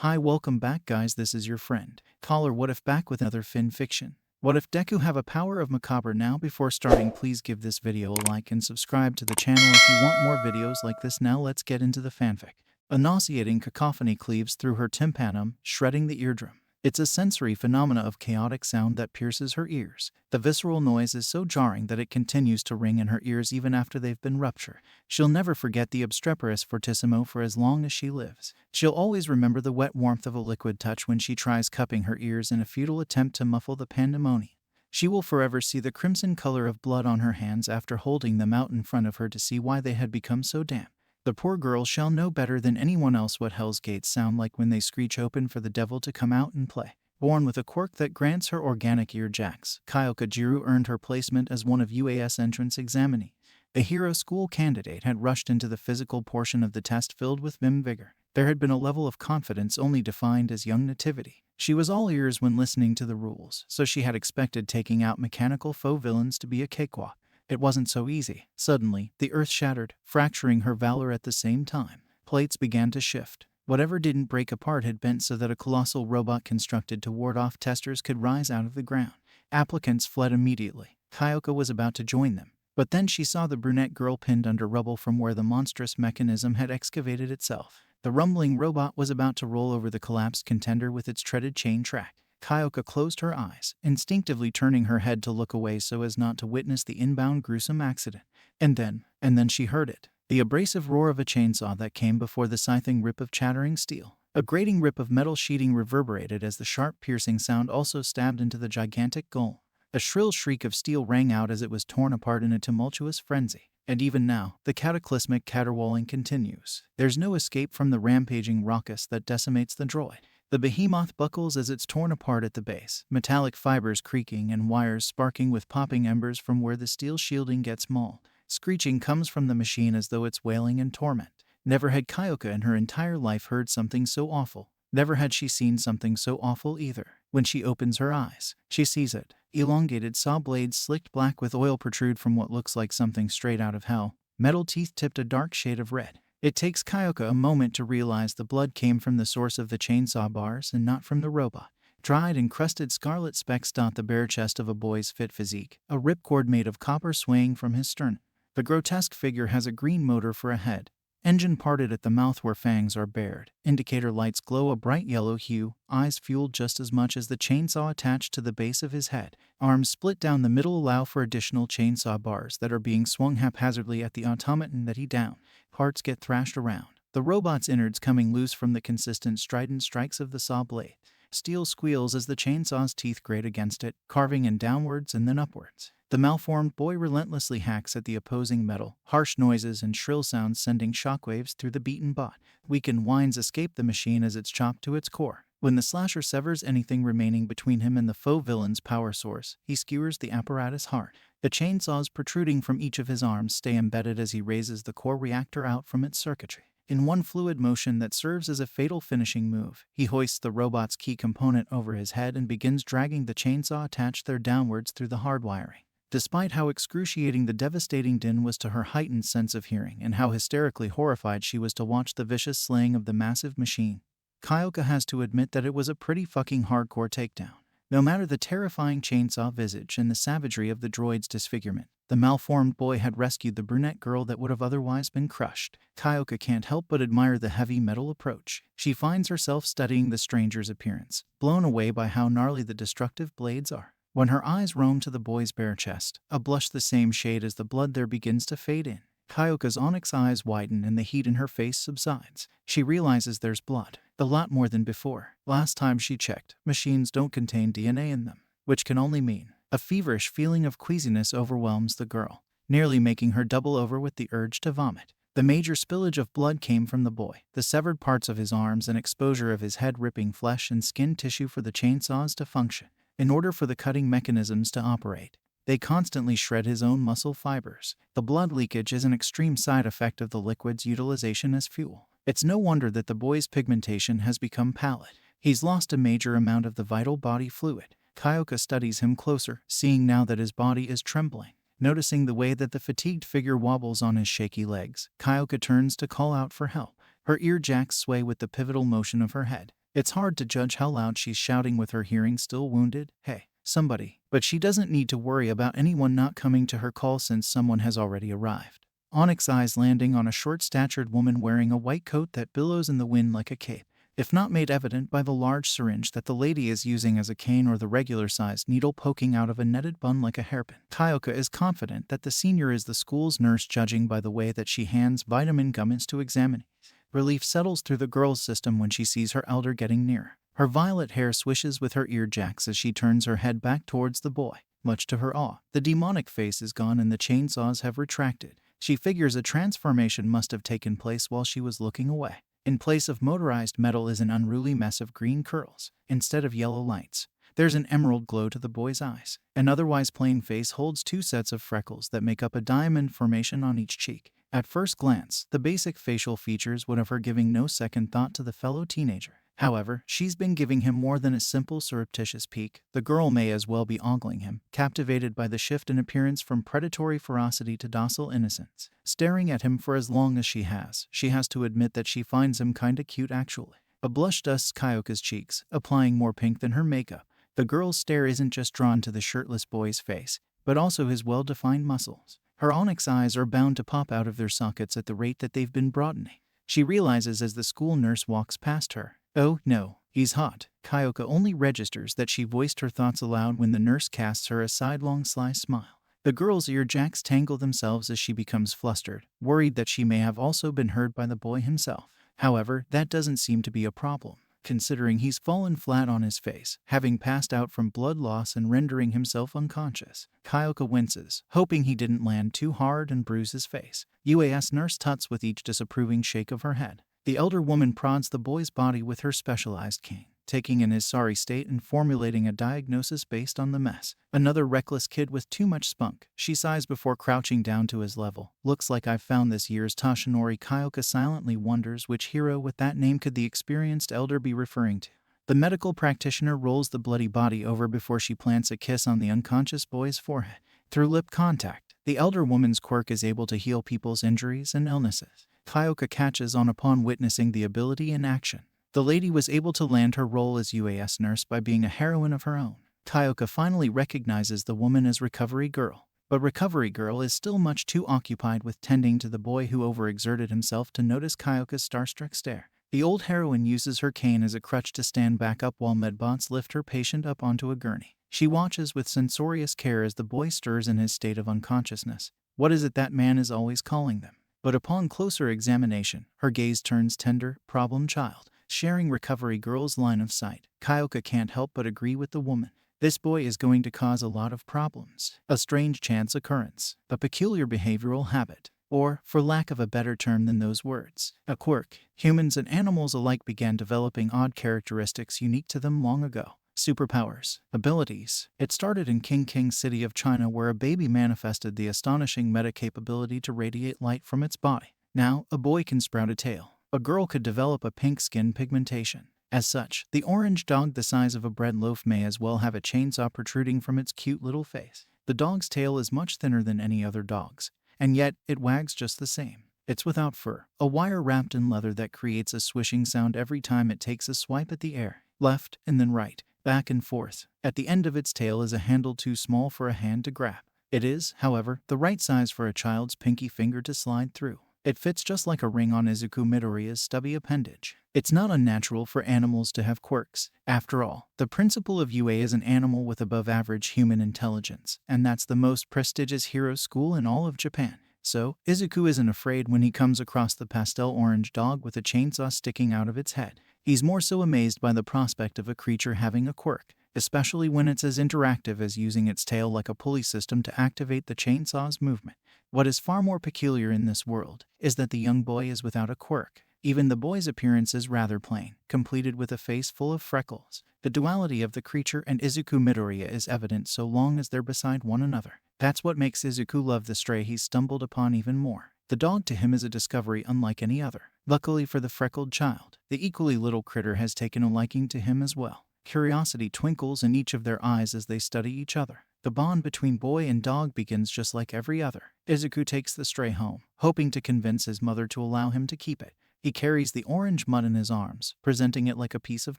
Hi, welcome back guys, this is your friend Caller. What if back with another fin fiction. What if Deku have a power of macabre now? Before starting, please give this video a like and subscribe to the channel if you want more videos like this. Now let's get into the fanfic. A nauseating cacophony cleaves through her tympanum, shredding the eardrum. It's a sensory phenomena of chaotic sound that pierces her ears. The visceral noise is so jarring that it continues to ring in her ears even after they've been ruptured. She'll never forget the obstreperous fortissimo for as long as she lives. She'll always remember the wet warmth of a liquid touch when she tries cupping her ears in a futile attempt to muffle the pandemonium. She will forever see the crimson color of blood on her hands after holding them out in front of her to see why they had become so damp. The poor girl shall know better than anyone else what Hell's Gates sound like when they screech open for the devil to come out and play. Born with a quirk that grants her organic ear jacks, Kyoka Jiru earned her placement as one of UAS entrance examinee. A hero school candidate had rushed into the physical portion of the test filled with vim vigor. There had been a level of confidence only defined as young nativity. She was all ears when listening to the rules, so she had expected taking out mechanical faux villains to be a cakewalk. It wasn't so easy. Suddenly, the earth shattered, fracturing her valor at the same time. Plates began to shift. Whatever didn't break apart had bent so that a colossal robot constructed to ward off testers could rise out of the ground. Applicants fled immediately. Kyoka was about to join them. But then she saw the brunette girl pinned under rubble from where the monstrous mechanism had excavated itself. The rumbling robot was about to roll over the collapsed contender with its treaded chain track. Kyoka closed her eyes, instinctively turning her head to look away so as not to witness the inbound gruesome accident. And then she heard it. The abrasive roar of a chainsaw that came before the scything rip of chattering steel. A grating rip of metal sheeting reverberated as the sharp piercing sound also stabbed into the gigantic goal. A shrill shriek of steel rang out as it was torn apart in a tumultuous frenzy. And even now, the cataclysmic caterwauling continues. There's no escape from the rampaging raucous that decimates the droid. The behemoth buckles as it's torn apart at the base, metallic fibers creaking and wires sparking with popping embers from where the steel shielding gets mauled. Screeching comes from the machine as though it's wailing in torment. Never had Kyoka in her entire life heard something so awful. Never had she seen something so awful either. When she opens her eyes, she sees it. Elongated saw blades slicked black with oil protrude from what looks like something straight out of hell. Metal teeth tipped a dark shade of red. It takes Kyoka a moment to realize the blood came from the source of the chainsaw bars and not from the robot. Dried and crusted scarlet specks dot the bare chest of a boy's fit physique, a ripcord made of copper swaying from his sternum. The grotesque figure has a green motor for a head. Engine parted at the mouth where fangs are bared. Indicator lights glow a bright yellow hue, eyes fueled just as much as the chainsaw attached to the base of his head. Arms split down the middle allow for additional chainsaw bars that are being swung haphazardly at the automaton that he downed. Parts get thrashed around. The robot's innards coming loose from the consistent strident strikes of the saw blade. Steel squeals as the chainsaw's teeth grate against it, carving in downwards and then upwards. The malformed boy relentlessly hacks at the opposing metal, harsh noises and shrill sounds sending shockwaves through the beaten bot. Weakened whines escape the machine as it's chopped to its core. When the slasher severs anything remaining between him and the faux villain's power source, he skewers the apparatus hard. The chainsaws protruding from each of his arms stay embedded as he raises the core reactor out from its circuitry. In one fluid motion that serves as a fatal finishing move, he hoists the robot's key component over his head and begins dragging the chainsaw attached there downwards through the hardwiring. Despite how excruciating the devastating din was to her heightened sense of hearing and how hysterically horrified she was to watch the vicious slaying of the massive machine, Kyoka has to admit that it was a pretty fucking hardcore takedown. No matter the terrifying chainsaw visage and the savagery of the droid's disfigurement, the malformed boy had rescued the brunette girl that would have otherwise been crushed. Kyoka can't help but admire the heavy metal approach. She finds herself studying the stranger's appearance, blown away by how gnarly the destructive blades are. When her eyes roam to the boy's bare chest, a blush the same shade as the blood there begins to fade in. Kyoka's onyx eyes widen and the heat in her face subsides. She realizes there's blood. A lot more than before. Last time she checked, machines don't contain DNA in them. Which can only mean a feverish feeling of queasiness overwhelms the girl, nearly making her double over with the urge to vomit. The major spillage of blood came from the boy, the severed parts of his arms and exposure of his head ripping flesh and skin tissue for the chainsaws to function. In order for the cutting mechanisms to operate, they constantly shred his own muscle fibers. The blood leakage is an extreme side effect of the liquid's utilization as fuel. It's no wonder that the boy's pigmentation has become pallid. He's lost a major amount of the vital body fluid. Kyoka studies him closer, seeing now that his body is trembling. Noticing the way that the fatigued figure wobbles on his shaky legs, Kyoka turns to call out for help. Her ear jacks sway with the pivotal motion of her head. It's hard to judge how loud she's shouting with her hearing still wounded. Hey, somebody. But she doesn't need to worry about anyone not coming to her call since someone has already arrived. Onyx eyes landing on a short-statured woman wearing a white coat that billows in the wind like a cape. If not made evident by the large syringe that the lady is using as a cane or the regular-sized needle poking out of a netted bun like a hairpin. Kyoka is confident that the senior is the school's nurse, judging by the way that she hands vitamin gummies to examine. Relief settles through the girl's system when she sees her elder getting nearer. Her violet hair swishes with her ear jacks as she turns her head back towards the boy. Much to her awe, the demonic face is gone and the chainsaws have retracted. She figures a transformation must have taken place while she was looking away. In place of motorized metal is an unruly mess of green curls. Instead of yellow lights, there's an emerald glow to the boy's eyes. An otherwise plain face holds 2 sets of freckles that make up a diamond formation on each cheek. At first glance, the basic facial features would have her giving no second thought to the fellow teenager. However, she's been giving him more than a simple surreptitious peek. The girl may as well be ogling him, captivated by the shift in appearance from predatory ferocity to docile innocence. Staring at him for as long as she has to admit that she finds him kinda cute actually. A blush dusts Kyoka's cheeks, applying more pink than her makeup. The girl's stare isn't just drawn to the shirtless boy's face, but also his well-defined muscles. Her onyx eyes are bound to pop out of their sockets at the rate that they've been broadening. She realizes as the school nurse walks past her. Oh no, he's hot. Kyoka only registers that she voiced her thoughts aloud when the nurse casts her a sidelong sly smile. The girl's ear jacks tangle themselves as she becomes flustered, worried that she may have also been heard by the boy himself. However, that doesn't seem to be a problem, considering he's fallen flat on his face, having passed out from blood loss and rendering himself unconscious. Kyoka winces, hoping he didn't land too hard and bruise his face. UAS nurse tuts with each disapproving shake of her head. The elder woman prods the boy's body with her specialized cane, taking in his sorry state and formulating a diagnosis based on the mess. Another reckless kid with too much spunk, she sighs before crouching down to his level. Looks like I've found this year's Toshinori. Kyoka silently wonders which hero with that name could the experienced elder be referring to. The medical practitioner rolls the bloody body over before she plants a kiss on the unconscious boy's forehead. Through lip contact, the elder woman's quirk is able to heal people's injuries and illnesses. Kyoka catches on upon witnessing the ability in action. The lady was able to land her role as UAS nurse by being a heroine of her own. Kyoka finally recognizes the woman as Recovery Girl, but Recovery Girl is still much too occupied with tending to the boy who overexerted himself to notice Kyoka's starstruck stare. The old heroine uses her cane as a crutch to stand back up while medbots lift her patient up onto a gurney. She watches with censorious care as the boy stirs in his state of unconsciousness. What is it that man is always calling them? But upon closer examination, her gaze turns tender, problem child. Sharing Recovery Girl's line of sight, Kyoka can't help but agree with the woman. This boy is going to cause a lot of problems. A strange chance occurrence, a peculiar behavioral habit, or, for lack of a better term than those words, a quirk. Humans and animals alike began developing odd characteristics unique to them long ago. Superpowers, abilities. It started in King City of China, where a baby manifested the astonishing meta capability to radiate light from its body. Now, a boy can sprout a tail. A girl could develop a pink skin pigmentation. As such, the orange dog the size of a bread loaf may as well have a chainsaw protruding from its cute little face. The dog's tail is much thinner than any other dog's, and yet it wags just the same. It's without fur, a wire wrapped in leather that creates a swishing sound every time it takes a swipe at the air, left and then right, back and forth. At the end of its tail is a handle too small for a hand to grab. It is, however, the right size for a child's pinky finger to slide through. It fits just like a ring on Izuku Midoriya's stubby appendage. It's not unnatural for animals to have quirks. After all, the principal of UA is an animal with above-average human intelligence, and that's the most prestigious hero school in all of Japan. So, Izuku isn't afraid when he comes across the pastel orange dog with a chainsaw sticking out of its head. He's more so amazed by the prospect of a creature having a quirk, especially when it's as interactive as using its tail like a pulley system to activate the chainsaw's movement. What is far more peculiar in this world is that the young boy is without a quirk. Even the boy's appearance is rather plain, completed with a face full of freckles. The duality of the creature and Izuku Midoriya is evident so long as they're beside one another. That's what makes Izuku love the stray he's stumbled upon even more. The dog to him is a discovery unlike any other. Luckily for the freckled child, the equally little critter has taken a liking to him as well. Curiosity twinkles in each of their eyes as they study each other. The bond between boy and dog begins just like every other. Izuku takes the stray home, hoping to convince his mother to allow him to keep it. He carries the orange mutt in his arms, presenting it like a piece of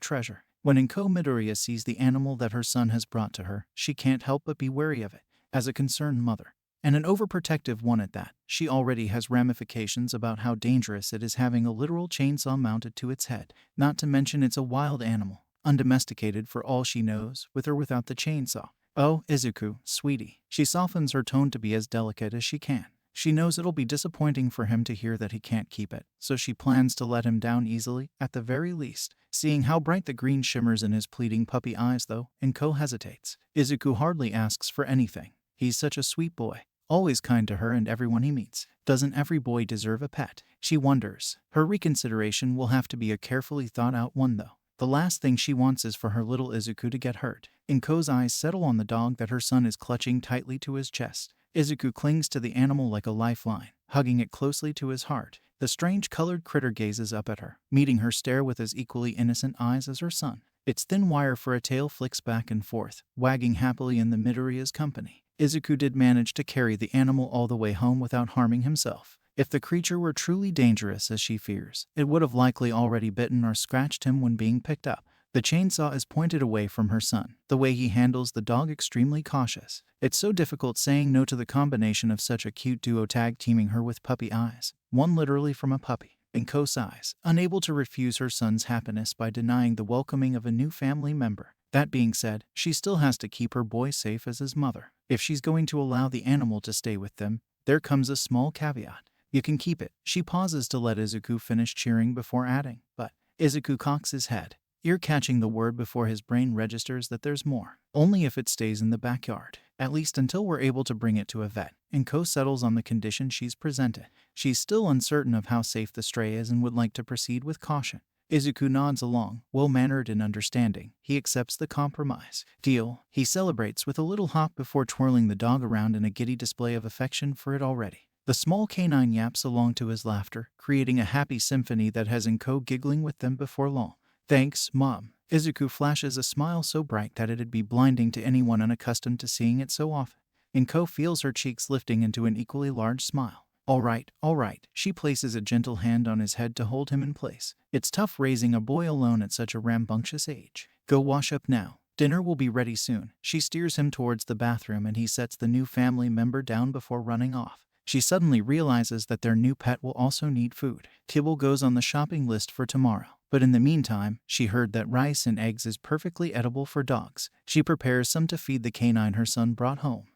treasure. When Midoriya sees the animal that her son has brought to her, she can't help but be wary of it. As a concerned mother, and an overprotective one at that, she already has ramifications about how dangerous it is having a literal chainsaw mounted to its head. Not to mention it's a wild animal, undomesticated for all she knows, with or without the chainsaw. Oh, Izuku, sweetie. She softens her tone to be as delicate as she can. She knows it'll be disappointing for him to hear that he can't keep it, so she plans to let him down easily, at the very least. Seeing how bright the green shimmers in his pleading puppy eyes though, Inko hesitates. Izuku hardly asks for anything. He's such a sweet boy, always kind to her and everyone he meets. Doesn't every boy deserve a pet? She wonders. Her reconsideration will have to be a carefully thought out one though. The last thing she wants is for her little Izuku to get hurt. Inko's eyes settle on the dog that her son is clutching tightly to his chest. Izuku clings to the animal like a lifeline, hugging it closely to his heart. The strange colored critter gazes up at her, meeting her stare with as equally innocent eyes as her son. Its thin wire for a tail flicks back and forth, wagging happily in the Midoriya's company. Izuku did manage to carry the animal all the way home without harming himself. If the creature were truly dangerous as she fears, it would have likely already bitten or scratched him when being picked up. The chainsaw is pointed away from her son, the way he handles the dog extremely cautious. It's so difficult saying no to the combination of such a cute duo tag teaming her with puppy eyes, one literally from a puppy. Inko sighs, unable to refuse her son's happiness by denying the welcoming of a new family member. That being said, she still has to keep her boy safe as his mother. If she's going to allow the animal to stay with them, there comes a small caveat. You can keep it. She pauses to let Izuku finish cheering before adding, but Izuku cocks his head, ear catching the word before his brain registers that there's more. Only if it stays in the backyard, at least until we're able to bring it to a vet. Inko settles on the condition she's presented. She's still uncertain of how safe the stray is and would like to proceed with caution. Izuku nods along, well-mannered and understanding. He accepts the compromise. Deal. He celebrates with a little hop before twirling the dog around in a giddy display of affection for it already. The small canine yaps along to his laughter, creating a happy symphony that has Inko giggling with them before long. Thanks, Mom. Izuku flashes a smile so bright that it'd be blinding to anyone unaccustomed to seeing it so often. Inko feels her cheeks lifting into an equally large smile. All right. She places a gentle hand on his head to hold him in place. It's tough raising a boy alone at such a rambunctious age. Go wash up now. Dinner will be ready soon. She steers him towards the bathroom and he sets the new family member down before running off. She suddenly realizes that their new pet will also need food. Kibble goes on the shopping list for tomorrow. But in the meantime, she heard that rice and eggs is perfectly edible for dogs. She prepares some to feed the canine her son brought home.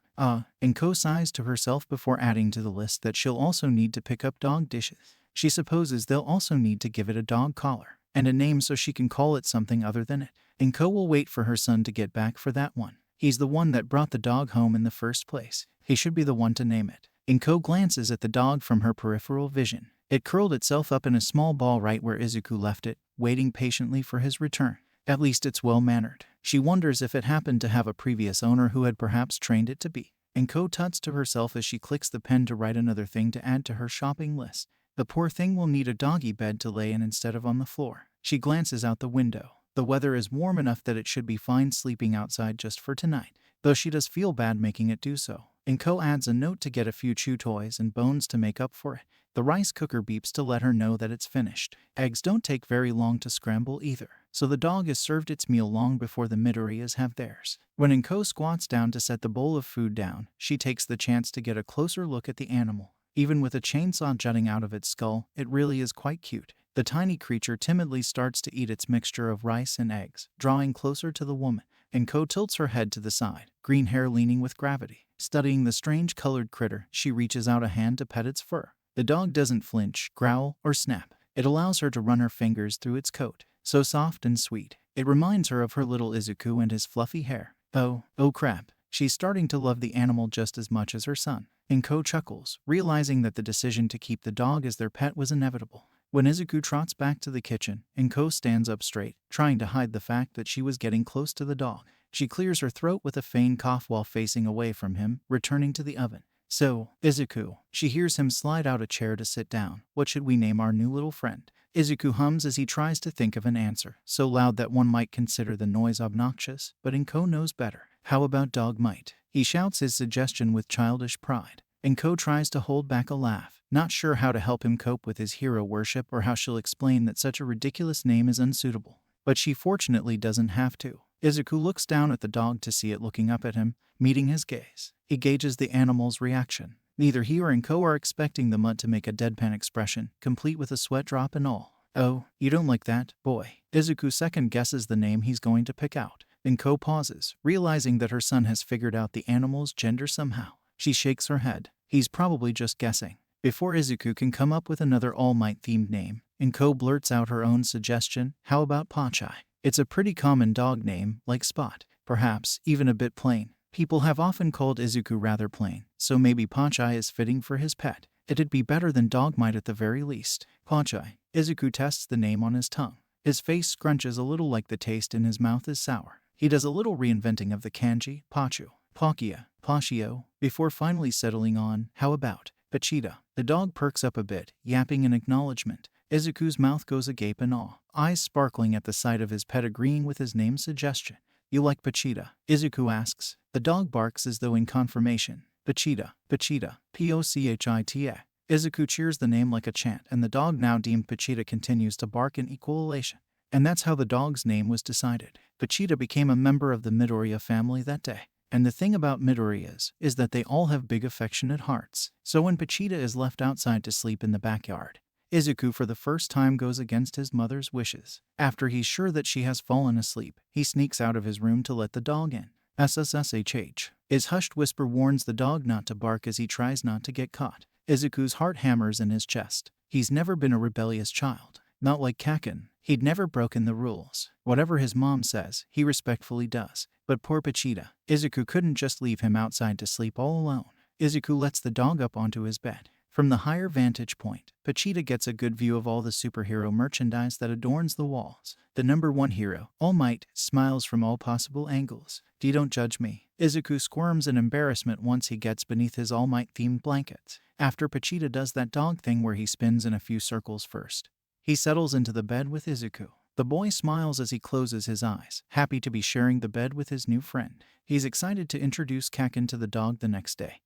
Inko sighs to herself before adding to the list that she'll also need to pick up dog dishes. She supposes they'll also need to give it a dog collar and a name so she can call it something other than it. Inko will wait for her son to get back for that one. He's the one that brought the dog home in the first place. He should be the one to name it. Inko glances at the dog from her peripheral vision. It curled itself up in a small ball right where Izuku left it, waiting patiently for his return. At least it's well-mannered. She wonders if it happened to have a previous owner who had perhaps trained it to be. Inko tuts to herself as she clicks the pen to write another thing to add to her shopping list. The poor thing will need a doggy bed to lay in instead of on the floor. She glances out the window. The weather is warm enough that it should be fine sleeping outside just for tonight, though she does feel bad making it do so. Inko adds a note to get a few chew toys and bones to make up for it. The rice cooker beeps to let her know that it's finished. Eggs don't take very long to scramble either, so the dog has served its meal long before the Midoriyas have theirs. When Inko squats down to set the bowl of food down, she takes the chance to get a closer look at the animal. Even with a chainsaw jutting out of its skull, it really is quite cute. The tiny creature timidly starts to eat its mixture of rice and eggs, drawing closer to the woman. Inko tilts her head to the side, green hair leaning with gravity. Studying the strange colored critter, she reaches out a hand to pet its fur. The dog doesn't flinch, growl, or snap. It allows her to run her fingers through its coat. So soft and sweet. It reminds her of her little Izuku and his fluffy hair. Oh crap. She's starting to love the animal just as much as her son. Inko chuckles, realizing that the decision to keep the dog as their pet was inevitable. When Izuku trots back to the kitchen, Inko stands up straight, trying to hide the fact that she was getting close to the dog. She clears her throat with a feigned cough while facing away from him, returning to the oven. So, Izuku. She hears him slide out a chair to sit down. What should we name our new little friend? Izuku hums as he tries to think of an answer, so loud that one might consider the noise obnoxious, but Inko knows better. How about Dogmite? He shouts his suggestion with childish pride. Inko tries to hold back a laugh, not sure how to help him cope with his hero worship or how she'll explain that such a ridiculous name is unsuitable. But she fortunately doesn't have to. Izuku looks down at the dog to see it looking up at him, meeting his gaze. He gauges the animal's reaction. Neither he or Inko are expecting the mutt to make a deadpan expression, complete with a sweat drop and all. Oh, you don't like that, boy? Izuku second guesses the name he's going to pick out. Inko pauses, realizing that her son has figured out the animal's gender somehow. She shakes her head. He's probably just guessing. Before Izuku can come up with another All Might-themed name, Inko blurts out her own suggestion. How about Pachai? It's a pretty common dog name, like Spot. Perhaps even a bit plain. People have often called Izuku rather plain, so maybe Pachai is fitting for his pet. It'd be better than Dog Might at the very least. Pachai. Izuku tests the name on his tongue. His face scrunches a little like the taste in his mouth is sour. He does a little reinventing of the kanji, Pachu, Pakia, Pachio, before finally settling on, how about Pachita? The dog perks up a bit, yapping in acknowledgement. Izuku's mouth goes agape in awe, eyes sparkling at the sight of his pet agreeing with his name's suggestion. You like Pachita? Izuku asks. The dog barks as though in confirmation. Pachita, Pachita, P-O-C-H-I-T-A. Izuku cheers the name like a chant, and the dog now deemed Pachita continues to bark in equal elation. And that's how the dog's name was decided. Pachita became a member of the Midoriya family that day. And the thing about Midoriyas is that they all have big affectionate hearts. So when Pachita is left outside to sleep in the backyard, Izuku for the first time goes against his mother's wishes. After he's sure that she has fallen asleep, he sneaks out of his room to let the dog in. SSSHH. His hushed whisper warns the dog not to bark as he tries not to get caught. Izuku's heart hammers in his chest. He's never been a rebellious child. Not like Kaken. He'd never broken the rules. Whatever his mom says, he respectfully does. But poor Pachita. Izuku couldn't just leave him outside to sleep all alone. Izuku lets the dog up onto his bed. From the higher vantage point, Pachita gets a good view of all the superhero merchandise that adorns the walls. The number one hero, All Might, smiles from all possible angles. Don't judge me. Izuku squirms in embarrassment once he gets beneath his All Might-themed blankets. After Pachita does that dog thing where he spins in a few circles first, he settles into the bed with Izuku. The boy smiles as he closes his eyes, happy to be sharing the bed with his new friend. He's excited to introduce Kaken to the dog the next day,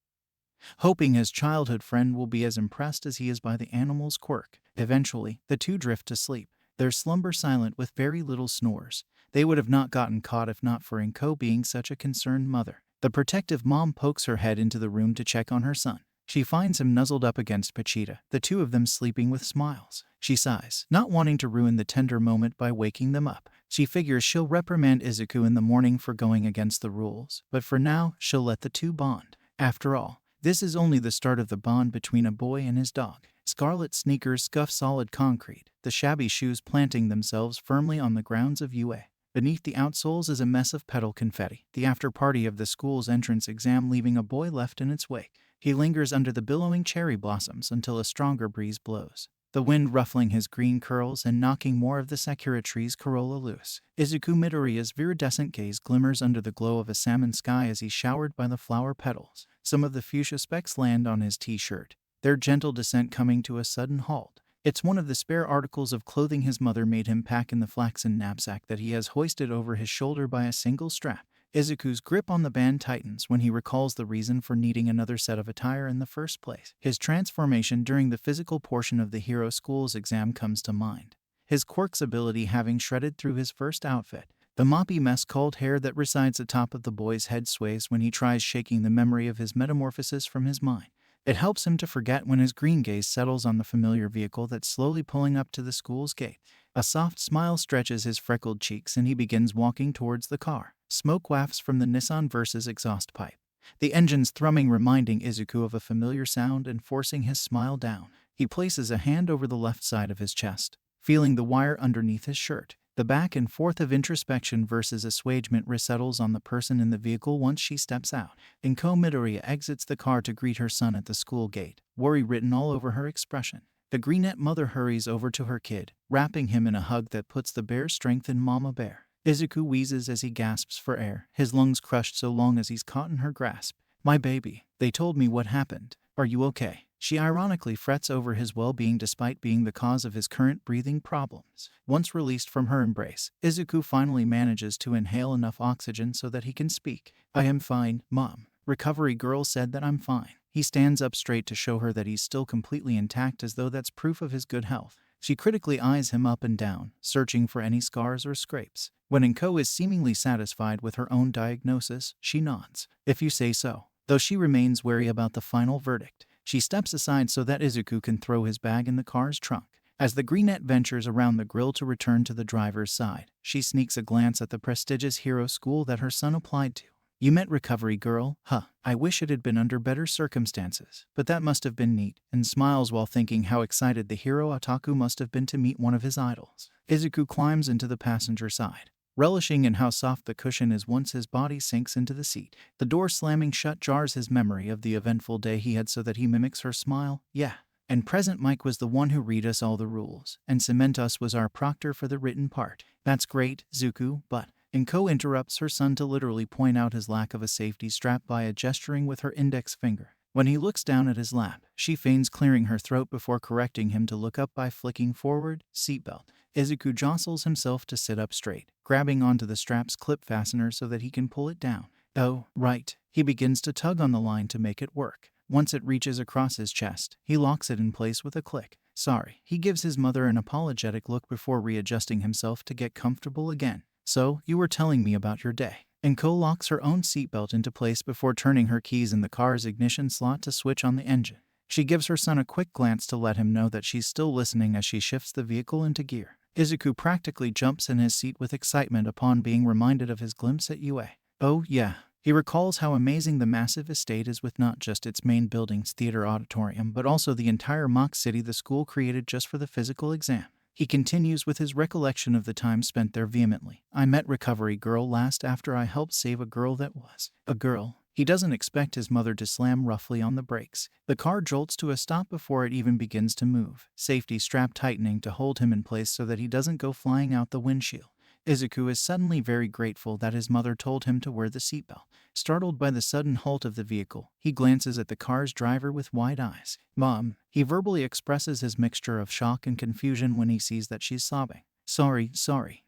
hoping his childhood friend will be as impressed as he is by the animal's quirk. Eventually, the two drift to sleep, their slumber silent with very little snores. They would have not gotten caught if not for Inko being such a concerned mother. The protective mom pokes her head into the room to check on her son. She finds him nuzzled up against Pachita, the two of them sleeping with smiles. She sighs, not wanting to ruin the tender moment by waking them up. She figures she'll reprimand Izuku in the morning for going against the rules, but for now, she'll let the two bond. After all, this is only the start of the bond between a boy and his dog. Scarlet sneakers scuff solid concrete, the shabby shoes planting themselves firmly on the grounds of UA. Beneath the outsoles is a mess of petal confetti, the after-party of the school's entrance exam leaving a boy left in its wake. He lingers under the billowing cherry blossoms until a stronger breeze blows, the wind ruffling his green curls and knocking more of the sakura tree's corolla loose. Izuku Midoriya's viridescent gaze glimmers under the glow of a salmon sky as he's showered by the flower petals. Some of the fuchsia specks land on his t-shirt, their gentle descent coming to a sudden halt. It's one of the spare articles of clothing his mother made him pack in the flaxen knapsack that he has hoisted over his shoulder by a single strap. Izuku's grip on the band tightens when he recalls the reason for needing another set of attire in the first place. His transformation during the physical portion of the Hero School's exam comes to mind, his quirk's ability having shredded through his first outfit. The moppy mess called hair that resides atop of the boy's head sways when he tries shaking the memory of his metamorphosis from his mind. It helps him to forget when his green gaze settles on the familiar vehicle that's slowly pulling up to the school's gate. A soft smile stretches his freckled cheeks and he begins walking towards the car. Smoke wafts from the Nissan Versa's exhaust pipe, the engine's thrumming reminding Izuku of a familiar sound and forcing his smile down. He places a hand over the left side of his chest, feeling the wire underneath his shirt. The back and forth of introspection versus assuagement resettles on the person in the vehicle once she steps out. Inko Midoriya exits the car to greet her son at the school gate, worry written all over her expression. The greenette mother hurries over to her kid, wrapping him in a hug that puts the bear's strength in Mama Bear. Izuku wheezes as he gasps for air, his lungs crushed so long as he's caught in her grasp. My baby, they told me what happened. Are you okay? She ironically frets over his well-being despite being the cause of his current breathing problems. Once released from her embrace, Izuku finally manages to inhale enough oxygen so that he can speak. I am fine, Mom. Recovery girl said that I'm fine. He stands up straight to show her that he's still completely intact, as though that's proof of his good health. She critically eyes him up and down, searching for any scars or scrapes. When Inko is seemingly satisfied with her own diagnosis, she nods. If you say so. Though she remains wary about the final verdict. She steps aside so that Izuku can throw his bag in the car's trunk. As the greenette ventures around the grill to return to the driver's side, she sneaks a glance at the prestigious hero school that her son applied to. You met Recovery Girl? Huh. I wish it had been under better circumstances, but that must have been neat, and smiles while thinking how excited the hero otaku must have been to meet one of his idols. Izuku climbs into the passenger side, relishing in how soft the cushion is once his body sinks into the seat. The door slamming shut jars his memory of the eventful day he had so that he mimics her smile. Yeah. And present Mike was the one who read us all the rules, and Cementus was our proctor for the written part. That's great, Zuku, but... Inko interrupts her son to literally point out his lack of a safety strap via gesturing with her index finger. When he looks down at his lap, she feigns clearing her throat before correcting him to look up by flicking forward, seatbelt. Izuku jostles himself to sit up straight, grabbing onto the strap's clip fastener so that he can pull it down. Oh, right. He begins to tug on the line to make it work. Once it reaches across his chest, he locks it in place with a click. Sorry. He gives his mother an apologetic look before readjusting himself to get comfortable again. So, you were telling me about your day. Inko locks her own seatbelt into place before turning her keys in the car's ignition slot to switch on the engine. She gives her son a quick glance to let him know that she's still listening as she shifts the vehicle into gear. Izuku practically jumps in his seat with excitement upon being reminded of his glimpse at UA. Oh yeah. He recalls how amazing the massive estate is, with not just its main building's theater auditorium but also the entire mock city the school created just for the physical exam. He continues with his recollection of the time spent there vehemently. I met Recovery Girl last after I helped save a girl that was a girl. He doesn't expect his mother to slam roughly on the brakes. The car jolts to a stop before it even begins to move, safety strap tightening to hold him in place so that he doesn't go flying out the windshield. Izuku is suddenly very grateful that his mother told him to wear the seatbelt. Startled by the sudden halt of the vehicle, he glances at the car's driver with wide eyes. Mom, he verbally expresses his mixture of shock and confusion when he sees that she's sobbing. Sorry.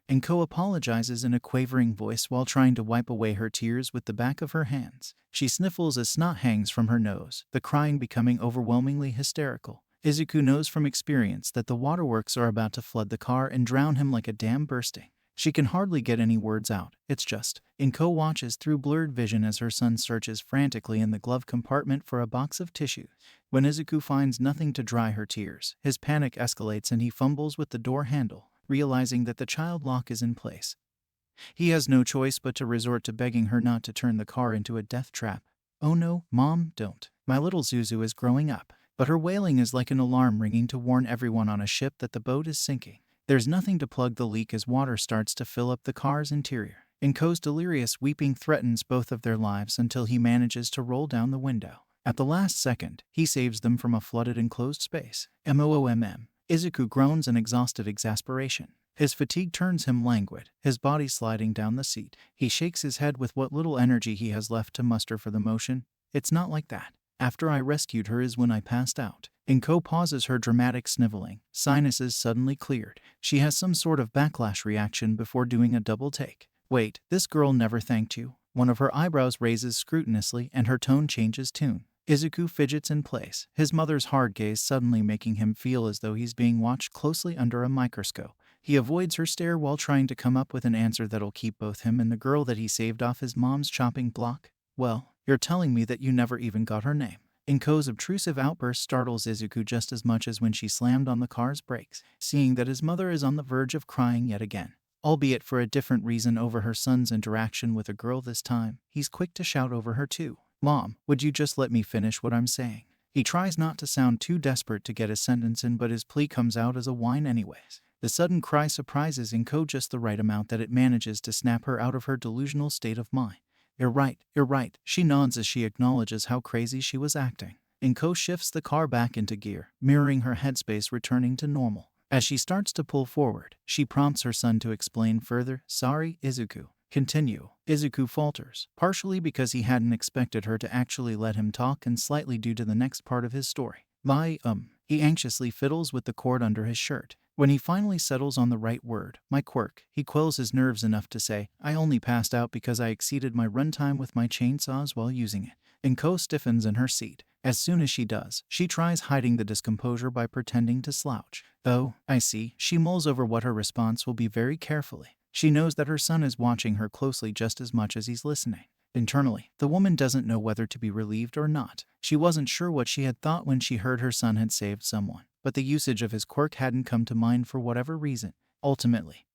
Inko apologizes in a quavering voice while trying to wipe away her tears with the back of her hands. She sniffles as snot hangs from her nose, the crying becoming overwhelmingly hysterical. Izuku knows from experience that the waterworks are about to flood the car and drown him like a dam bursting. She can hardly get any words out. It's just... Inko watches through blurred vision as her son searches frantically in the glove compartment for a box of tissues. When Izuku finds nothing to dry her tears, his panic escalates and he fumbles with the door handle, realizing that the child lock is in place. He has no choice but to resort to begging her not to turn the car into a death trap. Oh no, Mom, don't. My little Zuzu is growing up. But her wailing is like an alarm ringing to warn everyone on a ship that the boat is sinking. There's nothing to plug the leak as water starts to fill up the car's interior. Inko's delirious weeping threatens both of their lives until he manages to roll down the window. At the last second, he saves them from a flooded enclosed space. MOOMM. Izuku groans in exhausted exasperation. His fatigue turns him languid, his body sliding down the seat. He shakes his head with what little energy he has left to muster for the motion. It's not like that. After I rescued her is when I passed out. Inko pauses her dramatic sniveling. Sinuses suddenly cleared. She has some sort of backlash reaction before doing a double take. Wait, this girl never thanked you? One of her eyebrows raises scrupulously and her tone changes tune. Izuku fidgets in place, his mother's hard gaze suddenly making him feel as though he's being watched closely under a microscope. He avoids her stare while trying to come up with an answer that'll keep both him and the girl that he saved off his mom's chopping block. Well, you're telling me that you never even got her name. Inko's obtrusive outburst startles Izuku just as much as when she slammed on the car's brakes, seeing that his mother is on the verge of crying yet again. Albeit for a different reason over her son's interaction with a girl this time, he's quick to shout over her too. Mom, would you just let me finish what I'm saying? He tries not to sound too desperate to get his sentence in, but his plea comes out as a whine anyways. The sudden cry surprises Inko just the right amount that it manages to snap her out of her delusional state of mind. You're right. She nods as she acknowledges how crazy she was acting. Inko shifts the car back into gear, mirroring her headspace returning to normal. As she starts to pull forward, she prompts her son to explain further. Sorry, Izuku. Continue. Izuku falters, partially because he hadn't expected her to actually let him talk and slightly due to the next part of his story. He anxiously fiddles with the cord under his shirt. When he finally settles on the right word, my quirk, he quells his nerves enough to say, I only passed out because I exceeded my runtime with my chainsaws while using it. Inko stiffens in her seat. As soon as she does, she tries hiding the discomposure by pretending to slouch. Oh, I see. She mulls over what her response will be very carefully. She knows that her son is watching her closely just as much as he's listening. Internally, the woman doesn't know whether to be relieved or not. She wasn't sure what she had thought when she heard her son had saved someone, but the usage of his quirk hadn't come to mind for whatever reason. Ultimately,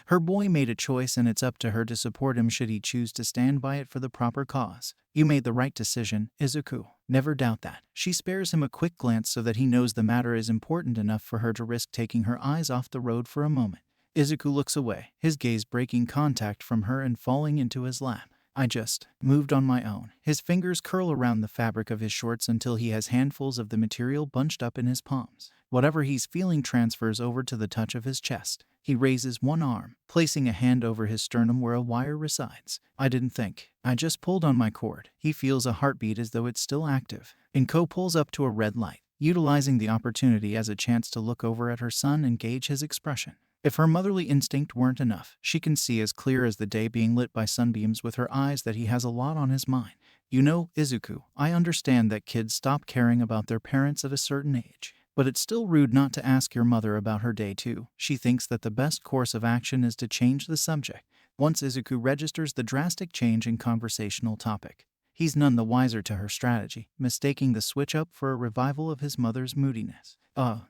her boy made a choice, and it's up to her to support him should he choose to stand by it for the proper cause. You made the right decision, Izuku. Never doubt that. She spares him a quick glance so that he knows the matter is important enough for her to risk taking her eyes off the road for a moment. Izuku looks away, his gaze breaking contact from her and falling into his lap. I just moved on my own. His fingers curl around the fabric of his shorts until he has handfuls of the material bunched up in his palms. Whatever he's feeling transfers over to the touch of his chest. He raises one arm, placing a hand over his sternum where a wire resides. I didn't think. I just pulled on my cord. He feels a heartbeat as though it's still active. Inko pulls up to a red light, utilizing the opportunity as a chance to look over at her son and gauge his expression. If her motherly instinct weren't enough, she can see as clear as the day being lit by sunbeams with her eyes that he has a lot on his mind. You know, Izuku, I understand that kids stop caring about their parents at a certain age. But it's still rude not to ask your mother about her day too. She thinks that the best course of action is to change the subject. Once Izuku registers the drastic change in conversational topic, he's none the wiser to her strategy, mistaking the switch up for a revival of his mother's moodiness.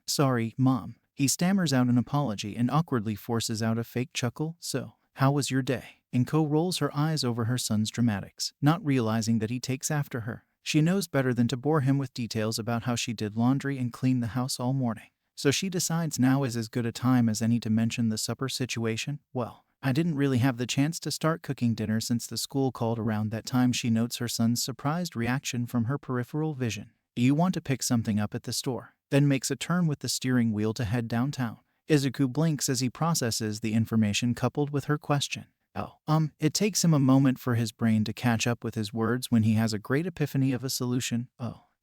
Sorry, Mom. He stammers out an apology and awkwardly forces out a fake chuckle. So, how was your day? Inko rolls her eyes over her son's dramatics, not realizing that he takes after her. She knows better than to bore him with details about how she did laundry and cleaned the house all morning. So she decides now is as good a time as any to mention the supper situation. Well, I didn't really have the chance to start cooking dinner since the school called around that time. She notes her son's surprised reaction from her peripheral vision. You want to pick something up at the store, then makes a turn with the steering wheel to head downtown. Izuku blinks as he processes the information coupled with her question. It takes him a moment for his brain to catch up with his words when he has a great epiphany of a solution.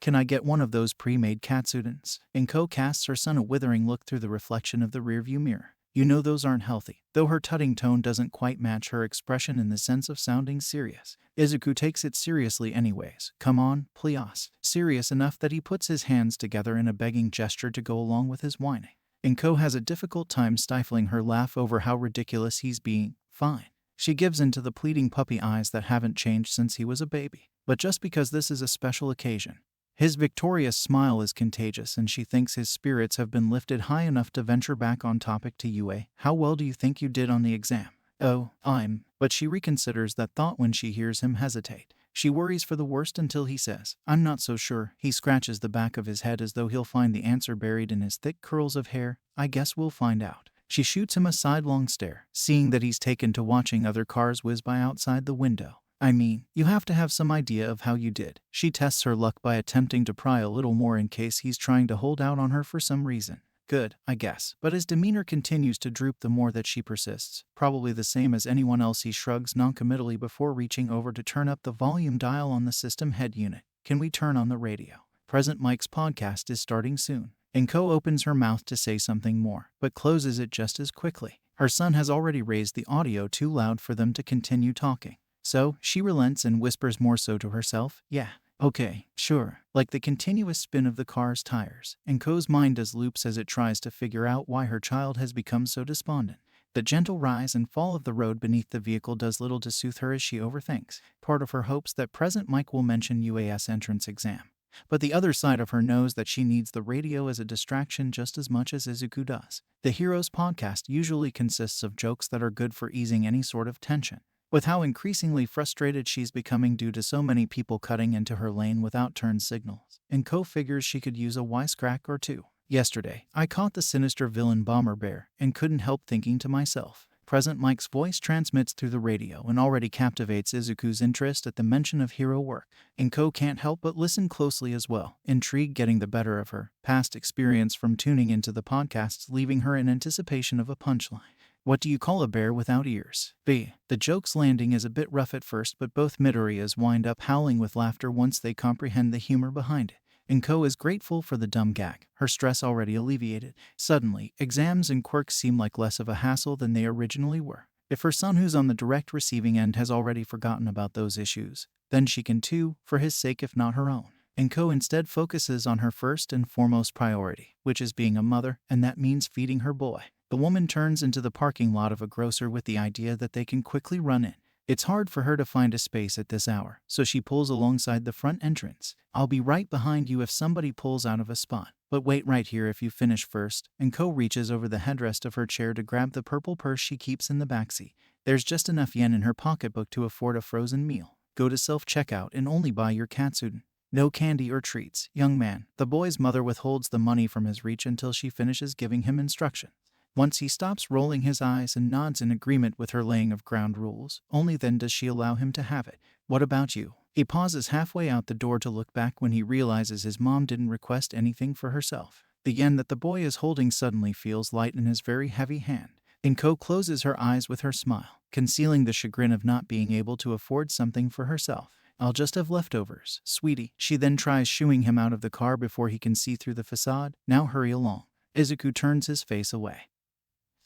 Can I get one of those pre-made katsudons? Inko casts her son a withering look through the reflection of the rearview mirror. You know those aren't healthy, though her tutting tone doesn't quite match her expression in the sense of sounding serious. Izuku takes it seriously anyways. Come on, please. Serious enough that he puts his hands together in a begging gesture to go along with his whining. Inko has a difficult time stifling her laugh over how ridiculous he's being. Fine. She gives in to the pleading puppy eyes that haven't changed since he was a baby. But just because this is a special occasion, his victorious smile is contagious, and she thinks his spirits have been lifted high enough to venture back on topic to Yue. How well do you think you did on the exam? But she reconsiders that thought when she hears him hesitate. She worries for the worst until he says, I'm not so sure. He scratches the back of his head as though he'll find the answer buried in his thick curls of hair. I guess we'll find out. She shoots him a sidelong stare, seeing that he's taken to watching other cars whiz by outside the window. I mean, you have to have some idea of how you did. She tests her luck by attempting to pry a little more in case he's trying to hold out on her for some reason. Good, I guess. But his demeanor continues to droop the more that she persists. Probably the same as anyone else, he shrugs noncommittally before reaching over to turn up the volume dial on the system head unit. Can we turn on the radio? Present Mike's podcast is starting soon. Inko opens her mouth to say something more, but closes it just as quickly. Her son has already raised the audio too loud for them to continue talking. So, she relents and whispers more so to herself, yeah, okay, sure, like the continuous spin of the car's tires. Inko's mind does loops as it tries to figure out why her child has become so despondent. The gentle rise and fall of the road beneath the vehicle does little to soothe her as she overthinks. Part of her hopes that Present Mike will mention UAS entrance exam. But the other side of her knows that she needs the radio as a distraction just as much as Izuku does. The Heroes podcast usually consists of jokes that are good for easing any sort of tension. With how increasingly frustrated she's becoming due to so many people cutting into her lane without turn signals, Inko figures she could use a wisecrack or two. Yesterday, I caught the sinister villain Bomber Bear and couldn't help thinking to myself. Present Mike's voice transmits through the radio and already captivates Izuku's interest at the mention of hero work. Inko can't help but listen closely as well, intrigue getting the better of her. Past experience from tuning into the podcasts leaving her in anticipation of a punchline. What do you call a bear without ears? B. The joke's landing is a bit rough at first, but both Midoriyas wind up howling with laughter once they comprehend the humor behind it. Inko is grateful for the dumb gag, her stress already alleviated. Suddenly, exams and quirks seem like less of a hassle than they originally were. If her son who's on the direct receiving end has already forgotten about those issues, then she can too, for his sake if not her own. and Ko instead focuses on her first and foremost priority, which is being a mother, and that means feeding her boy. The woman turns into the parking lot of a grocer with the idea that they can quickly run in. It's hard for her to find a space at this hour, so she pulls alongside the front entrance. "I'll be right behind you if somebody pulls out of a spot, but wait right here if you finish first," and Ko reaches over the headrest of her chair to grab the purple purse she keeps in the backseat. There's just enough yen in her pocketbook to afford a frozen meal. "Go to self-checkout and only buy your katsuden. No candy or treats, young man." The boy's mother withholds the money from his reach until she finishes giving him instructions. Once he stops rolling his eyes and nods in agreement with her laying of ground rules, only then does she allow him to have it. "What about you?" He pauses halfway out the door to look back when he realizes his mom didn't request anything for herself. The yen that the boy is holding suddenly feels light in his very heavy hand. Inko closes her eyes with her smile, concealing the chagrin of not being able to afford something for herself. "I'll just have leftovers, sweetie." She then tries shooing him out of the car before he can see through the facade. "Now hurry along." Izuku turns his face away,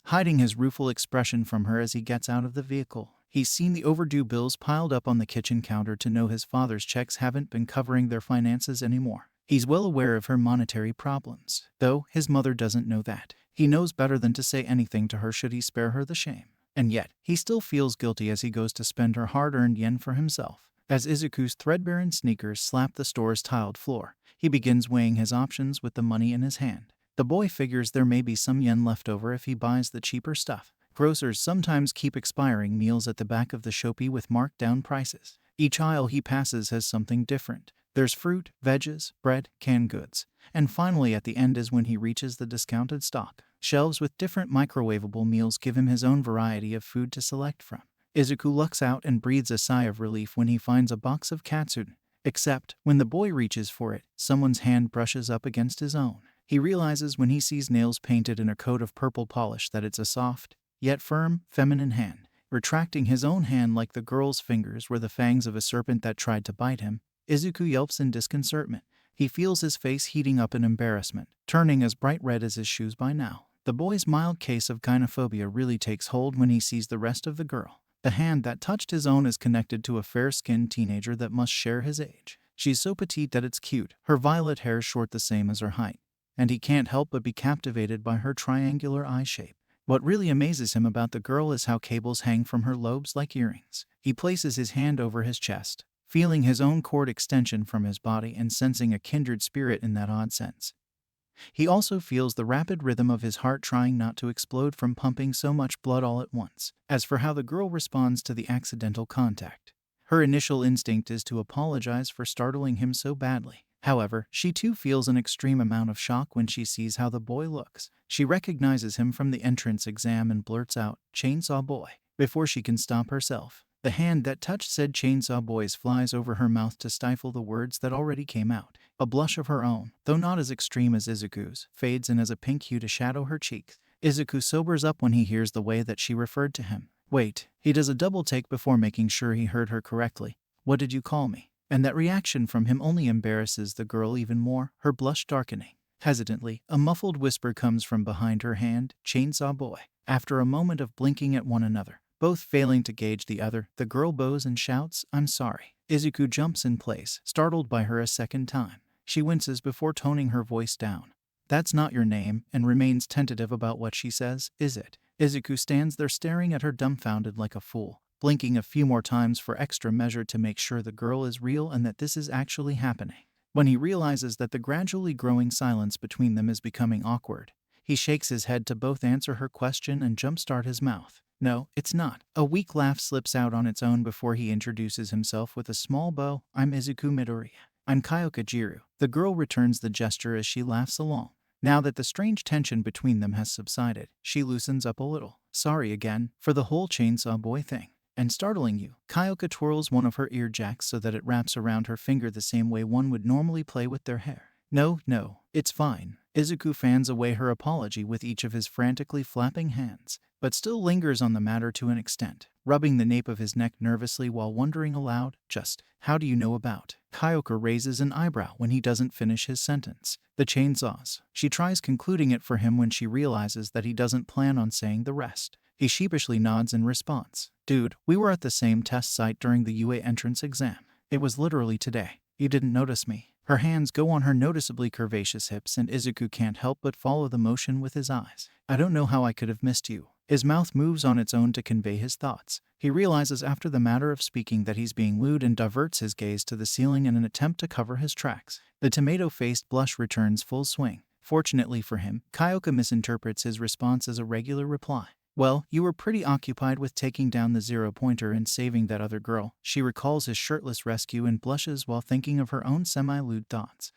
hiding his rueful expression from her as he gets out of the vehicle. He's seen the overdue bills piled up on the kitchen counter to know his father's checks haven't been covering their finances anymore. He's well aware of her monetary problems, though his mother doesn't know that. He knows better than to say anything to her should he spare her the shame. And yet, he still feels guilty as he goes to spend her hard-earned yen for himself. As Izuku's threadbare sneakers slap the store's tiled floor, he begins weighing his options with the money in his hand. The boy figures there may be some yen left over if he buys the cheaper stuff. Grocers sometimes keep expiring meals at the back of the shoppy with marked down prices. Each aisle he passes has something different. There's fruit, veggies, bread, canned goods. And finally at the end is when he reaches the discounted stock. Shelves with different microwavable meals give him his own variety of food to select from. Izuku looks out and breathes a sigh of relief when he finds a box of katsuden. Except, when the boy reaches for it, someone's hand brushes up against his own. He realizes when he sees nails painted in a coat of purple polish that it's a soft, yet firm, feminine hand. Retracting his own hand like the girl's fingers were the fangs of a serpent that tried to bite him, Izuku yelps in disconcertment. He feels his face heating up in embarrassment, turning as bright red as his shoes by now. The boy's mild case of gynophobia really takes hold when he sees the rest of the girl. The hand that touched his own is connected to a fair-skinned teenager that must share his age. She's so petite that it's cute, her violet hair short the same as her height, and he can't help but be captivated by her triangular eye shape. What really amazes him about the girl is how cables hang from her lobes like earrings. He places his hand over his chest, feeling his own cord extension from his body and sensing a kindred spirit in that odd sense. He also feels the rapid rhythm of his heart trying not to explode from pumping so much blood all at once. As for how the girl responds to the accidental contact, her initial instinct is to apologize for startling him so badly. However, she too feels an extreme amount of shock when she sees how the boy looks. She recognizes him from the entrance exam and blurts out, "Chainsaw Boy," before she can stop herself. The hand that touched said Chainsaw Boys flies over her mouth to stifle the words that already came out. A blush of her own, though not as extreme as Izuku's, fades in as a pink hue to shadow her cheeks. Izuku sobers up when he hears the way that she referred to him. Wait, he does a double take before making sure he heard her correctly. "What did you call me?" And that reaction from him only embarrasses the girl even more, her blush darkening. Hesitantly, a muffled whisper comes from behind her hand, "Chainsaw Boy." After a moment of blinking at one another, both failing to gauge the other, the girl bows and shouts, "I'm sorry." Izuku jumps in place, startled by her a second time. She winces before toning her voice down. "That's not your name," and remains tentative about what she says, "is it?" Izuku stands there staring at her dumbfounded like a fool, blinking a few more times for extra measure to make sure the girl is real and that this is actually happening. When he realizes that the gradually growing silence between them is becoming awkward, he shakes his head to both answer her question and jumpstart his mouth. "No, it's not." A weak laugh slips out on its own before he introduces himself with a small bow. "I'm Izuku Midoriya." "I'm Kyoka Jiru." The girl returns the gesture as she laughs along. Now that the strange tension between them has subsided, she loosens up a little. "Sorry again, for the whole Chainsaw Boy thing. And startling you." Kyoka twirls one of her ear jacks so that it wraps around her finger the same way one would normally play with their hair. No, it's fine." Izuku fans away her apology with each of his frantically flapping hands, but still lingers on the matter to an extent, rubbing the nape of his neck nervously while wondering aloud, "How do you know about?" Kyoka raises an eyebrow when he doesn't finish his sentence. "The chainsaws." She tries concluding it for him when she realizes that he doesn't plan on saying the rest. He sheepishly nods in response. "Dude, we were at the same test site during the UA entrance exam. It was literally today. You didn't notice me?" Her hands go on her noticeably curvaceous hips and Izuku can't help but follow the motion with his eyes. I don't know how I could have missed you. His mouth moves on its own to convey his thoughts. He realizes after the matter of speaking that he's being lewd and diverts his gaze to the ceiling in an attempt to cover his tracks. The tomato-faced blush returns full swing. Fortunately for him, Kyoka misinterprets his response as a regular reply. Well, you were pretty occupied with taking down the zero-pointer and saving that other girl. She recalls his shirtless rescue and blushes while thinking of her own semi-lewd thoughts.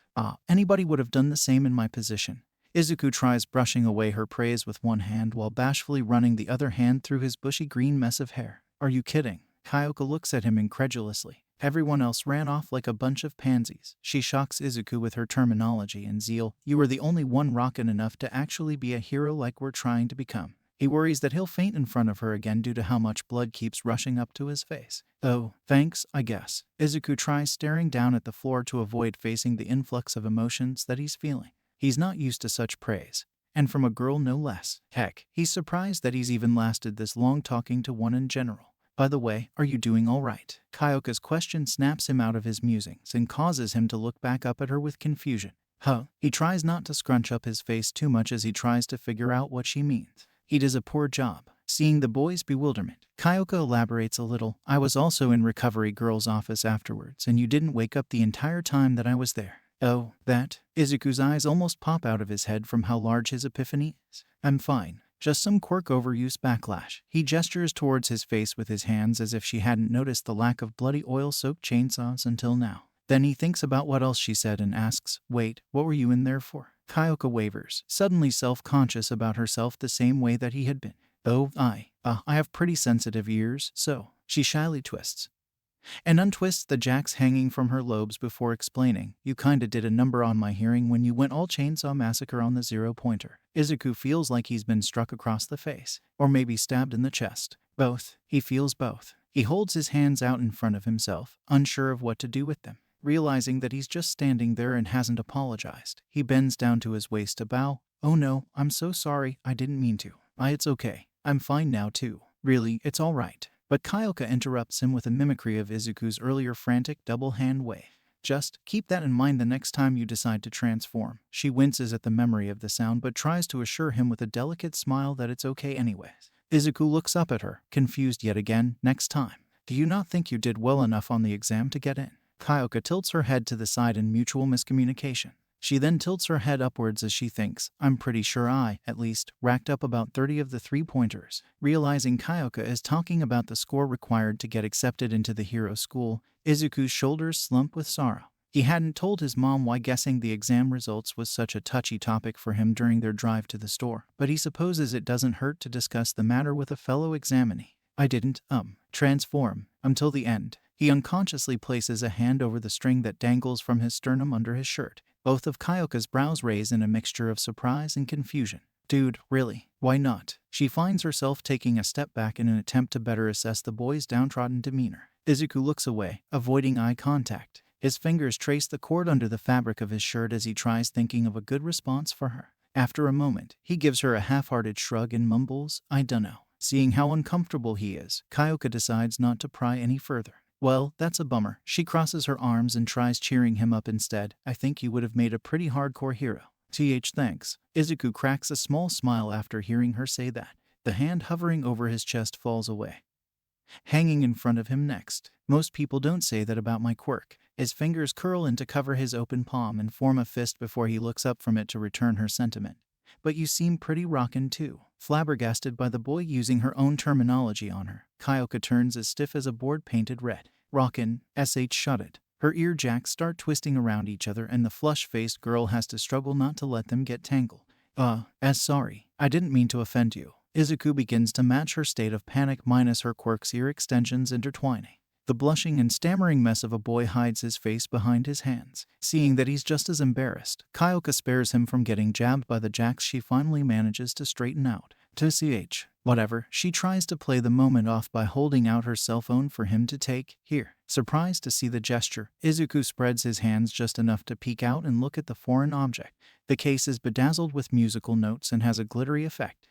Anybody would have done the same in my position. Izuku tries brushing away her praise with one hand while bashfully running the other hand through his bushy green mess of hair. Are you kidding? Kyoka looks at him incredulously. Everyone else ran off like a bunch of pansies. She shocks Izuku with her terminology and zeal. You were the only one rockin' enough to actually be a hero like we're trying to become. He worries that he'll faint in front of her again due to how much blood keeps rushing up to his face. Oh, thanks, I guess. Izuku tries staring down at the floor to avoid facing the influx of emotions that he's feeling. He's not used to such praise. And from a girl no less. Heck, he's surprised that he's even lasted this long talking to one in general. By the way, are you doing all right? Kyoka's question snaps him out of his musings and causes him to look back up at her with confusion. He tries not to scrunch up his face too much as he tries to figure out what she means. He does a poor job. Seeing the boy's bewilderment, Kyoka elaborates a little. I was also in recovery girl's office afterwards, and you didn't wake up the entire time that I was there. Oh, that? Izuku's eyes almost pop out of his head from how large his epiphany is. I'm fine. Just some quirk overuse backlash. He gestures towards his face with his hands as if she hadn't noticed the lack of bloody oil-soaked chainsaws until now. Then he thinks about what else she said and asks, wait, what were you in there for? Kyoka wavers, suddenly self-conscious about herself the same way that he had been. Oh, I have pretty sensitive ears, so. She shyly twists and untwists the jacks hanging from her lobes before explaining, you kinda did a number on my hearing when you went all chainsaw massacre on the zero-pointer. Izuku feels like he's been struck across the face, or maybe stabbed in the chest. Both. He feels both. He holds his hands out in front of himself, unsure of what to do with them. Realizing that he's just standing there and hasn't apologized, he bends down to his waist to bow. Oh no, I'm so sorry, I didn't mean to. It's okay. I'm fine now too. Really, it's all right. But Kyoka interrupts him with a mimicry of Izuku's earlier frantic double-hand wave. Just keep that in mind the next time you decide to transform. She winces at the memory of the sound but tries to assure him with a delicate smile that it's okay anyways. Izuku looks up at her, confused yet again. Next time. Do you not think you did well enough on the exam to get in? Kyoka tilts her head to the side in mutual miscommunication. She then tilts her head upwards as she thinks, I'm pretty sure I, at least, racked up about 30 of the 3-pointers. Realizing Kyoka is talking about the score required to get accepted into the hero school, Izuku's shoulders slump with sorrow. He hadn't told his mom why guessing the exam results was such a touchy topic for him during their drive to the store, but he supposes it doesn't hurt to discuss the matter with a fellow examinee. I didn't, transform, until the end. He unconsciously places a hand over the string that dangles from his sternum under his shirt. Both of Kyoka's brows raise in a mixture of surprise and confusion. Dude, really? Why not? She finds herself taking a step back in an attempt to better assess the boy's downtrodden demeanor. Izuku looks away, avoiding eye contact. His fingers trace the cord under the fabric of his shirt as he tries thinking of a good response for her. After a moment, he gives her a half-hearted shrug and mumbles, I dunno. Seeing how uncomfortable he is, Kyoka decides not to pry any further. Well, that's a bummer. She crosses her arms and tries cheering him up instead. I think you would have made a pretty hardcore hero. Thanks. Izuku cracks a small smile after hearing her say that. The hand hovering over his chest falls away, hanging in front of him next. Most people don't say that about my quirk. His fingers curl in to cover his open palm and form a fist before he looks up from it to return her sentiment. But you seem pretty rockin' too. Flabbergasted by the boy using her own terminology on her, Kyoka turns as stiff as a board painted red. Rockin', shut it. Her ear jacks start twisting around each other and the flush-faced girl has to struggle not to let them get tangled. Sorry. I didn't mean to offend you. Izuku begins to match her state of panic minus her quirk's ear extensions intertwining. The blushing and stammering mess of a boy hides his face behind his hands. Seeing that he's just as embarrassed, Kyoka spares him from getting jabbed by the jacks she finally manages to straighten out. Whatever, she tries to play the moment off by holding out her cell phone for him to take. Here. Surprised to see the gesture, Izuku spreads his hands just enough to peek out and look at the foreign object. The case is bedazzled with musical notes and has a glittery effect.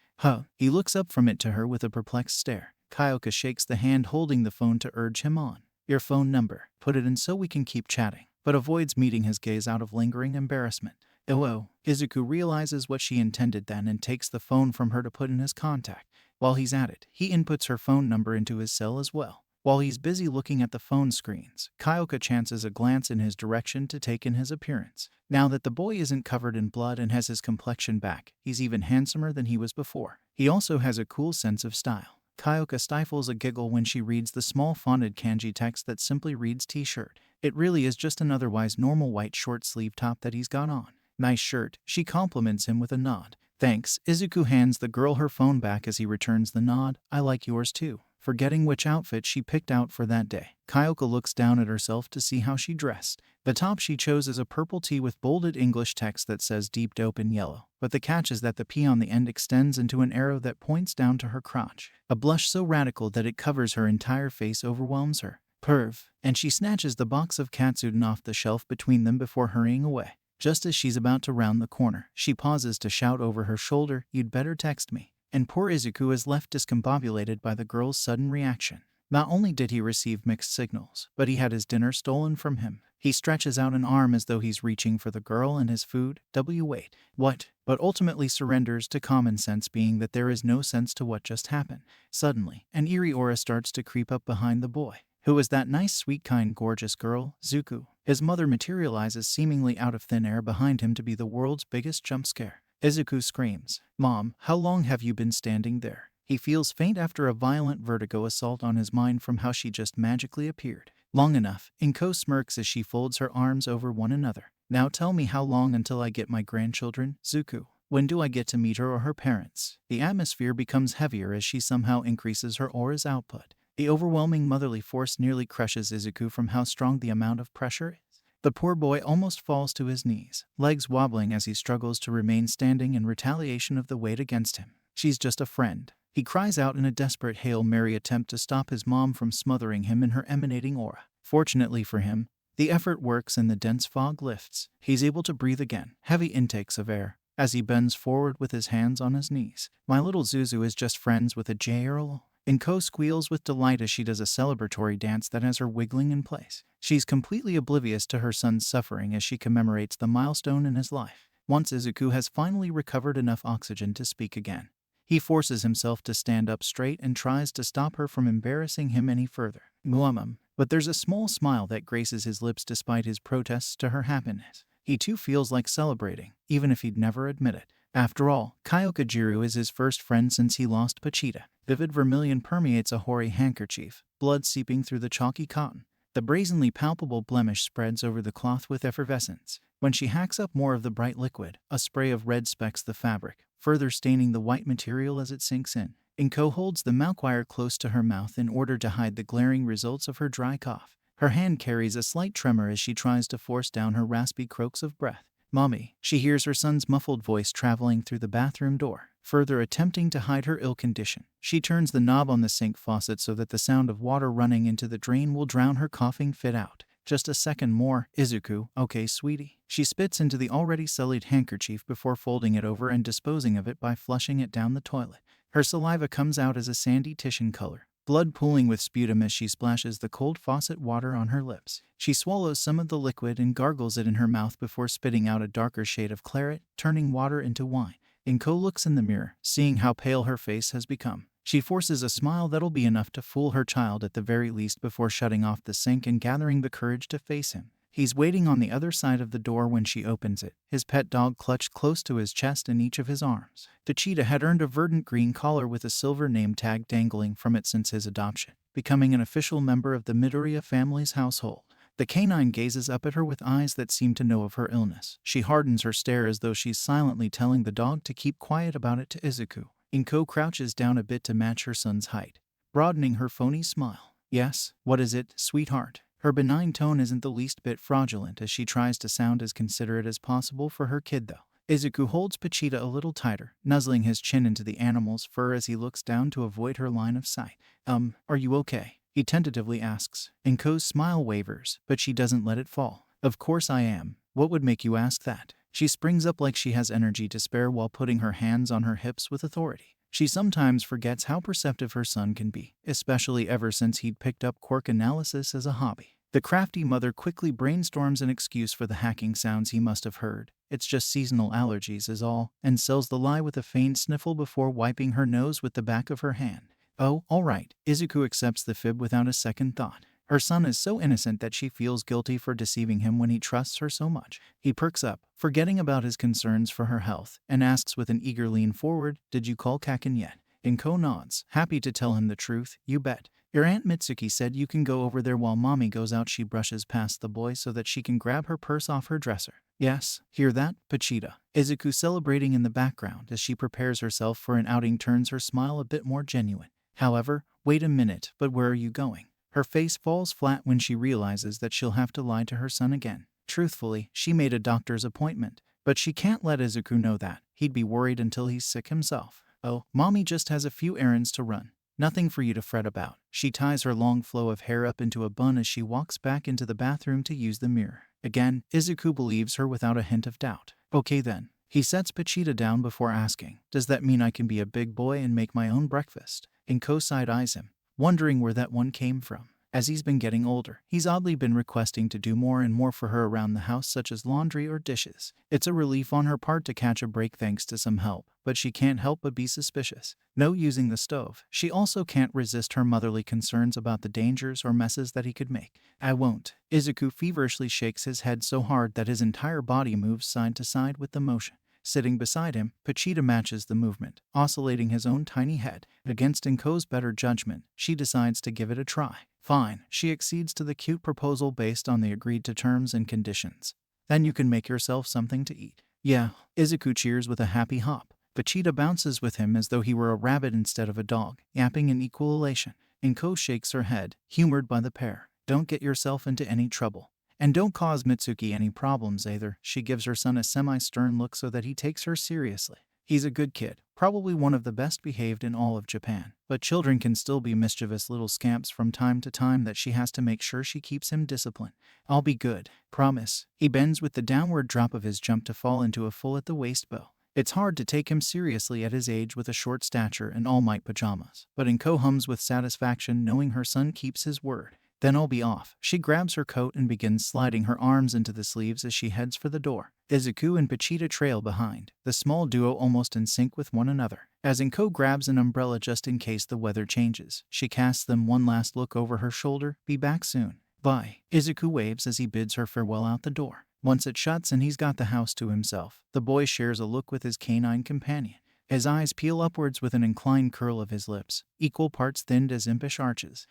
He looks up from it to her with a perplexed stare. Kyoka shakes the hand holding the phone to urge him on. Your phone number. Put it in so we can keep chatting. but avoids meeting his gaze out of lingering embarrassment. Oh, Izuku realizes what she intended then and takes the phone from her to put in his contact. While he's at it, he inputs her phone number into his cell as well. While he's busy looking at the phone screens, Kyoka chances a glance in his direction to take in his appearance. Now that the boy isn't covered in blood and has his complexion back, he's even handsomer than he was before. He also has a cool sense of style. Kyoka stifles a giggle when she reads the small fonted kanji text that simply reads t-shirt. It really is just an otherwise normal white short sleeve top that he's got on. Nice shirt, she compliments him with a nod. Thanks. Izuku hands the girl her phone back as he returns the nod. I like yours too. Forgetting which outfit she picked out for that day, Kyoka looks down at herself to see how she dressed. The top she chose is a purple tee with bolded English text that says deep dope in yellow, but the catch is that the P on the end extends into an arrow that points down to her crotch. A blush so radical that it covers her entire face overwhelms her. Perv. And she snatches the box of katsudon off the shelf between them before hurrying away. Just as she's about to round the corner, she pauses to shout over her shoulder, "You'd better text me." And poor Izuku is left discombobulated by the girl's sudden reaction. Not only did he receive mixed signals, but he had his dinner stolen from him. He stretches out an arm as though he's reaching for the girl and his food. Wait, what? But ultimately surrenders to common sense, being that there is no sense to what just happened. Suddenly, an eerie aura starts to creep up behind the boy. Who is that nice, sweet, kind, gorgeous girl? Zuko. His mother materializes seemingly out of thin air behind him to be the world's biggest jump scare. Izuku screams, "Mom, how long have you been standing there?" He feels faint after a violent vertigo assault on his mind from how she just magically appeared. Long enough. Inko smirks as she folds her arms over one another. Now tell me, how long until I get my grandchildren, Zuko? When do I get to meet her or her parents? The atmosphere becomes heavier as she somehow increases her aura's output. The overwhelming motherly force nearly crushes Izuku from how strong the amount of pressure is. The poor boy almost falls to his knees, legs wobbling as he struggles to remain standing in retaliation of the weight against him. She's just a friend. He cries out in a desperate Hail Mary attempt to stop his mom from smothering him in her emanating aura. Fortunately for him, the effort works and the dense fog lifts. He's able to breathe again, heavy intakes of air, as he bends forward with his hands on his knees. My little Zuzu is just friends with a J-Earl. Inko squeals with delight as she does a celebratory dance that has her wiggling in place. She's completely oblivious to her son's suffering as she commemorates the milestone in his life. Once Izuku has finally recovered enough oxygen to speak again, he forces himself to stand up straight and tries to stop her from embarrassing him any further. But there's a small smile that graces his lips despite his protests to her happiness. He too feels like celebrating, even if he'd never admit it. After all, Kyokajiru is his first friend since he lost Pachita. Vivid vermilion permeates a hoary handkerchief, blood seeping through the chalky cotton. The brazenly palpable blemish spreads over the cloth with effervescence. When she hacks up more of the bright liquid, a spray of red specks the fabric, further staining the white material as it sinks in. Inko holds the milk wire close to her mouth in order to hide the glaring results of her dry cough. Her hand carries a slight tremor as she tries to force down her raspy croaks of breath. "Mommy," she hears her son's muffled voice traveling through the bathroom door, further attempting to hide her ill condition. She turns the knob on the sink faucet so that the sound of water running into the drain will drown her coughing fit out. "Just a second more, Izuku, okay, sweetie?" She spits into the already sullied handkerchief before folding it over and disposing of it by flushing it down the toilet. Her saliva comes out as a sandy Titian color, blood pooling with sputum as she splashes the cold faucet water on her lips. She swallows some of the liquid and gargles it in her mouth before spitting out a darker shade of claret, turning water into wine. Inko looks in the mirror, seeing how pale her face has become. She forces a smile that'll be enough to fool her child at the very least before shutting off the sink and gathering the courage to face him. He's waiting on the other side of the door when she opens it, his pet dog clutched close to his chest in each of his arms. The cheetah had earned a verdant green collar with a silver name tag dangling from it since his adoption, becoming an official member of the Midoriya family's household. The canine gazes up at her with eyes that seem to know of her illness. She hardens her stare as though she's silently telling the dog to keep quiet about it to Izuku. Inko crouches down a bit to match her son's height, broadening her phony smile. "Yes, what is it, sweetheart?" Her benign tone isn't the least bit fraudulent as she tries to sound as considerate as possible for her kid though. Izuku holds Pachita a little tighter, nuzzling his chin into the animal's fur as he looks down to avoid her line of sight. Are you okay?" he tentatively asks. Inko's smile wavers, but she doesn't let it fall. "Of course I am. What would make you ask that?" She springs up like she has energy to spare while putting her hands on her hips with authority. She sometimes forgets how perceptive her son can be, especially ever since he'd picked up quirk analysis as a hobby. The crafty mother quickly brainstorms an excuse for the hacking sounds he must have heard. It's just seasonal allergies is all, and sells the lie with a faint sniffle before wiping her nose with the back of her hand. Oh, all right. Izuku accepts the fib without a second thought. Her son is so innocent that she feels guilty for deceiving him when he trusts her so much. He perks up, forgetting about his concerns for her health, and asks with an eager lean forward, "Did you call Kaken yet?" Inko nods, happy to tell him the truth. "You bet. Your Aunt Mitsuki said you can go over there while Mommy goes out." She brushes past the boy so that she can grab her purse off her dresser. "Yes, hear that, Pachita?" Izuku celebrating in the background as she prepares herself for an outing turns her smile a bit more genuine. However, wait a minute, but where are you going? Her face falls flat when she realizes that she'll have to lie to her son again. Truthfully, she made a doctor's appointment, but she can't let Izuku know that. He'd be worried until he's sick himself. "Oh, Mommy just has a few errands to run. Nothing for you to fret about." She ties her long flow of hair up into a bun as she walks back into the bathroom to use the mirror. Again, Izuku believes her without a hint of doubt. "Okay then." He sets Pachita down before asking, "Does that mean I can be a big boy and make my own breakfast?" Inko side-eyes him, wondering where that one came from. As he's been getting older, he's oddly been requesting to do more and more for her around the house, such as laundry or dishes. It's a relief on her part to catch a break thanks to some help, but she can't help but be suspicious. No using the stove. She also can't resist her motherly concerns about the dangers or messes that he could make. "I won't." Izuku feverishly shakes his head so hard that his entire body moves side to side with the motion. Sitting beside him, Pachita matches the movement, oscillating his own tiny head. Against Inko's better judgment, she decides to give it a try. Fine, she accedes to the cute proposal based on the agreed-to terms and conditions. "Then you can make yourself something to eat." "Yeah." Izuku cheers with a happy hop. Pachita bounces with him as though he were a rabbit instead of a dog, yapping in equal elation. Inko shakes her head, humored by the pair. "Don't get yourself into any trouble. And don't cause Mitsuki any problems either." She gives her son a semi-stern look so that he takes her seriously. He's a good kid, probably one of the best behaved in all of Japan. But children can still be mischievous little scamps from time to time that she has to make sure she keeps him disciplined. "I'll be good. Promise." He bends with the downward drop of his jump to fall into a full at the waist bow. It's hard to take him seriously at his age with a short stature and all-might pajamas. But Inko hums with satisfaction knowing her son keeps his word. "Then I'll be off." She grabs her coat and begins sliding her arms into the sleeves as she heads for the door. Izuku and Pachita trail behind, the small duo almost in sync with one another. As Inko grabs an umbrella just in case the weather changes, she casts them one last look over her shoulder. "Be back soon." "Bye." Izuku waves as he bids her farewell out the door. Once it shuts and he's got the house to himself, the boy shares a look with his canine companion. His eyes peel upwards with an inclined curl of his lips, equal parts thinned as impish arches.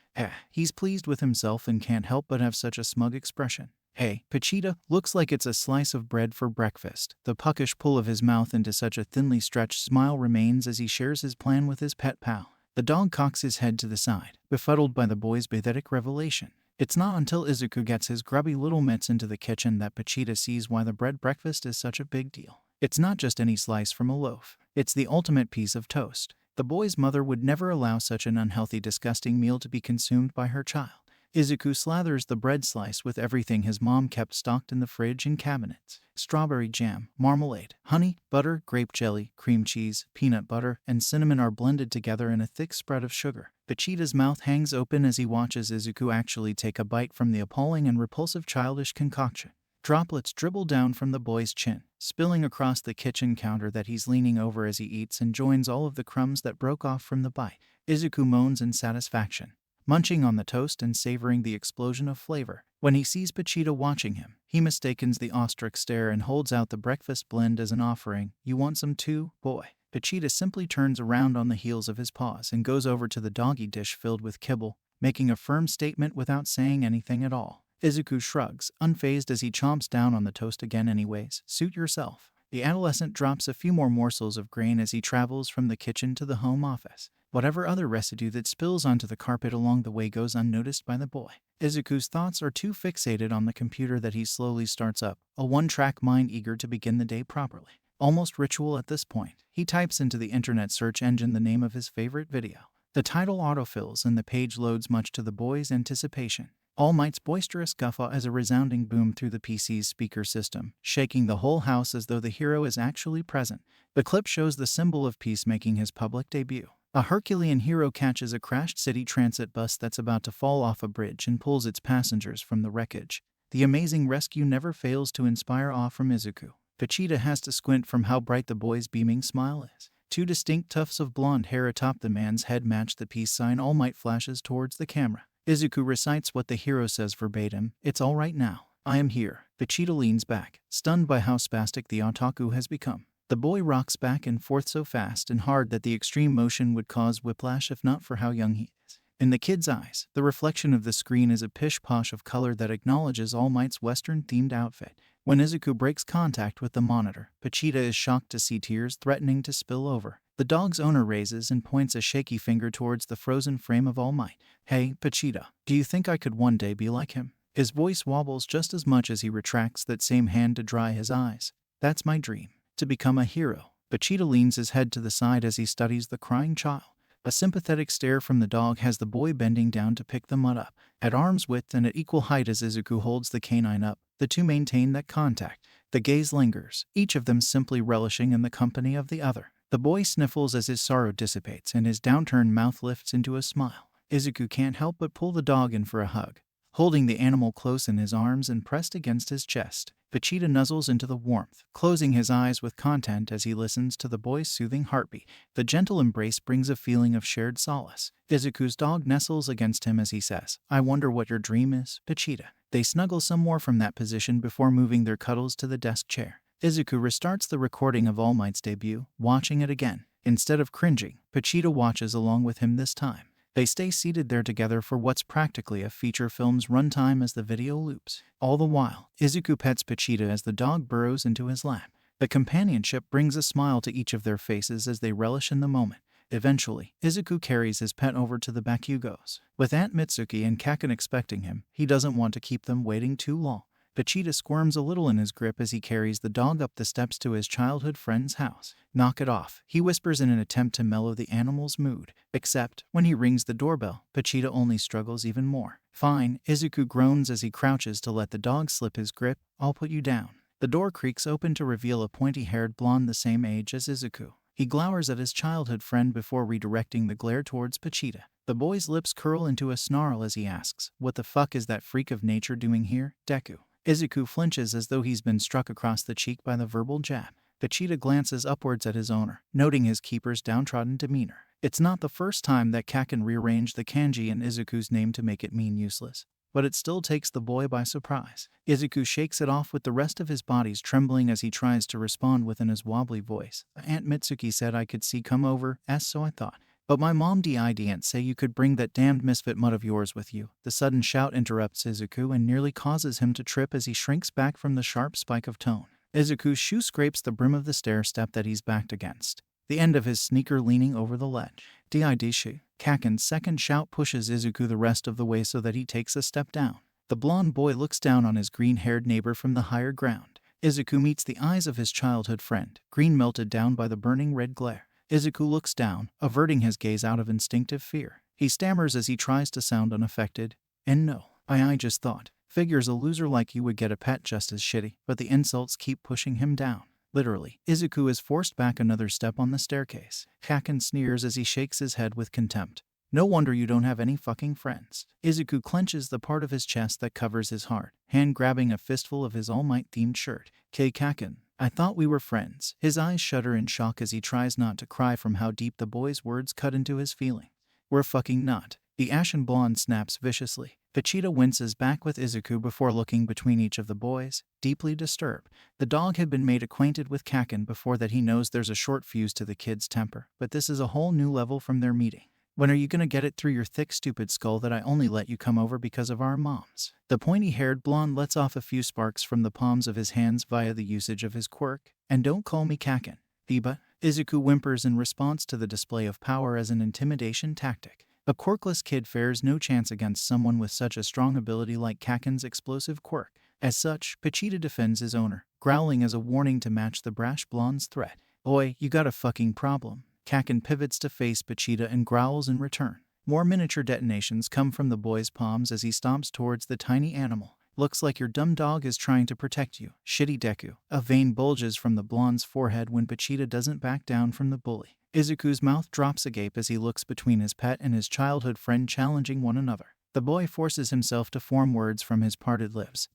He's pleased with himself and can't help but have such a smug expression. "Hey, Pachita, looks like it's a slice of bread for breakfast." The puckish pull of his mouth into such a thinly stretched smile remains as he shares his plan with his pet pal. The dog cocks his head to the side, befuddled by the boy's pathetic revelation. It's not until Izuku gets his grubby little mitts into the kitchen that Pachita sees why the bread breakfast is such a big deal. It's not just any slice from a loaf. It's the ultimate piece of toast. The boy's mother would never allow such an unhealthy, disgusting meal to be consumed by her child. Izuku slathers the bread slice with everything his mom kept stocked in the fridge and cabinets. Strawberry jam, marmalade, honey, butter, grape jelly, cream cheese, peanut butter, and cinnamon are blended together in a thick spread of sugar. Pachita's mouth hangs open as he watches Izuku actually take a bite from the appalling and repulsive childish concoction. Droplets dribble down from the boy's chin, spilling across the kitchen counter that he's leaning over as he eats and joins all of the crumbs that broke off from the bite. Izuku moans in satisfaction, munching on the toast and savoring the explosion of flavor. When he sees Pachita watching him, he mistakes the ostrich stare and holds out the breakfast blend as an offering. "You want some too, boy?" Pachita simply turns around on the heels of his paws and goes over to the doggy dish filled with kibble, making a firm statement without saying anything at all. Izuku shrugs, unfazed as he chomps down on the toast again anyways. "Suit yourself." The adolescent drops a few more morsels of grain as he travels from the kitchen to the home office. Whatever other residue that spills onto the carpet along the way goes unnoticed by the boy. Izuku's thoughts are too fixated on the computer that he slowly starts up, a one-track mind eager to begin the day properly. Almost ritual at this point, he types into the internet search engine the name of his favorite video. The title autofills and the page loads much to the boy's anticipation. All Might's boisterous guffaw as a resounding boom through the PC's speaker system, shaking the whole house as though the hero is actually present. The clip shows the symbol of peace making his public debut. A Herculean hero catches a crashed city transit bus that's about to fall off a bridge and pulls its passengers from the wreckage. The amazing rescue never fails to inspire awe from Izuku. Vegeta has to squint from how bright the boy's beaming smile is. Two distinct tufts of blonde hair atop the man's head match the peace sign All Might flashes towards the camera. Izuku recites what the hero says verbatim, "It's all right now. I am here." Vegeta leans back, stunned by how spastic the otaku has become. The boy rocks back and forth so fast and hard that the extreme motion would cause whiplash if not for how young he is. In the kid's eyes, the reflection of the screen is a pish-posh of color that acknowledges All Might's Western-themed outfit. When Izuku breaks contact with the monitor, Vegeta is shocked to see tears threatening to spill over. The dog's owner raises and points a shaky finger towards the frozen frame of All Might. "Hey, Vegeta, do you think I could one day be like him?" His voice wobbles just as much as he retracts that same hand to dry his eyes. "That's my dream, to become a hero." Vegeta leans his head to the side as he studies the crying child. A sympathetic stare from the dog has the boy bending down to pick the mud up. At arm's width and at equal height as Izuku holds the canine up, the two maintain that contact. The gaze lingers, each of them simply relishing in the company of the other. The boy sniffles as his sorrow dissipates and his downturned mouth lifts into a smile. Izuku can't help but pull the dog in for a hug. Holding the animal close in his arms and pressed against his chest, Vegeta nuzzles into the warmth, closing his eyes with content as he listens to the boy's soothing heartbeat. The gentle embrace brings a feeling of shared solace. Izuku's dog nestles against him as he says, "I wonder what your dream is, Vegeta." They snuggle some more from that position before moving their cuddles to the desk chair. Izuku restarts the recording of All Might's debut, watching it again. Instead of cringing, Vegeta watches along with him this time. They stay seated there together for what's practically a feature film's runtime as the video loops. All the while, Izuku pets Vegeta as the dog burrows into his lap. The companionship brings a smile to each of their faces as they relish in the moment. Eventually, Izuku carries his pet over to the Bakugos. With Aunt Mitsuki and Kaken expecting him, he doesn't want to keep them waiting too long. Vegeta squirms a little in his grip as he carries the dog up the steps to his childhood friend's house. "Knock it off," he whispers in an attempt to mellow the animal's mood. Except, when he rings the doorbell, Vegeta only struggles even more. "Fine," Izuku groans as he crouches to let the dog slip his grip, "I'll put you down." The door creaks open to reveal a pointy-haired blonde the same age as Izuku. He glowers at his childhood friend before redirecting the glare towards Vegeta. The boy's lips curl into a snarl as he asks, "What the fuck is that freak of nature doing here, Deku?" Izuku flinches as though he's been struck across the cheek by the verbal jab. Vegeta glances upwards at his owner, noting his keeper's downtrodden demeanor. It's not the first time that Kaken rearranged the kanji in Izuku's name to make it mean useless, but it still takes the boy by surprise. Izuku shakes it off with the rest of his body's trembling as he tries to respond within his wobbly voice. "Aunt Mitsuki said I could come over, so I thought. But my mom didn't say you could bring that damned misfit mud of yours with you." The sudden shout interrupts Izuku and nearly causes him to trip as he shrinks back from the sharp spike of tone. Izuku's shoe scrapes the brim of the stair step that he's backed against, the end of his sneaker leaning over the ledge. "Didishu." Kaken's second shout pushes Izuku the rest of the way so that he takes a step down. The blonde boy looks down on his green-haired neighbor from the higher ground. Izuku meets the eyes of his childhood friend, green melted down by the burning red glare. Izuku looks down, averting his gaze out of instinctive fear. He stammers as he tries to sound unaffected. "And no, I just thought. Figures a loser like you would get a pet just as shitty," but the insults keep pushing him down. Literally, Izuku is forced back another step on the staircase. Kaken sneers as he shakes his head with contempt. "No wonder you don't have any fucking friends." Izuku clenches the part of his chest that covers his heart, hand grabbing a fistful of his All Might-themed shirt. Kaken, I thought we were friends." His eyes shudder in shock as he tries not to cry from how deep the boy's words cut into his feeling. "We're fucking not." The ashen blonde snaps viciously. Vegeta winces back with Izuku before looking between each of the boys, deeply disturbed. The dog had been made acquainted with Kaken before that. He knows there's a short fuse to the kid's temper, but this is a whole new level from their meeting. "When are you gonna get it through your thick stupid skull that I only let you come over because of our moms?" The pointy-haired blonde lets off a few sparks from the palms of his hands via the usage of his quirk. "And don't call me Kaken, Biba." Izuku whimpers in response to the display of power as an intimidation tactic. A quirkless kid fares no chance against someone with such a strong ability like Kaken's explosive quirk. As such, Vegeta defends his owner, growling as a warning to match the brash blonde's threat. "Oi, you got a fucking problem." Kaken pivots to face Vegeta and growls in return. More miniature detonations come from the boy's palms as he stomps towards the tiny animal. "Looks like your dumb dog is trying to protect you, shitty Deku." A vein bulges from the blonde's forehead when Vegeta doesn't back down from the bully. Izuku's mouth drops agape as he looks between his pet and his childhood friend challenging one another. The boy forces himself to form words from his parted lips.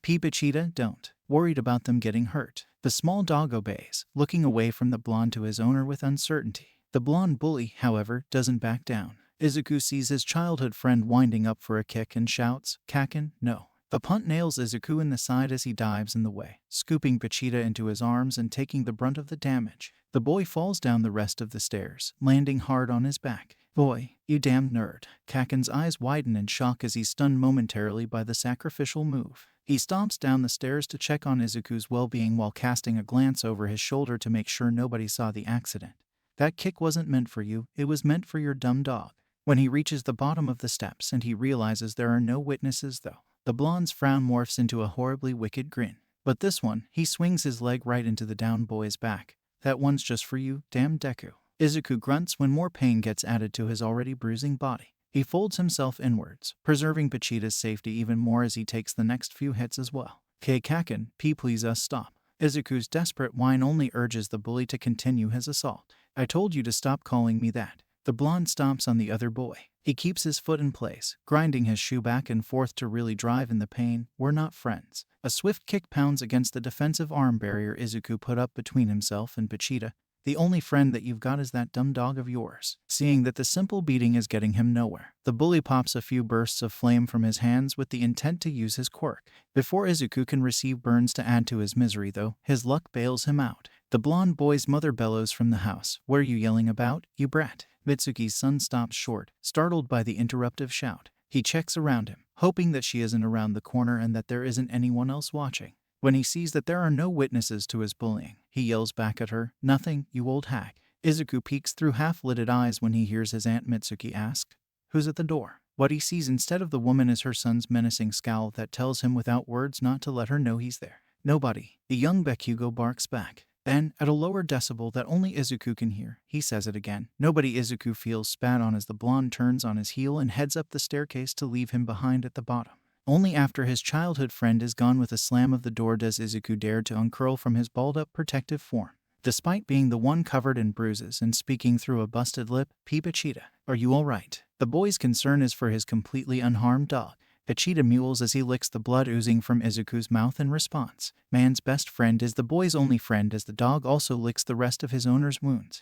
Pepachita, don't. Worried about them getting hurt. The small dog obeys, looking away from the blonde to his owner with uncertainty. The blonde bully, however, doesn't back down. Izuku sees his childhood friend winding up for a kick and shouts, Kaken, no. The punt nails Izuku in the side as he dives in the way, scooping Pachita into his arms and taking the brunt of the damage. The boy falls down the rest of the stairs, landing hard on his back. Boy, you damned nerd. Kaken's eyes widen in shock as he's stunned momentarily by the sacrificial move. He stomps down the stairs to check on Izuku's well-being while casting a glance over his shoulder to make sure nobody saw the accident. That kick wasn't meant for you, it was meant for your dumb dog. When he reaches the bottom of the steps and he realizes there are no witnesses though, the blonde's frown morphs into a horribly wicked grin. But this one, he swings his leg right into the down boy's back. That one's just for you, damn Deku. Izuku grunts when more pain gets added to his already bruising body. He folds himself inwards, preserving Pachita's safety even more as he takes the next few hits as well. Kaken, please stop. Izuku's desperate whine only urges the bully to continue his assault. I told you to stop calling me that. The blonde stomps on the other boy. He keeps his foot in place, grinding his shoe back and forth to really drive in the pain. We're not friends. A swift kick pounds against the defensive arm barrier Izuku put up between himself and Pachita. The only friend that you've got is that dumb dog of yours. Seeing that the simple beating is getting him nowhere, the bully pops a few bursts of flame from his hands with the intent to use his quirk. Before Izuku can receive burns to add to his misery though, his luck bails him out. The blonde boy's mother bellows from the house. What are you yelling about, you brat? Mitsuki's son stops short, startled by the interruptive shout. He checks around him, hoping that she isn't around the corner and that there isn't anyone else watching. When he sees that there are no witnesses to his bullying, he yells back at her, Nothing, you old hag. Izuku peeks through half-lidded eyes when he hears his aunt Mitsuki ask, Who's at the door? What he sees instead of the woman is her son's menacing scowl that tells him without words not to let her know he's there. Nobody. The young Bakugo barks back. Then, at a lower decibel that only Izuku can hear, he says it again. Nobody. Izuku feels spat on as the blonde turns on his heel and heads up the staircase to leave him behind at the bottom. Only after his childhood friend is gone with a slam of the door does Izuku dare to uncurl from his balled-up protective form. Despite being the one covered in bruises and speaking through a busted lip, Pachita, are you all right? The boy's concern is for his completely unharmed dog. Pachita mewls as he licks the blood oozing from Izuku's mouth in response. Man's best friend is the boy's only friend as the dog also licks the rest of his owner's wounds.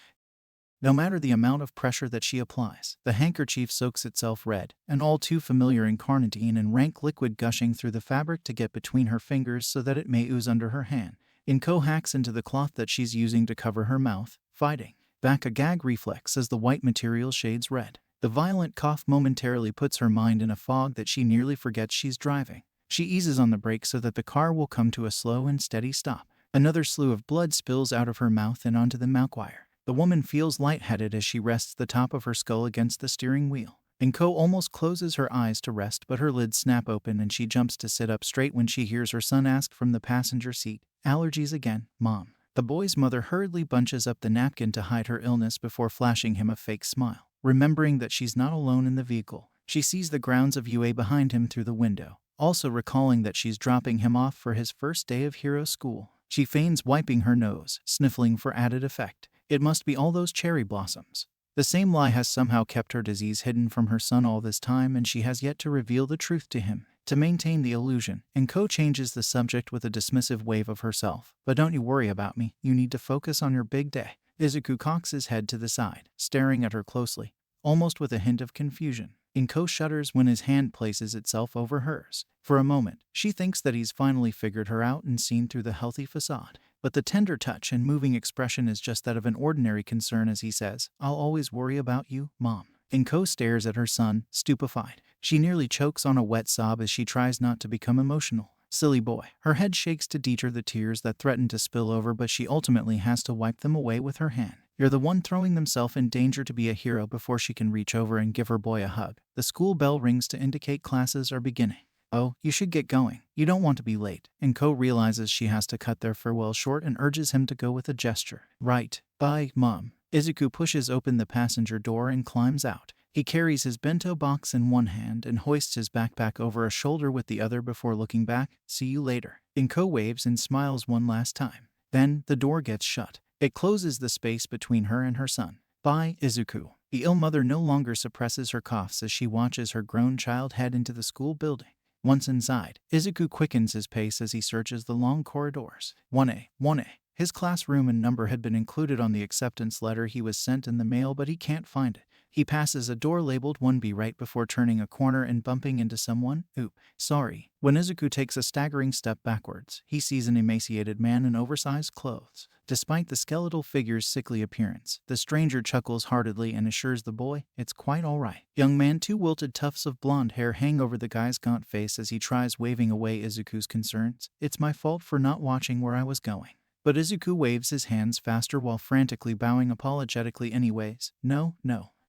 No matter the amount of pressure that she applies, the handkerchief soaks itself red, an all too familiar incarnadine and rank liquid gushing through the fabric to get between her fingers so that it may ooze under her hand. Inko hacks into the cloth that she's using to cover her mouth, fighting back a gag reflex as the white material shades red. The violent cough momentarily puts her mind in a fog that she nearly forgets she's driving. She eases on the brake so that the car will come to a slow and steady stop. Another slew of blood spills out of her mouth and onto the milk-wire. The woman feels lightheaded as she rests the top of her skull against the steering wheel. Inko almost closes her eyes to rest, but her lids snap open and she jumps to sit up straight when she hears her son ask from the passenger seat, Allergies again, Mom. The boy's mother hurriedly bunches up the napkin to hide her illness before flashing him a fake smile. Remembering that she's not alone in the vehicle, she sees the grounds of UA behind him through the window. Also recalling that she's dropping him off for his first day of hero school, she feigns wiping her nose, sniffling for added effect. It must be all those cherry blossoms. The same lie has somehow kept her disease hidden from her son all this time, and she has yet to reveal the truth to him. To maintain the illusion, Inko changes the subject with a dismissive wave of herself. But don't you worry about me, you need to focus on your big day. Izuku cocks his head to the side, staring at her closely, almost with a hint of confusion. Inko shudders when his hand places itself over hers. For a moment, she thinks that he's finally figured her out and seen through the healthy facade. But the tender touch and moving expression is just that of an ordinary concern as he says, I'll always worry about you, Mom. Inko stares at her son, stupefied. She nearly chokes on a wet sob as she tries not to become emotional. Silly boy. Her head shakes to deter the tears that threaten to spill over, but she ultimately has to wipe them away with her hand. You're the one throwing themselves in danger to be a hero before she can reach over and give her boy a hug. The school bell rings to indicate classes are beginning. Oh, you should get going. You don't want to be late. Inko realizes she has to cut their farewell short and urges him to go with a gesture. Right. Bye, Mom. Izuku pushes open the passenger door and climbs out. He carries his bento box in one hand and hoists his backpack over a shoulder with the other before looking back. See you later. Inko waves and smiles one last time. Then, the door gets shut. It closes the space between her and her son. By Izuku. The ill mother no longer suppresses her coughs as she watches her grown child head into the school building. Once inside, Izuku quickens his pace as he searches the long corridors. 1A, 1A. His classroom and number had been included on the acceptance letter he was sent in the mail, but he can't find it. He passes a door labeled 1B right before turning a corner and bumping into someone. Oop, sorry. When Izuku takes a staggering step backwards, he sees an emaciated man in oversized clothes. Despite the skeletal figure's sickly appearance, the stranger chuckles heartedly and assures the boy it's quite all right. Young man, 2 wilted tufts of blonde hair hang over the guy's gaunt face as he tries waving away Izuku's concerns. It's my fault for not watching where I was going. But Izuku waves his hands faster while frantically bowing apologetically anyways. No,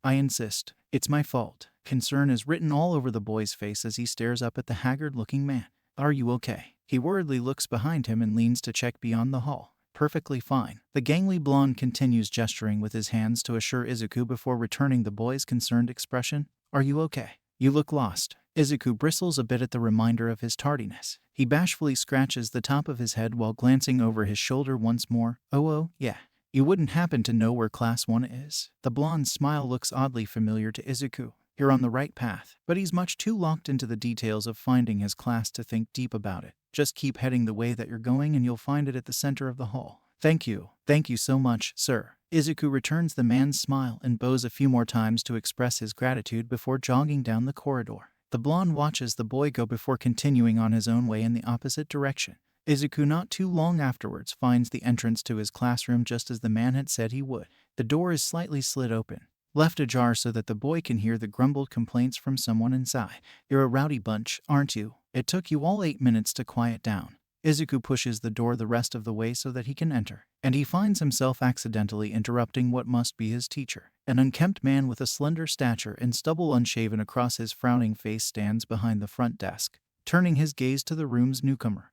I insist. It's my fault. Concern is written all over the boy's face as he stares up at the haggard-looking man. Are you okay? He worriedly looks behind him and leans to check beyond the hall. Perfectly fine. The gangly blonde continues gesturing with his hands to assure Izuku before returning the boy's concerned expression. Are you okay? You look lost. Izuku bristles a bit at the reminder of his tardiness. He bashfully scratches the top of his head while glancing over his shoulder once more. Oh, yeah. You wouldn't happen to know where Class 1 is? The blonde's smile looks oddly familiar to Izuku. You're on the right path, but he's much too locked into the details of finding his class to think deep about it. Just keep heading the way that you're going and you'll find it at the center of the hall. Thank you so much, sir. Izuku returns the man's smile and bows a few more times to express his gratitude before jogging down the corridor. The blonde watches the boy go before continuing on his own way in the opposite direction. Izuku not too long afterwards finds the entrance to his classroom just as the man had said he would. The door is slightly slid open, left ajar so that the boy can hear the grumbled complaints from someone inside. You're a rowdy bunch, aren't you? It took you all 8 minutes to quiet down. Izuku pushes the door the rest of the way so that he can enter, and he finds himself accidentally interrupting what must be his teacher. An unkempt man with a slender stature and stubble unshaven across his frowning face stands behind the front desk, turning his gaze to the room's newcomer.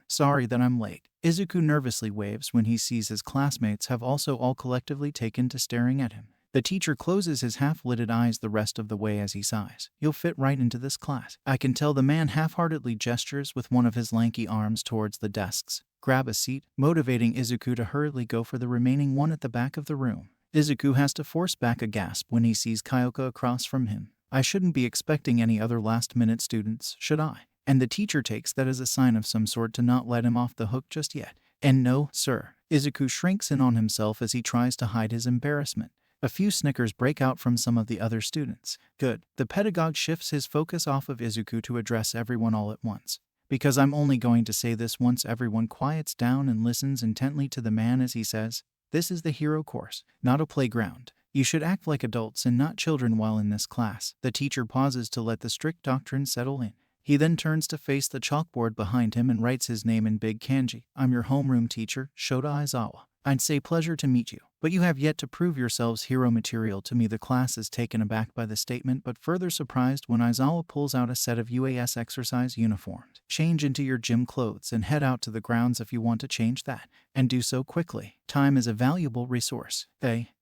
Sorry that I'm late. Izuku nervously waves when he sees his classmates have also all collectively taken to staring at him. The teacher closes his half-lidded eyes the rest of the way as he sighs. You'll fit right into this class. I can tell. The man half-heartedly gestures with one of his lanky arms towards the desks. Grab a seat, motivating Izuku to hurriedly go for the remaining one at the back of the room. Izuku has to force back a gasp when he sees Kyoka across from him. I shouldn't be expecting any other last-minute students, should I? And the teacher takes that as a sign of some sort to not let him off the hook just yet. And no, sir. Izuku shrinks in on himself as he tries to hide his embarrassment. A few snickers break out from some of the other students. Good. The pedagogue shifts his focus off of Izuku to address everyone all at once. Because I'm only going to say this once. Everyone quiets down and listens intently to the man as he says, this is the hero course, not a playground. You should act like adults and not children while in this class. The teacher pauses to let the strict doctrine settle in. He then turns to face the chalkboard behind him and writes his name in big kanji. I'm your homeroom teacher, Shota Aizawa. I'd say pleasure to meet you, but you have yet to prove yourselves hero material to me. The class is taken aback by the statement but further surprised when Aizawa pulls out a set of UAS exercise uniforms. Change into your gym clothes and head out to the grounds if you want to change that, and do so quickly. Time is a valuable resource.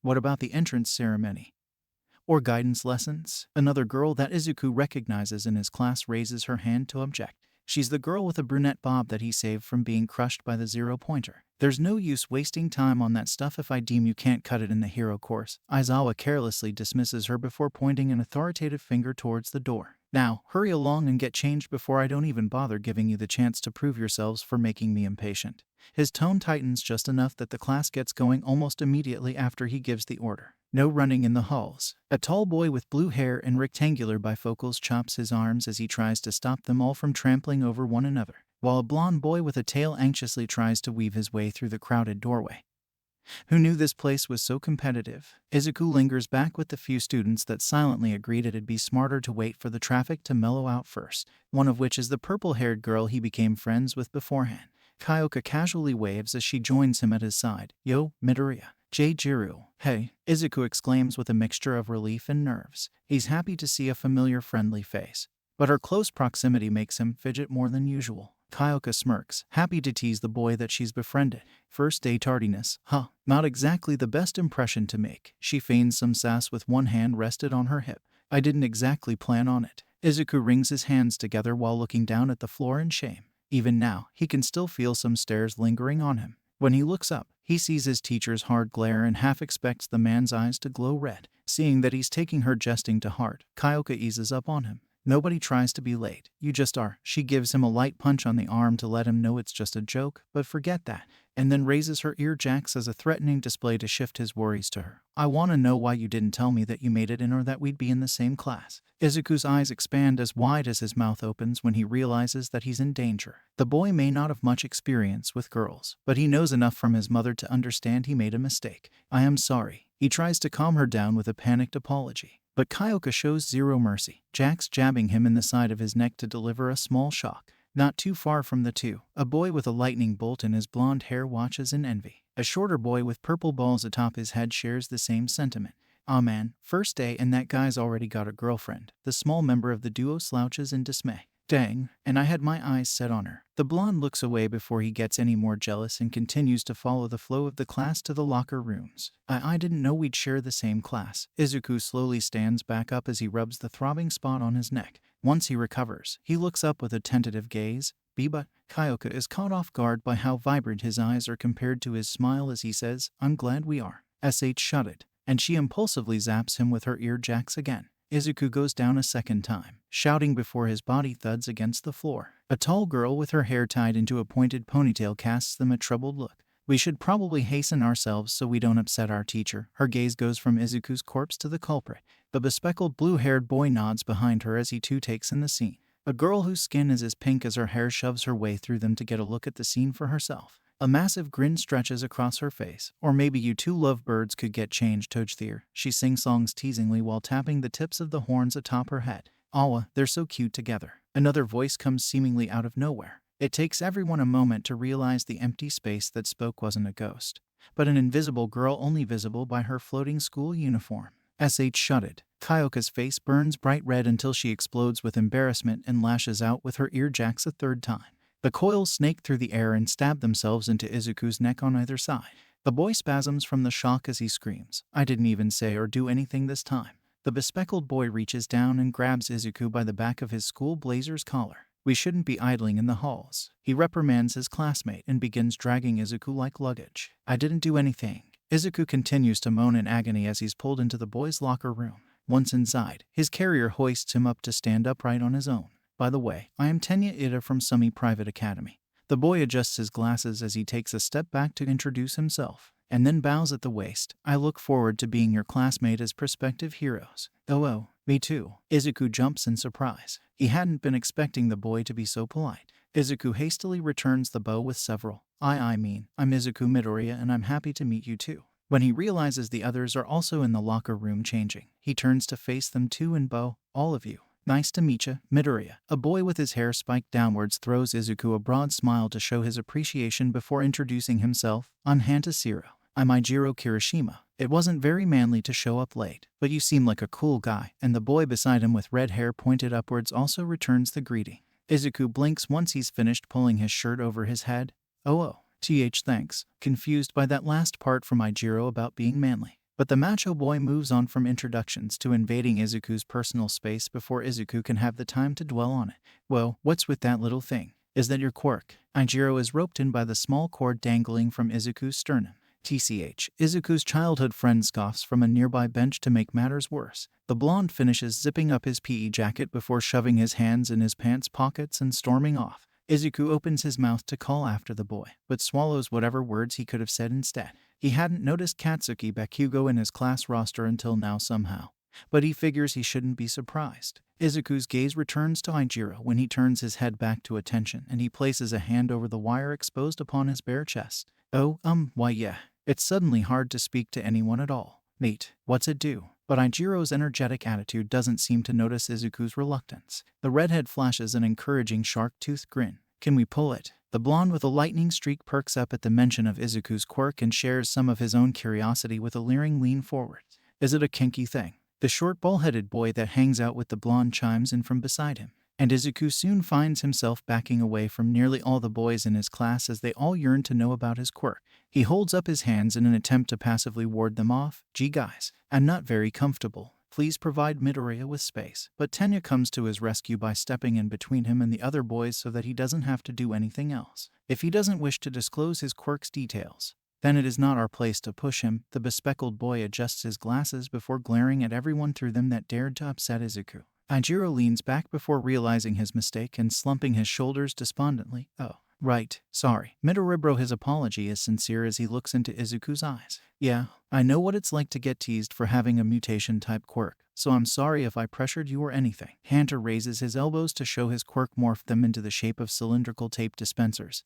What about the entrance ceremony? Or guidance lessons? Another girl that Izuku recognizes in his class raises her hand to object. She's the girl with a brunette bob that he saved from being crushed by the zero-pointer. There's no use wasting time on that stuff if I deem you can't cut it in the hero course. Aizawa carelessly dismisses her before pointing an authoritative finger towards the door. Now, hurry along and get changed before I don't even bother giving you the chance to prove yourselves for making me impatient. His tone tightens just enough that the class gets going almost immediately after he gives the order. No running in the halls. A tall boy with blue hair and rectangular bifocals chops his arms as he tries to stop them all from trampling over one another, while a blonde boy with a tail anxiously tries to weave his way through the crowded doorway. Who knew this place was so competitive? Izuku lingers back with the few students that silently agreed it'd be smarter to wait for the traffic to mellow out first, one of which is the purple-haired girl he became friends with beforehand. Kyoka casually waves as she joins him at his side. Yo, Midoriya. Jiru. Hey, Izuku exclaims with a mixture of relief and nerves. He's happy to see a familiar friendly face, but her close proximity makes him fidget more than usual. Kyoka smirks, happy to tease the boy that she's befriended. First day tardiness, huh? Not exactly the best impression to make. She feigns some sass with one hand rested on her hip. I didn't exactly plan on it. Izuku wrings his hands together while looking down at the floor in shame. Even now, he can still feel some stares lingering on him. When he looks up, he sees his teacher's hard glare and half expects the man's eyes to glow red. Seeing that he's taking her jesting to heart, Kyoka eases up on him. Nobody tries to be late. You just are. She gives him a light punch on the arm to let him know it's just a joke, but forget that, and then raises her ear jacks as a threatening display to shift his worries to her. I want to know why you didn't tell me that you made it in or that we'd be in the same class. Izuku's eyes expand as wide as his mouth opens when he realizes that he's in danger. The boy may not have much experience with girls, but he knows enough from his mother to understand he made a mistake. I am sorry. He tries to calm her down with a panicked apology. But Kyoka shows zero mercy, Jax jabbing him in the side of his neck to deliver a small shock. Not too far from the two, a boy with a lightning bolt in his blonde hair watches in envy. A shorter boy with purple balls atop his head shares the same sentiment. Aw man, first day and that guy's already got a girlfriend. The small member of the duo slouches in dismay. Dang, and I had my eyes set on her. The blonde looks away before he gets any more jealous and continues to follow the flow of the class to the locker rooms. I didn't know we'd share the same class. Izuku slowly stands back up as he rubs the throbbing spot on his neck. Once he recovers, he looks up with a tentative gaze. But Kyoka is caught off guard by how vibrant his eyes are compared to his smile as he says, I'm glad we are. Shut it. And she impulsively zaps him with her ear jacks again. Izuku goes down a second time, shouting before his body thuds against the floor. A tall girl with her hair tied into a pointed ponytail casts them a troubled look. We should probably hasten ourselves so we don't upset our teacher. Her gaze goes from Izuku's corpse to the culprit. The bespectacled blue-haired boy nods behind her as he too takes in the scene. A girl whose skin is as pink as her hair shoves her way through them to get a look at the scene for herself. A massive grin stretches across her face. Or maybe you two lovebirds could get changed, Tojthir. She sing-songs teasingly while tapping the tips of the horns atop her head. Awa, they're so cute together. Another voice comes seemingly out of nowhere. It takes everyone a moment to realize the empty space that spoke wasn't a ghost, but an invisible girl only visible by her floating school uniform. Shut it. Kyoka's face burns bright red until she explodes with embarrassment and lashes out with her ear jacks a third time. The coils snake through the air and stab themselves into Izuku's neck on either side. The boy spasms from the shock as he screams. I didn't even say or do anything this time. The bespectacled boy reaches down and grabs Izuku by the back of his school blazer's collar. We shouldn't be idling in the halls. He reprimands his classmate and begins dragging Izuku like luggage. I didn't do anything. Izuku continues to moan in agony as he's pulled into the boys' locker room. Once inside, his carrier hoists him up to stand upright on his own. By the way, I am Tenya Ida from Sumi Private Academy. The boy adjusts his glasses as he takes a step back to introduce himself, and then bows at the waist. I look forward to being your classmate as prospective heroes. Oh, me too. Izuku jumps in surprise. He hadn't been expecting the boy to be so polite. Izuku hastily returns the bow with several. I mean, I'm Izuku Midoriya and I'm happy to meet you too. When he realizes the others are also in the locker room changing, he turns to face them too and bow, all of you. Nice to meet you, Midoriya. A boy with his hair spiked downwards throws Izuku a broad smile to show his appreciation before introducing himself. I'm Hantashiro. I'm Ijiro Kirishima. It wasn't very manly to show up late, but you seem like a cool guy, and the boy beside him with red hair pointed upwards also returns the greeting. Izuku blinks once he's finished pulling his shirt over his head. Thanks. Confused by that last part from Ijiro about being manly. But the macho boy moves on from introductions to invading Izuku's personal space before Izuku can have the time to dwell on it. Well, what's with that little thing? Is that your quirk? Ijiro is roped in by the small cord dangling from Izuku's sternum. Izuku's childhood friend scoffs from a nearby bench to make matters worse. The blonde finishes zipping up his PE jacket before shoving his hands in his pants pockets and storming off. Izuku opens his mouth to call after the boy, but swallows whatever words he could have said instead. He hadn't noticed Katsuki Bakugo in his class roster until now somehow, but he figures he shouldn't be surprised. Izuku's gaze returns to Ijiro when he turns his head back to attention and he places a hand over the wire exposed upon his bare chest. Why yeah. It's suddenly hard to speak to anyone at all. Neat. What's it do? But Ijiro's energetic attitude doesn't seem to notice Izuku's reluctance. The redhead flashes an encouraging shark-toothed grin. Can we pull it? The blonde with a lightning streak perks up at the mention of Izuku's quirk and shares some of his own curiosity with a leering lean forward. Is it a kinky thing? The short ball-headed boy that hangs out with the blonde chimes in from beside him. And Izuku soon finds himself backing away from nearly all the boys in his class as they all yearn to know about his quirk. He holds up his hands in an attempt to passively ward them off. Gee guys, I'm not very comfortable. Please provide Midoriya with space. But Tenya comes to his rescue by stepping in between him and the other boys so that he doesn't have to do anything else. If he doesn't wish to disclose his quirk's details, then it is not our place to push him. The bespectacled boy adjusts his glasses before glaring at everyone through them that dared to upset Izuku. Ijiro leans back before realizing his mistake and slumping his shoulders despondently. Oh, right, sorry. Midoriya, his apology is sincere as he looks into Izuku's eyes. Yeah, I know what it's like to get teased for having a mutation-type quirk, so I'm sorry if I pressured you or anything. Hunter raises his elbows to show his quirk morphed them into the shape of cylindrical tape dispensers.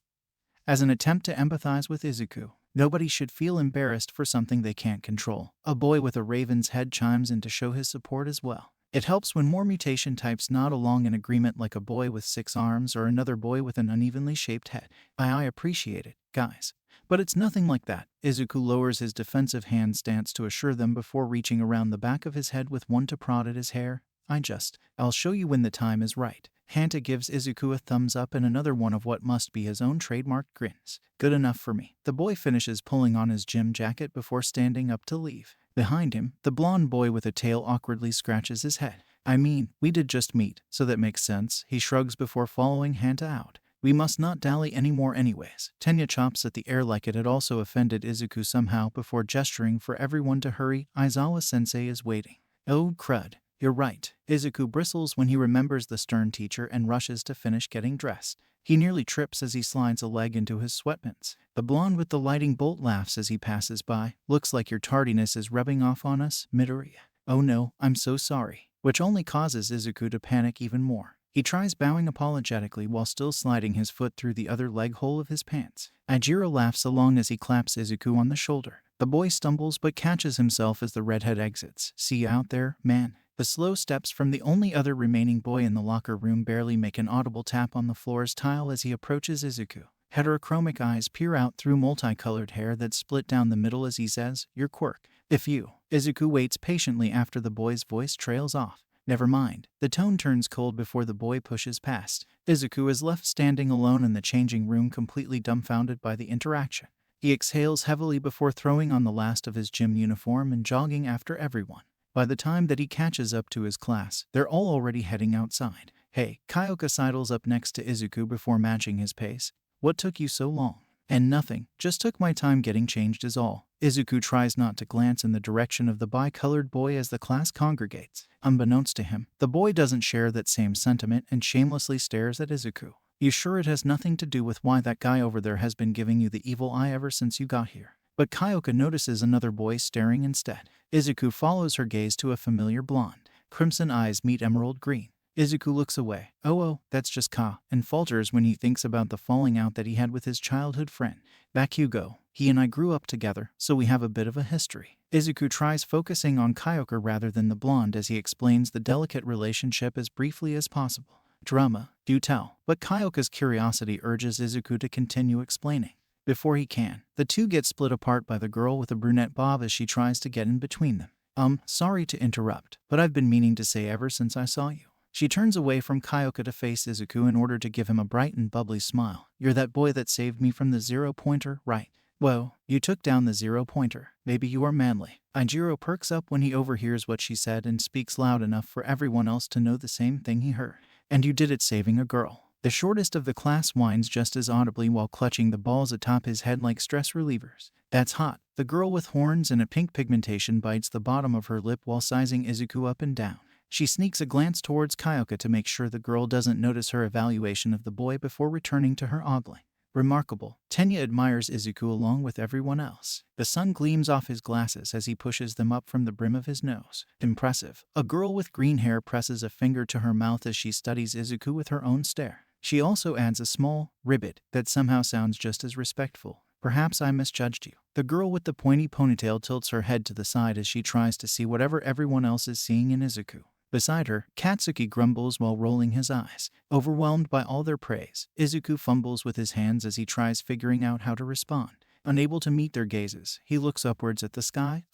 As an attempt to empathize with Izuku, nobody should feel embarrassed for something they can't control. A boy with a raven's head chimes in to show his support as well. It helps when more mutation types nod along in agreement, like a boy with 6 arms or another boy with an unevenly shaped head. I appreciate it, guys. But it's nothing like that. Izuku lowers his defensive hand stance to assure them before reaching around the back of his head with one to prod at his hair. I'll show you when the time is right. Hanta gives Izuku a thumbs up and another one of what must be his own trademarked grins. Good enough for me. The boy finishes pulling on his gym jacket before standing up to leave. Behind him, the blonde boy with a tail awkwardly scratches his head. I mean, we did just meet, so that makes sense. He shrugs before following Hanta out. We must not dally anymore anyways. Tenya chops at the air like it had also offended Izuku somehow before gesturing for everyone to hurry. Aizawa-sensei is waiting. Oh crud. You're right. Izuku bristles when he remembers the stern teacher and rushes to finish getting dressed. He nearly trips as he slides a leg into his sweatpants. The blonde with the lighting bolt laughs as he passes by. Looks like your tardiness is rubbing off on us, Midoriya. Oh no, I'm so sorry. Which only causes Izuku to panic even more. He tries bowing apologetically while still sliding his foot through the other leg hole of his pants. Ijiro laughs along as he claps Izuku on the shoulder. The boy stumbles but catches himself as the redhead exits. See you out there, man. The slow steps from the only other remaining boy in the locker room barely make an audible tap on the floor's tile as he approaches Izuku. Heterochromic eyes peer out through multicolored hair that split down the middle as he says, your quirk. If you. Izuku waits patiently after the boy's voice trails off. Never mind. The tone turns cold before the boy pushes past. Izuku is left standing alone in the changing room, completely dumbfounded by the interaction. He exhales heavily before throwing on the last of his gym uniform and jogging after everyone. By the time that he catches up to his class, they're all already heading outside. Hey, Kyoka sidles up next to Izuku before matching his pace. What took you so long? And nothing, just took my time getting changed is all. Izuku tries not to glance in the direction of the bi-colored boy as the class congregates. Unbeknownst to him, the boy doesn't share that same sentiment and shamelessly stares at Izuku. You sure it has nothing to do with why that guy over there has been giving you the evil eye ever since you got here? But Kyoka notices another boy staring instead. Izuku follows her gaze to a familiar blonde. Crimson eyes meet emerald green. Izuku looks away. Oh, that's just Ka, and falters when he thinks about the falling out that he had with his childhood friend. Back you go. He and I grew up together, so we have a bit of a history. Izuku tries focusing on Kyoka rather than the blonde as he explains the delicate relationship as briefly as possible. Drama, do tell. But Kyoka's curiosity urges Izuku to continue explaining. Before he can, the two get split apart by the girl with a brunette bob as she tries to get in between them. Sorry to interrupt, but I've been meaning to say ever since I saw you. She turns away from Kyoka to face Izuku in order to give him a bright and bubbly smile. You're that boy that saved me from the zero-pointer, right? Whoa, you took down the zero-pointer. Maybe you are manly. Ijiro perks up when he overhears what she said and speaks loud enough for everyone else to know the same thing he heard. And you did it saving a girl. The shortest of the class whines just as audibly while clutching the balls atop his head like stress relievers. That's hot. The girl with horns and a pink pigmentation bites the bottom of her lip while sizing Izuku up and down. She sneaks a glance towards Kyoka to make sure the girl doesn't notice her evaluation of the boy before returning to her ogling. Remarkable. Tenya admires Izuku along with everyone else. The sun gleams off his glasses as he pushes them up from the brim of his nose. Impressive. A girl with green hair presses a finger to her mouth as she studies Izuku with her own stare. She also adds a small ribbit that somehow sounds just as respectful. Perhaps I misjudged you. The girl with the pointy ponytail tilts her head to the side as she tries to see whatever everyone else is seeing in Izuku. Beside her, Katsuki grumbles while rolling his eyes. Overwhelmed by all their praise, Izuku fumbles with his hands as he tries figuring out how to respond. Unable to meet their gazes, he looks upwards at the sky.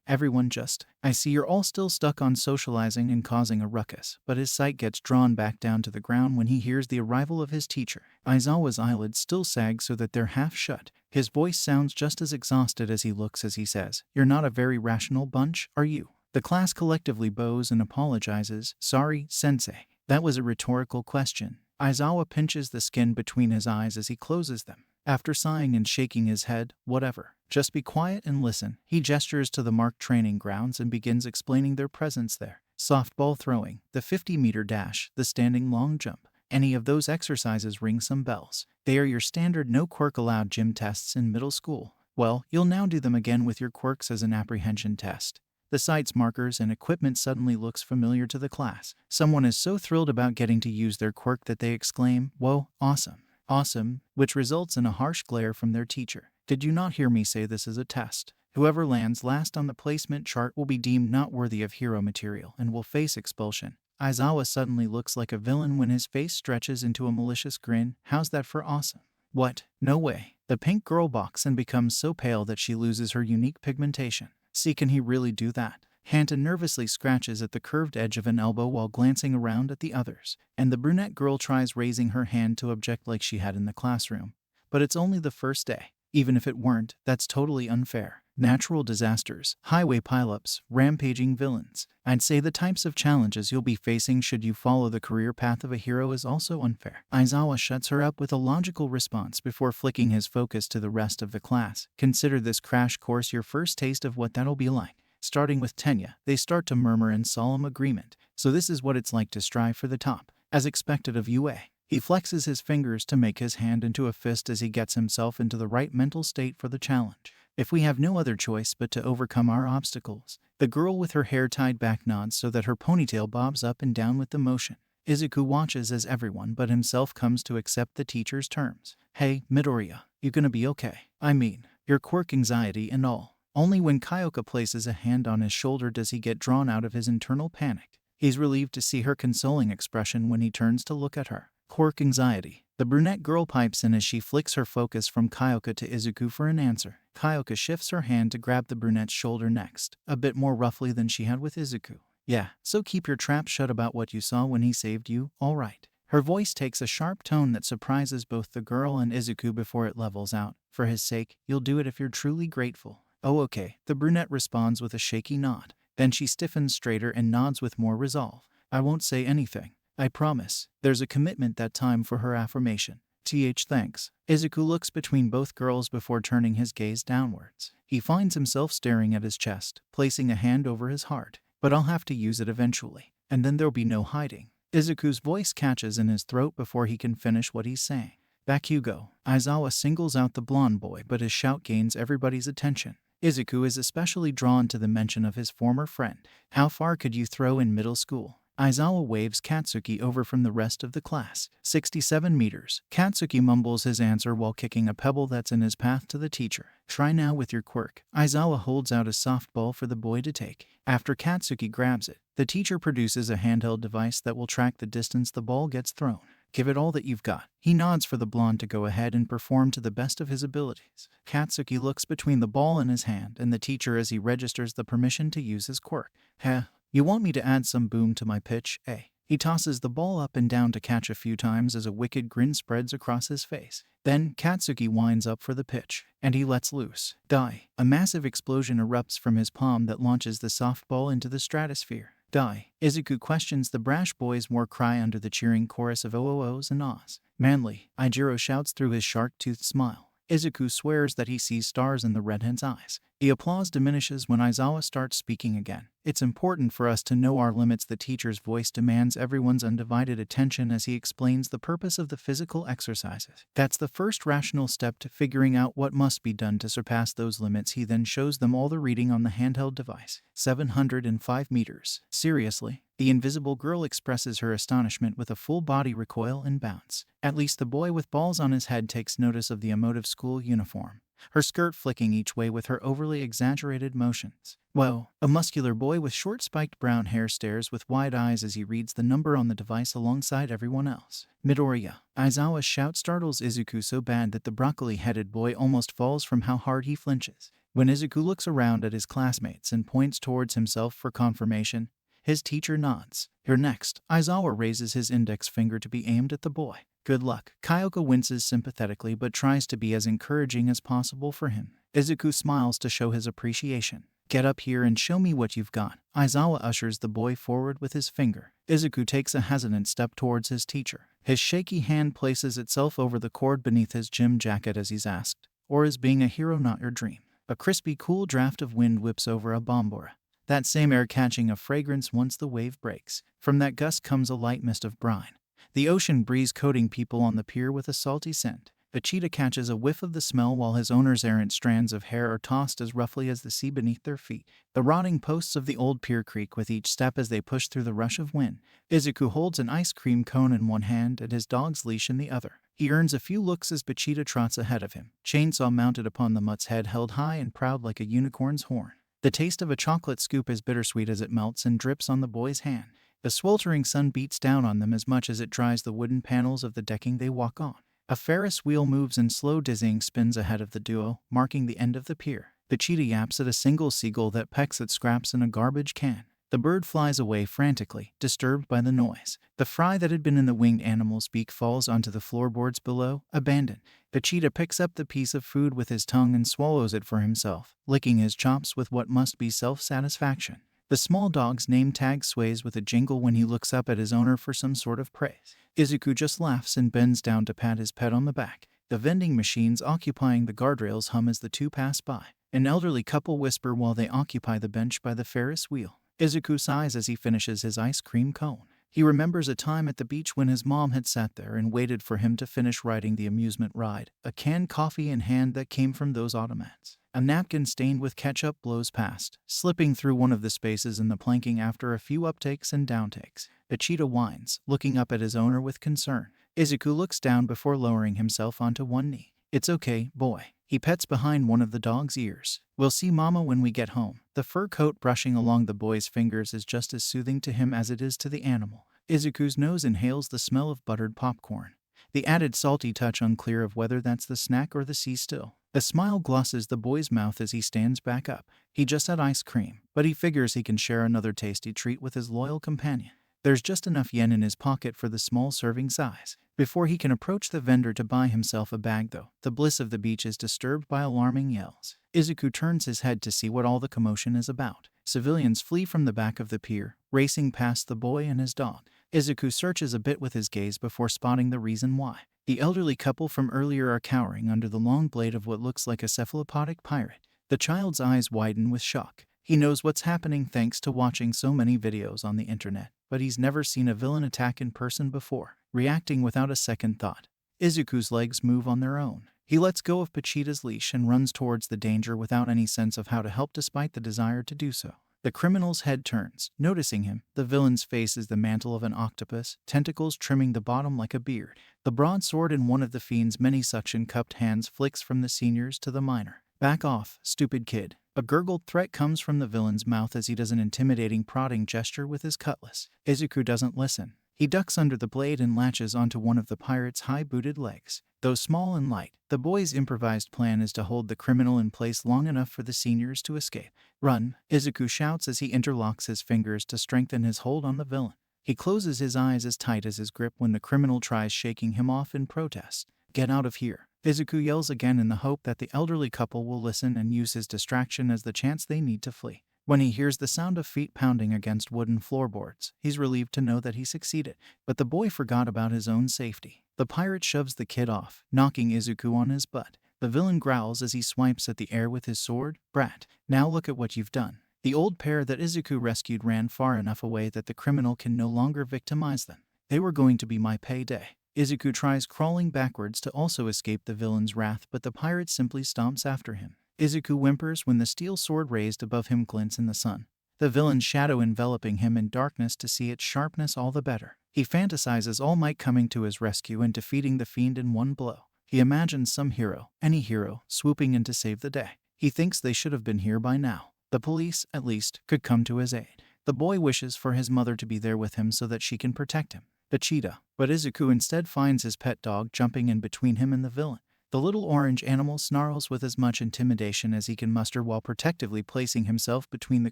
Everyone just. I see you're all still stuck on socializing and causing a ruckus, but his sight gets drawn back down to the ground when he hears the arrival of his teacher. Aizawa's eyelids still sag so that they're half shut. His voice sounds just as exhausted as he looks as he says, You're not a very rational bunch, are you? The class collectively bows and apologizes. Sorry, sensei. That was a rhetorical question. Aizawa pinches the skin between his eyes as he closes them. After sighing and shaking his head, whatever. Just be quiet and listen. He gestures to the marked training grounds and begins explaining their presence there. Softball throwing, the 50-meter dash, the standing long jump. Any of those exercises ring some bells. They are your standard no quirk allowed gym tests in middle school. Well, you'll now do them again with your quirks as an apprehension test. The sites, markers, and equipment suddenly looks familiar to the class. Someone is so thrilled about getting to use their quirk that they exclaim, "Whoa, awesome, awesome," which results in a harsh glare from their teacher. Did you not hear me say this is a test? Whoever lands last on the placement chart will be deemed not worthy of hero material and will face expulsion. Aizawa suddenly looks like a villain when his face stretches into a malicious grin. How's that for awesome? What? No way. The pink girl balks and becomes so pale that she loses her unique pigmentation. See, can he really do that? Hanta nervously scratches at the curved edge of an elbow while glancing around at the others, and the brunette girl tries raising her hand to object like she had in the classroom. But it's only the first day. Even if it weren't, that's totally unfair. Natural disasters, highway pileups, rampaging villains. I'd say the types of challenges you'll be facing should you follow the career path of a hero is also unfair. Aizawa shuts her up with a logical response before flicking his focus to the rest of the class. Consider this crash course your first taste of what that'll be like. Starting with Tenya, they start to murmur in solemn agreement. So this is what it's like to strive for the top. As expected of UA. He flexes his fingers to make his hand into a fist as he gets himself into the right mental state for the challenge. If we have no other choice but to overcome our obstacles. The girl with her hair tied back nods so that her ponytail bobs up and down with the motion. Izuku watches as everyone but himself comes to accept the teacher's terms. Hey, Midoriya, you gonna be okay? I mean, your quirk anxiety and all. Only when Kyoka places a hand on his shoulder does he get drawn out of his internal panic. He's relieved to see her consoling expression when he turns to look at her. Quirk anxiety. The brunette girl pipes in as she flicks her focus from Kyoka to Izuku for an answer. Kyoka shifts her hand to grab the brunette's shoulder next, a bit more roughly than she had with Izuku. Yeah, so keep your trap shut about what you saw when he saved you, alright. Her voice takes a sharp tone that surprises both the girl and Izuku before it levels out. For his sake, you'll do it if you're truly grateful. Oh okay, the brunette responds with a shaky nod. Then she stiffens straighter and nods with more resolve. I won't say anything. I promise. There's a commitment that time for her affirmation. Thanks. Izuku looks between both girls before turning his gaze downwards. He finds himself staring at his chest, placing a hand over his heart. But I'll have to use it eventually. And then there'll be no hiding. Izuku's voice catches in his throat before he can finish what he's saying. Back you go. Aizawa singles out the blonde boy, but his shout gains everybody's attention. Izuku is especially drawn to the mention of his former friend. How far could you throw in middle school? Aizawa waves Katsuki over from the rest of the class. 67 meters. Katsuki mumbles his answer while kicking a pebble that's in his path to the teacher. Try now with your quirk. Aizawa holds out a softball for the boy to take. After Katsuki grabs it, the teacher produces a handheld device that will track the distance the ball gets thrown. Give it all that you've got. He nods for the blonde to go ahead and perform to the best of his abilities. Katsuki looks between the ball in his hand and the teacher as he registers the permission to use his quirk. Heh. You want me to add some boom to my pitch, eh? He tosses the ball up and down to catch a few times as a wicked grin spreads across his face. Then, Katsuki winds up for the pitch, and he lets loose. Die. A massive explosion erupts from his palm that launches the softball into the stratosphere. Die. Izuku questions the brash boy's more cry under the cheering chorus of OOOs and ahs. Manly, Ijiro shouts through his shark-toothed smile. Izuku swears that he sees stars in the redhead's eyes. The applause diminishes when Aizawa starts speaking again. It's important for us to know our limits. The teacher's voice demands everyone's undivided attention as he explains the purpose of the physical exercises. That's the first rational step to figuring out what must be done to surpass those limits. He then shows them all the reading on the handheld device. 705 meters. Seriously? The invisible girl expresses her astonishment with a full body recoil and bounce. At least the boy with balls on his head takes notice of the emotive school uniform, her skirt flicking each way with her overly exaggerated motions. Whoa. A muscular boy with short spiked brown hair stares with wide eyes as he reads the number on the device alongside everyone else. Midoriya. Aizawa's shout startles Izuku so bad that the broccoli-headed boy almost falls from how hard he flinches. When Izuku looks around at his classmates and points towards himself for confirmation, his teacher nods. You're next. Aizawa raises his index finger to be aimed at the boy. Good luck. Kyoka winces sympathetically but tries to be as encouraging as possible for him. Izuku smiles to show his appreciation. Get up here and show me what you've got. Aizawa ushers the boy forward with his finger. Izuku takes a hesitant step towards his teacher. His shaky hand places itself over the cord beneath his gym jacket as he's asked, "Or is being a hero not your dream?" A crispy, cool draft of wind whips over a bombora. That same air catching a fragrance once the wave breaks. From that gust comes a light mist of brine. The ocean breeze coating people on the pier with a salty scent. A cheetah catches a whiff of the smell while his owner's errant strands of hair are tossed as roughly as the sea beneath their feet. The rotting posts of the old pier creak with each step as they push through the rush of wind. Izuku holds an ice cream cone in one hand and his dog's leash in the other. He earns a few looks as Bachita trots ahead of him, chainsaw mounted upon the mutt's head held high and proud like a unicorn's horn. The taste of a chocolate scoop is bittersweet as it melts and drips on the boy's hand. The sweltering sun beats down on them as much as it dries the wooden panels of the decking they walk on. A Ferris wheel moves in slow dizzying spins ahead of the duo, marking the end of the pier. The cheetah yaps at a single seagull that pecks at scraps in a garbage can. The bird flies away frantically, disturbed by the noise. The fry that had been in the winged animal's beak falls onto the floorboards below, abandoned. The cheetah picks up the piece of food with his tongue and swallows it for himself, licking his chops with what must be self-satisfaction. The small dog's name tag sways with a jingle when he looks up at his owner for some sort of praise. Izuku just laughs and bends down to pat his pet on the back. The vending machines occupying the guardrails hum as the two pass by. An elderly couple whisper while they occupy the bench by the Ferris wheel. Izuku sighs as he finishes his ice cream cone. He remembers a time at the beach when his mom had sat there and waited for him to finish riding the amusement ride, a canned coffee in hand that came from those automats. A napkin stained with ketchup blows past, slipping through one of the spaces in the planking after a few uptakes and downtakes. The cheetah whines, looking up at his owner with concern. Izuku looks down before lowering himself onto one knee. "It's okay, boy." He pets behind one of the dog's ears. "We'll see Mama when we get home." The fur coat brushing along the boy's fingers is just as soothing to him as it is to the animal. Izuku's nose inhales the smell of buttered popcorn. The added salty touch unclear of whether that's the snack or the sea still. A smile glosses the boy's mouth as he stands back up. He just had ice cream, but he figures he can share another tasty treat with his loyal companion. There's just enough yen in his pocket for the small serving size. Before he can approach the vendor to buy himself a bag though, the bliss of the beach is disturbed by alarming yells. Izuku turns his head to see what all the commotion is about. Civilians flee from the back of the pier, racing past the boy and his dog. Izuku searches a bit with his gaze before spotting the reason why. The elderly couple from earlier are cowering under the long blade of what looks like a cephalopodic pirate. The child's eyes widen with shock. He knows what's happening thanks to watching so many videos on the internet, but he's never seen a villain attack in person before, reacting without a second thought. Izuku's legs move on their own. He lets go of Pachita's leash and runs towards the danger without any sense of how to help despite the desire to do so. The criminal's head turns, noticing him. The villain's face is the mantle of an octopus, tentacles trimming the bottom like a beard. The broadsword in one of the fiend's many suction-cupped hands flicks from the seniors to the minor. "Back off, stupid kid." A gurgled threat comes from the villain's mouth as he does an intimidating prodding gesture with his cutlass. Izuku doesn't listen. He ducks under the blade and latches onto one of the pirate's high-booted legs. Though small and light, the boy's improvised plan is to hold the criminal in place long enough for the seniors to escape. "Run!" Izuku shouts as he interlocks his fingers to strengthen his hold on the villain. He closes his eyes as tight as his grip when the criminal tries shaking him off in protest. "Get out of here!" Izuku yells again in the hope that the elderly couple will listen and use his distraction as the chance they need to flee. When he hears the sound of feet pounding against wooden floorboards, he's relieved to know that he succeeded. But the boy forgot about his own safety. The pirate shoves the kid off, knocking Izuku on his butt. The villain growls as he swipes at the air with his sword. "Brat, now look at what you've done." The old pair that Izuku rescued ran far enough away that the criminal can no longer victimize them. "They were going to be my payday." Izuku tries crawling backwards to also escape the villain's wrath, but the pirate simply stomps after him. Izuku whimpers when the steel sword raised above him glints in the sun. The villain's shadow enveloping him in darkness to see its sharpness all the better. He fantasizes All Might coming to his rescue and defeating the fiend in one blow. He imagines some hero, any hero, swooping in to save the day. He thinks they should have been here by now. The police, at least, could come to his aid. The boy wishes for his mother to be there with him so that she can protect him. The cheetah. But Izuku instead finds his pet dog jumping in between him and the villain. The little orange animal snarls with as much intimidation as he can muster while protectively placing himself between the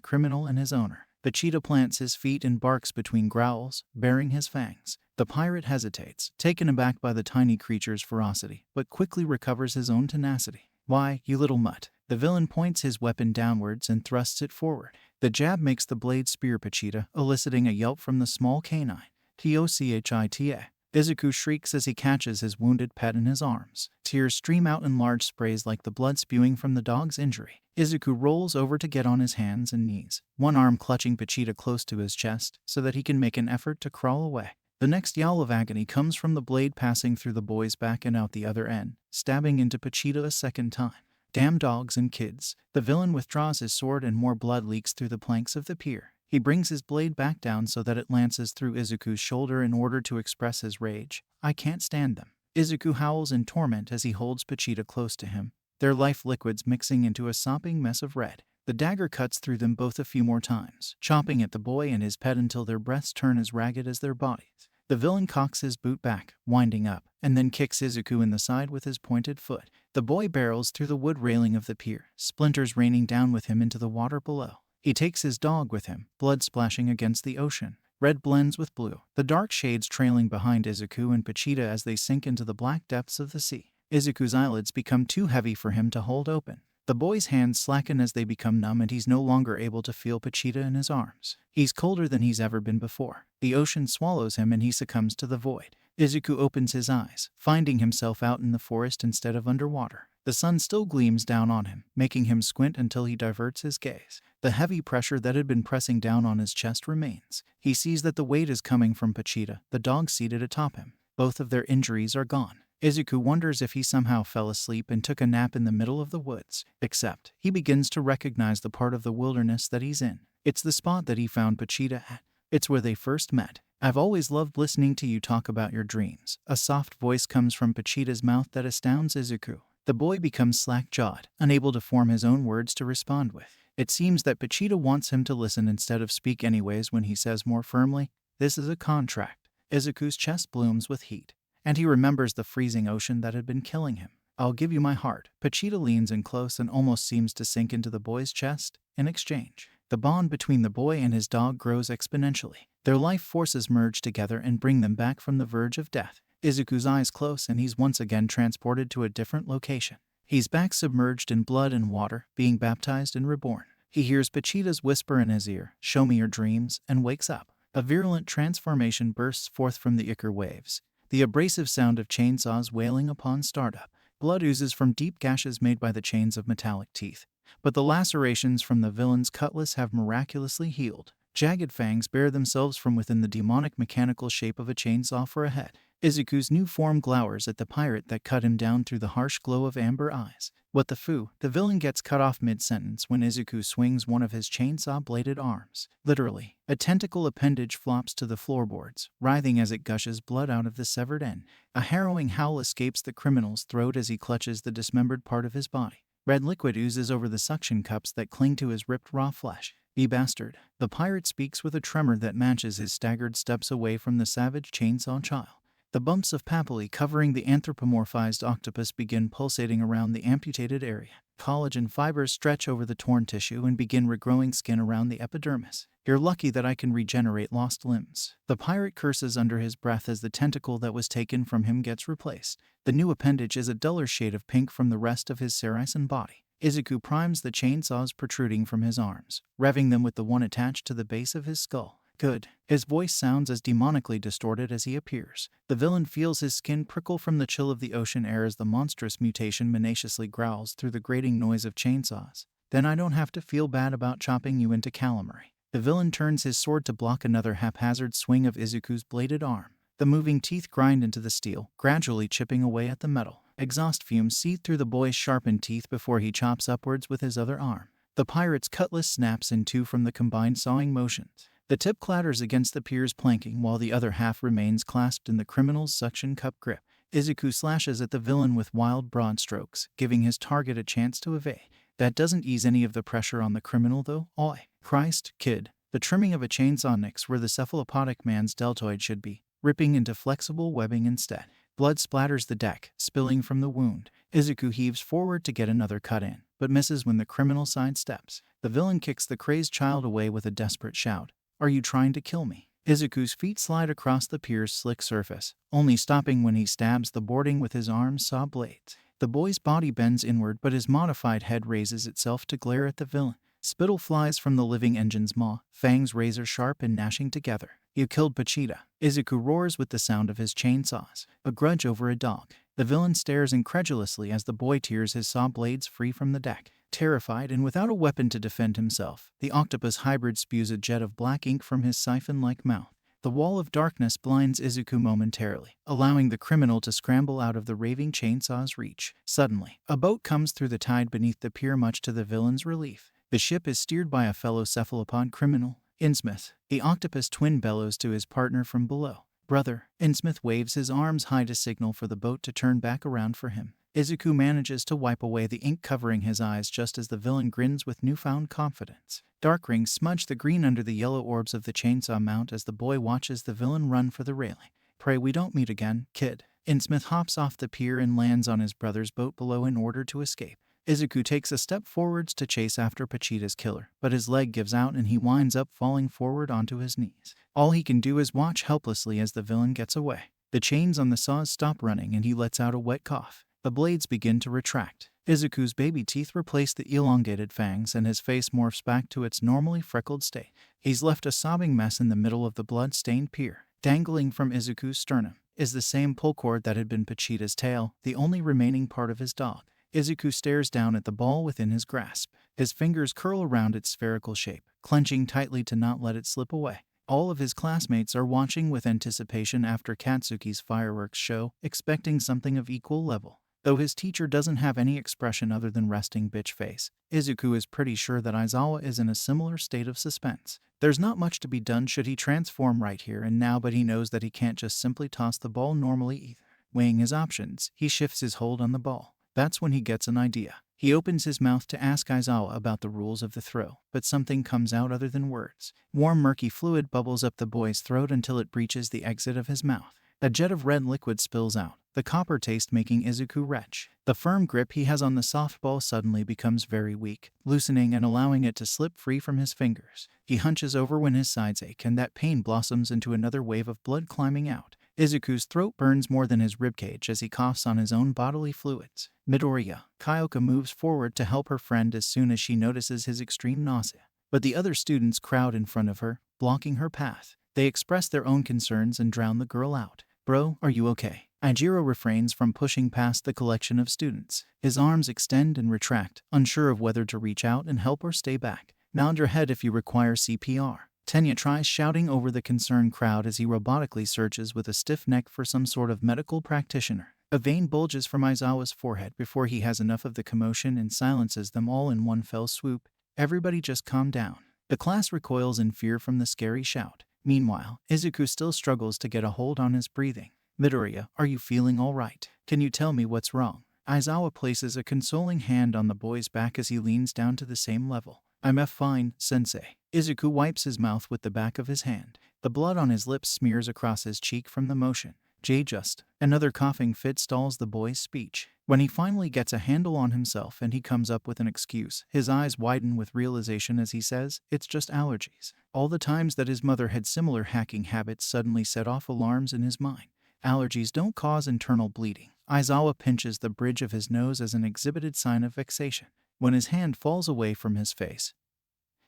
criminal and his owner. The cheetah plants his feet and barks between growls, baring his fangs. The pirate hesitates, taken aback by the tiny creature's ferocity, but quickly recovers his own tenacity. "Why, you little mutt." The villain points his weapon downwards and thrusts it forward. The jab makes the blade spear Pochita, eliciting a yelp from the small canine. Tochita. Izuku shrieks as he catches his wounded pet in his arms. Tears stream out in large sprays like the blood spewing from the dog's injury. Izuku rolls over to get on his hands and knees, one arm clutching Pochita close to his chest so that he can make an effort to crawl away. The next yowl of agony comes from the blade passing through the boy's back and out the other end, stabbing into Pochita a second time. Damn dogs and kids. The villain withdraws his sword and more blood leaks through the planks of the pier. He brings his blade back down so that it lances through Izuku's shoulder in order to express his rage. I can't stand them. Izuku howls in torment as he holds Pochita close to him, their life liquids mixing into a sopping mess of red. The dagger cuts through them both a few more times, chopping at the boy and his pet until their breaths turn as ragged as their bodies. The villain cocks his boot back, winding up, and then kicks Izuku in the side with his pointed foot. The boy barrels through the wood railing of the pier, splinters raining down with him into the water below. He takes his dog with him, blood splashing against the ocean. Red blends with blue, the dark shades trailing behind Izuku and Pochita as they sink into the black depths of the sea. Izuku's eyelids become too heavy for him to hold open. The boy's hands slacken as they become numb and he's no longer able to feel Pochita in his arms. He's colder than he's ever been before. The ocean swallows him and he succumbs to the void. Izuku opens his eyes, finding himself out in the forest instead of underwater. The sun still gleams down on him, making him squint until he diverts his gaze. The heavy pressure that had been pressing down on his chest remains. He sees that the weight is coming from Pochita, the dog seated atop him. Both of their injuries are gone. Izuku wonders if he somehow fell asleep and took a nap in the middle of the woods. Except, he begins to recognize the part of the wilderness that he's in. It's the spot that he found Pochita at. It's where they first met. I've always loved listening to you talk about your dreams. A soft voice comes from Pochita's mouth that astounds Izuku. The boy becomes slack-jawed, unable to form his own words to respond with. It seems that Pochita wants him to listen instead of speak anyways when he says more firmly, "This is a contract." Izuku's chest blooms with heat, and he remembers the freezing ocean that had been killing him. "I'll give you my heart." Pochita leans in close and almost seems to sink into the boy's chest. In exchange, the bond between the boy and his dog grows exponentially. Their life forces merge together and bring them back from the verge of death. Izuku's eyes close and he's once again transported to a different location. He's back submerged in blood and water, being baptized and reborn. He hears Pochita's whisper in his ear, "Show me your dreams," and wakes up. A virulent transformation bursts forth from the ichor waves, the abrasive sound of chainsaws wailing upon startup. Blood oozes from deep gashes made by the chains of metallic teeth, but the lacerations from the villain's cutlass have miraculously healed. Jagged fangs bear themselves from within the demonic mechanical shape of a chainsaw for a head. Izuku's new form glowers at the pirate that cut him down through the harsh glow of amber eyes. What the foo? The villain gets cut off mid-sentence when Izuku swings one of his chainsaw-bladed arms. Literally, a tentacle appendage flops to the floorboards, writhing as it gushes blood out of the severed end. A harrowing howl escapes the criminal's throat as he clutches the dismembered part of his body. Red liquid oozes over the suction cups that cling to his ripped raw flesh. "You bastard." The pirate speaks with a tremor that matches his staggered steps away from the savage chainsaw child. The bumps of papilli covering the anthropomorphized octopus begin pulsating around the amputated area. Collagen fibers stretch over the torn tissue and begin regrowing skin around the epidermis. "You're lucky that I can regenerate lost limbs." The pirate curses under his breath as the tentacle that was taken from him gets replaced. The new appendage is a duller shade of pink from the rest of his Saracen body. Izuku primes the chainsaws protruding from his arms, revving them with the one attached to the base of his skull. "Good." His voice sounds as demonically distorted as he appears. The villain feels his skin prickle from the chill of the ocean air as the monstrous mutation minaciously growls through the grating noise of chainsaws. "Then I don't have to feel bad about chopping you into calamari." The villain turns his sword to block another haphazard swing of Izuku's bladed arm. The moving teeth grind into the steel, gradually chipping away at the metal. Exhaust fumes seep through the boy's sharpened teeth before he chops upwards with his other arm. The pirate's cutlass snaps in two from the combined sawing motions. The tip clatters against the pier's planking while the other half remains clasped in the criminal's suction cup grip. Izuku slashes at the villain with wild broad strokes, giving his target a chance to evade. That doesn't ease any of the pressure on the criminal though. "Oi, Christ, kid." The trimming of a chainsaw nicks where the cephalopodic man's deltoid should be, ripping into flexible webbing instead. Blood splatters the deck, spilling from the wound. Izuku heaves forward to get another cut in, but misses when the criminal sidesteps. The villain kicks the crazed child away with a desperate shout. "Are you trying to kill me?" Izuku's feet slide across the pier's slick surface, only stopping when he stabs the boarding with his arm's saw blades. The boy's body bends inward, but his modified head raises itself to glare at the villain. Spittle flies from the living engine's maw, fangs razor-sharp and gnashing together. "You killed Pochita." Izuku roars with the sound of his chainsaws. A grudge over a dog. The villain stares incredulously as the boy tears his saw blades free from the deck. Terrified and without a weapon to defend himself, the octopus hybrid spews a jet of black ink from his siphon-like mouth. The wall of darkness blinds Izuku momentarily, allowing the criminal to scramble out of the raving chainsaw's reach. Suddenly, a boat comes through the tide beneath the pier, much to the villain's relief. The ship is steered by a fellow cephalopod criminal, Innsmouth. The octopus twin bellows to his partner from below. "Brother." Innsmouth waves his arms high to signal for the boat to turn back around for him. Izuku manages to wipe away the ink covering his eyes just as the villain grins with newfound confidence. Dark rings smudge the green under the yellow orbs of the chainsaw mount as the boy watches the villain run for the railing. "Pray we don't meet again, kid." Innsmouth hops off the pier and lands on his brother's boat below in order to escape. Izuku takes a step forwards to chase after Pochita's killer, but his leg gives out and he winds up falling forward onto his knees. All he can do is watch helplessly as the villain gets away. The chains on the saws stop running and he lets out a wet cough. The blades begin to retract. Izuku's baby teeth replace the elongated fangs and his face morphs back to its normally freckled state. He's left a sobbing mess in the middle of the blood-stained pier. Dangling from Izuku's sternum is the same pull cord that had been Pochita's tail, the only remaining part of his dog. Izuku stares down at the ball within his grasp. His fingers curl around its spherical shape, clenching tightly to not let it slip away. All of his classmates are watching with anticipation after Katsuki's fireworks show, expecting something of equal level. Though his teacher doesn't have any expression other than resting bitch face, Izuku is pretty sure that Aizawa is in a similar state of suspense. There's not much to be done should he transform right here and now, but he knows that he can't just simply toss the ball normally either. Weighing his options, he shifts his hold on the ball. That's when he gets an idea. He opens his mouth to ask Aizawa about the rules of the throw, but something comes out other than words. Warm, murky fluid bubbles up the boy's throat until it breaches the exit of his mouth. A jet of red liquid spills out, the copper taste making Izuku retch. The firm grip he has on the softball suddenly becomes very weak, loosening and allowing it to slip free from his fingers. He hunches over when his sides ache and that pain blossoms into another wave of blood climbing out. Izuku's throat burns more than his ribcage as he coughs on his own bodily fluids. Midoriya. Kyoka moves forward to help her friend as soon as she notices his extreme nausea. But the other students crowd in front of her, blocking her path. They express their own concerns and drown the girl out. "Bro, are you okay?" Ajiro refrains from pushing past the collection of students. His arms extend and retract, unsure of whether to reach out and help or stay back. "Nod your head if you require CPR." Tenya tries shouting over the concerned crowd as he robotically searches with a stiff neck for some sort of medical practitioner. A vein bulges from Aizawa's forehead before he has enough of the commotion and silences them all in one fell swoop. "Everybody just calm down." The class recoils in fear from the scary shout. Meanwhile, Izuku still struggles to get a hold on his breathing. "Midoriya, are you feeling all right? Can you tell me what's wrong?" Aizawa places a consoling hand on the boy's back as he leans down to the same level. "I'm fine, sensei." Izuku wipes his mouth with the back of his hand. The blood on his lips smears across his cheek from the motion. Just. Another coughing fit stalls the boy's speech. When he finally gets a handle on himself and he comes up with an excuse, his eyes widen with realization as he says, "It's just allergies." All the times that his mother had similar hacking habits suddenly set off alarms in his mind. Allergies don't cause internal bleeding. Aizawa pinches the bridge of his nose as an exhibited sign of vexation. When his hand falls away from his face,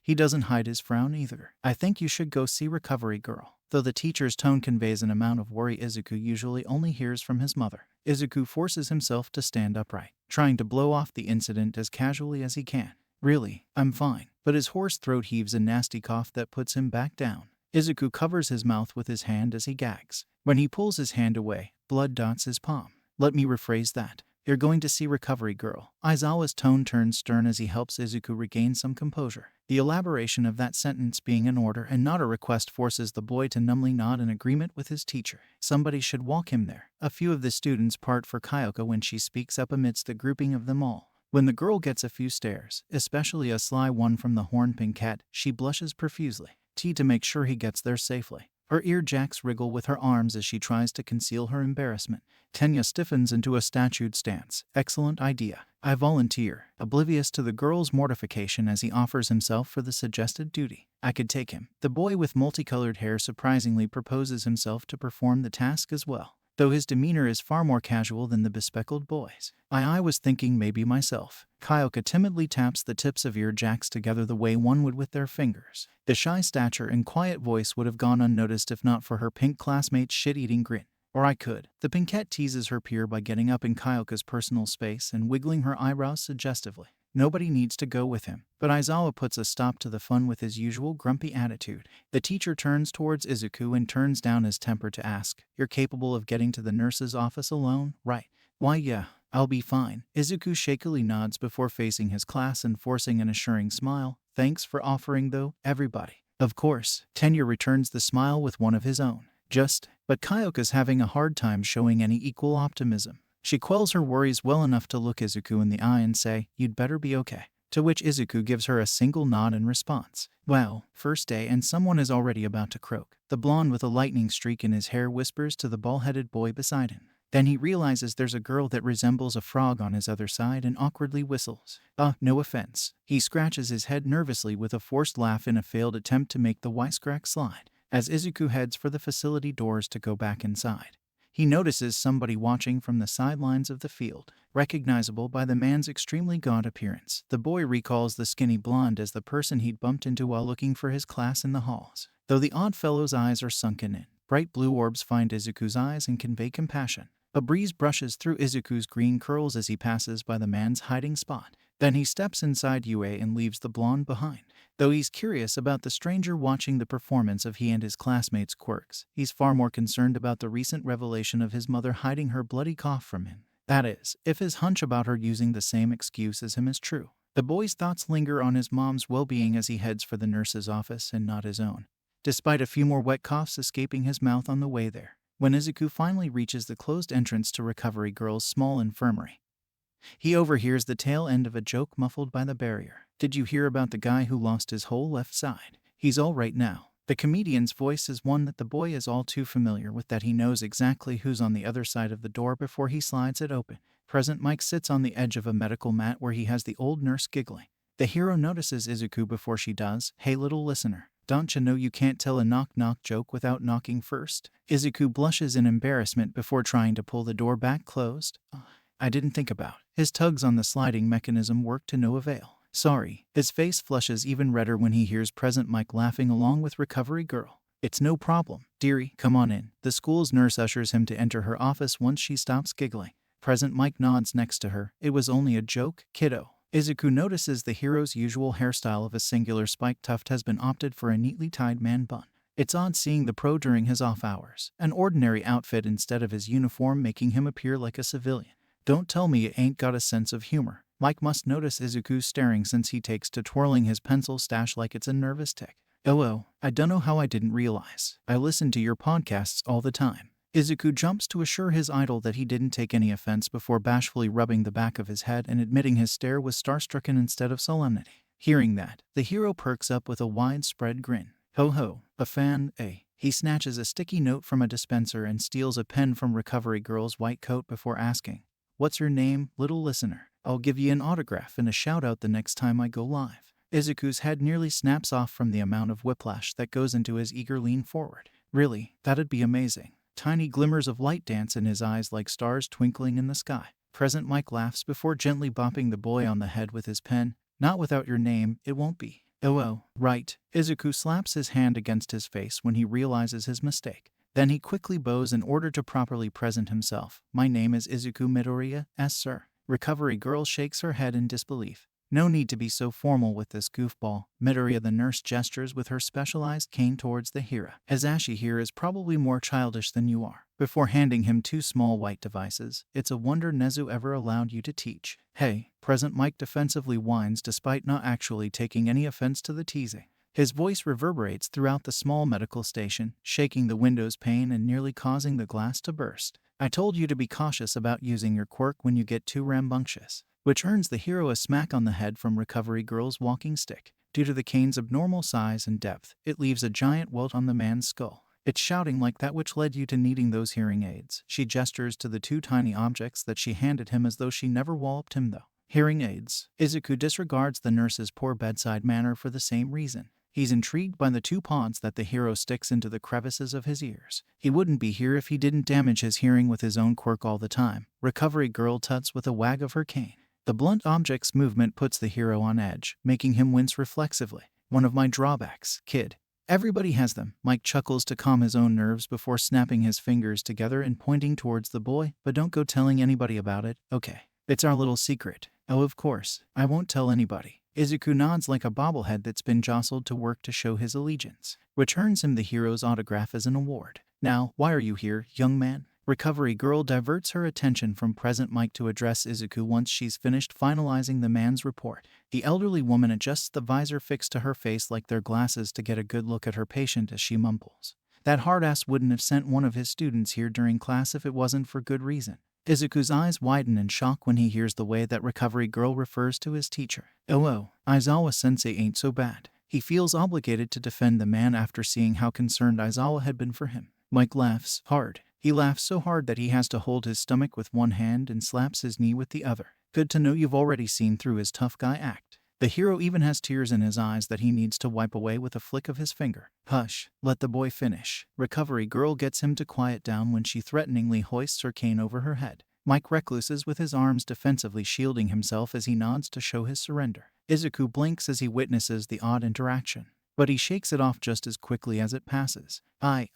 he doesn't hide his frown either. "I think you should go see Recovery Girl." Though the teacher's tone conveys an amount of worry Izuku usually only hears from his mother. Izuku forces himself to stand upright, trying to blow off the incident as casually as he can. "Really, I'm fine." But his hoarse throat heaves a nasty cough that puts him back down. Izuku covers his mouth with his hand as he gags. When he pulls his hand away, blood dots his palm. "Let me rephrase that. You're going to see Recovery Girl." Aizawa's tone turns stern as he helps Izuku regain some composure. The elaboration of that sentence being an order and not a request forces the boy to numbly nod in agreement with his teacher. Somebody should walk him there. A few of the students part for Kyoka when she speaks up amidst the grouping of them all. When the girl gets a few stares, especially a sly one from the hornpin cat, she blushes profusely. To make sure he gets there safely. Her ear jacks wriggle with her arms as she tries to conceal her embarrassment. Tenya stiffens into a statued stance. "Excellent idea. I volunteer," oblivious to the girl's mortification as he offers himself for the suggested duty. "I could take him." The boy with multicolored hair surprisingly proposes himself to perform the task as well. though his demeanor is far more casual than the bespectacled boy's. I was thinking maybe myself. Kyoka timidly taps the tips of ear jacks together the way one would with their fingers. The shy stature and quiet voice would have gone unnoticed if not for her pink classmate's shit-eating grin. Or I could. The pinkette teases her peer by getting up in Kyoka's personal space and wiggling her eyebrows suggestively. Nobody needs to go with him. But Aizawa puts a stop to the fun with his usual grumpy attitude. The teacher turns towards Izuku and turns down his temper to ask, "You're capable of getting to the nurse's office alone, right?" "Why yeah, I'll be fine." Izuku shakily nods before facing his class and forcing an assuring smile. "Thanks for offering though, everybody." "Of course." Tenure returns the smile with one of his own. But Kyoka's having a hard time showing any equal optimism. She quells her worries well enough to look Izuku in the eye and say, "You'd better be okay." To which Izuku gives her a single nod in response. Well, first day and someone is already about to croak. The blonde with a lightning streak in his hair whispers to the bald-headed boy beside him. Then he realizes there's a girl that resembles a frog on his other side and awkwardly whistles. No offense. He scratches his head nervously with a forced laugh in a failed attempt to make the wisecrack slide. As Izuku heads for the facility doors to go back inside, he notices somebody watching from the sidelines of the field, recognizable by the man's extremely gaunt appearance. The boy recalls the skinny blonde as the person he'd bumped into while looking for his class in the halls. Though the odd fellow's eyes are sunken in, bright blue orbs find Izuku's eyes and convey compassion. A breeze brushes through Izuku's green curls as he passes by the man's hiding spot. Then he steps inside UA and leaves the blonde behind. Though he's curious about the stranger watching the performance of he and his classmates' quirks, he's far more concerned about the recent revelation of his mother hiding her bloody cough from him. That is, if his hunch about her using the same excuse as him is true. The boy's thoughts linger on his mom's well-being as he heads for the nurse's office and not his own, despite a few more wet coughs escaping his mouth on the way there. When Izuku finally reaches the closed entrance to Recovery Girl's small infirmary, he overhears the tail end of a joke muffled by the barrier. "Did you hear about the guy who lost his whole left side? He's all right now." The comedian's voice is one that the boy is all too familiar with, that he knows exactly who's on the other side of the door before he slides it open. Present Mike sits on the edge of a medical mat where he has the old nurse giggling. The hero notices Izuku before she does. "Hey little listener, don't you know you can't tell a knock-knock joke without knocking first?" Izuku blushes in embarrassment before trying to pull the door back closed. I didn't think about. His tugs on the sliding mechanism work to no avail. "Sorry." His face flushes even redder when he hears Present Mike laughing along with Recovery Girl. "It's no problem, dearie, come on in." The school's nurse ushers him to enter her office once she stops giggling. Present Mike nods next to her. "It was only a joke, kiddo." Izuku notices the hero's usual hairstyle of a singular spike tuft has been opted for a neatly tied man bun. It's odd seeing the pro during his off hours, an ordinary outfit instead of his uniform making him appear like a civilian. Don't tell me you ain't got a sense of humor. Mike must notice Izuku's staring since he takes to twirling his pencil stash like it's a nervous tick. "Oh, I dunno how I didn't realize. I listen to your podcasts all the time." Izuku jumps to assure his idol that he didn't take any offense before bashfully rubbing the back of his head and admitting his stare was starstrucken instead of solemnity. Hearing that, the hero perks up with a widespread grin. "Ho, a fan, eh?" He snatches a sticky note from a dispenser and steals a pen from Recovery Girl's white coat before asking, "What's your name, little listener? I'll give you an autograph and a shout-out the next time I go live." Izuku's head nearly snaps off from the amount of whiplash that goes into his eager lean forward. Really, that'd be amazing. Tiny glimmers of light dance in his eyes like stars twinkling in the sky. Present Mike laughs before gently bopping the boy on the head with his pen. "Not without your name, it won't be." "Oh, right." Izuku slaps his hand against his face when he realizes his mistake. Then he quickly bows in order to properly present himself. "My name is Izuku Midoriya, sir." Recovery Girl shakes her head in disbelief. "No need to be so formal with this goofball." Midoriya the nurse gestures with her specialized cane towards the hero. "Asashi here is probably more childish than you are." Before handing him two small white devices, "It's a wonder Nezu ever allowed you to teach." "Hey," Present Mike defensively whines despite not actually taking any offense to the teasing. His voice reverberates throughout the small medical station, shaking the window's pane and nearly causing the glass to burst. "I told you to be cautious about using your quirk when you get too rambunctious." Which earns the hero a smack on the head from Recovery Girl's walking stick. Due to the cane's abnormal size and depth, it leaves a giant welt on the man's skull. "It's shouting like that which led you to needing those hearing aids." She gestures to the two tiny objects that she handed him as though she never walloped him though. Hearing aids. Izuku disregards the nurse's poor bedside manner for the same reason. He's intrigued by the 2 pods that the hero sticks into the crevices of his ears. He wouldn't be here if he didn't damage his hearing with his own quirk all the time. Recovery girl tuts with a wag of her cane. The blunt object's movement puts the hero on edge, making him wince reflexively. One of my drawbacks, kid. Everybody has them. Mike chuckles to calm his own nerves before snapping his fingers together and pointing towards the boy. But don't go telling anybody about it, okay? It's our little secret. Oh, of course. I won't tell anybody. Izuku nods like a bobblehead that's been jostled to work to show his allegiance. Returns him the hero's autograph as an award. Now, why are you here, young man? Recovery girl diverts her attention from present Mike to address Izuku once she's finished finalizing the man's report. The elderly woman adjusts the visor fixed to her face like they're glasses to get a good look at her patient as she mumbles. That hard-ass wouldn't have sent one of his students here during class if it wasn't for good reason. Izuku's eyes widen in shock when he hears the way that Recovery girl refers to his teacher. Oh, Aizawa-sensei ain't so bad. He feels obligated to defend the man after seeing how concerned Aizawa had been for him. Mike laughs hard. He laughs so hard that he has to hold his stomach with one hand and slaps his knee with the other. Good to know you've already seen through his tough guy act. The hero even has tears in his eyes that he needs to wipe away with a flick of his finger. Hush, let the boy finish. Recovery girl gets him to quiet down when she threateningly hoists her cane over her head. Mike recluses with his arms defensively shielding himself as he nods to show his surrender. Izuku blinks as he witnesses the odd interaction, but he shakes it off just as quickly as it passes. I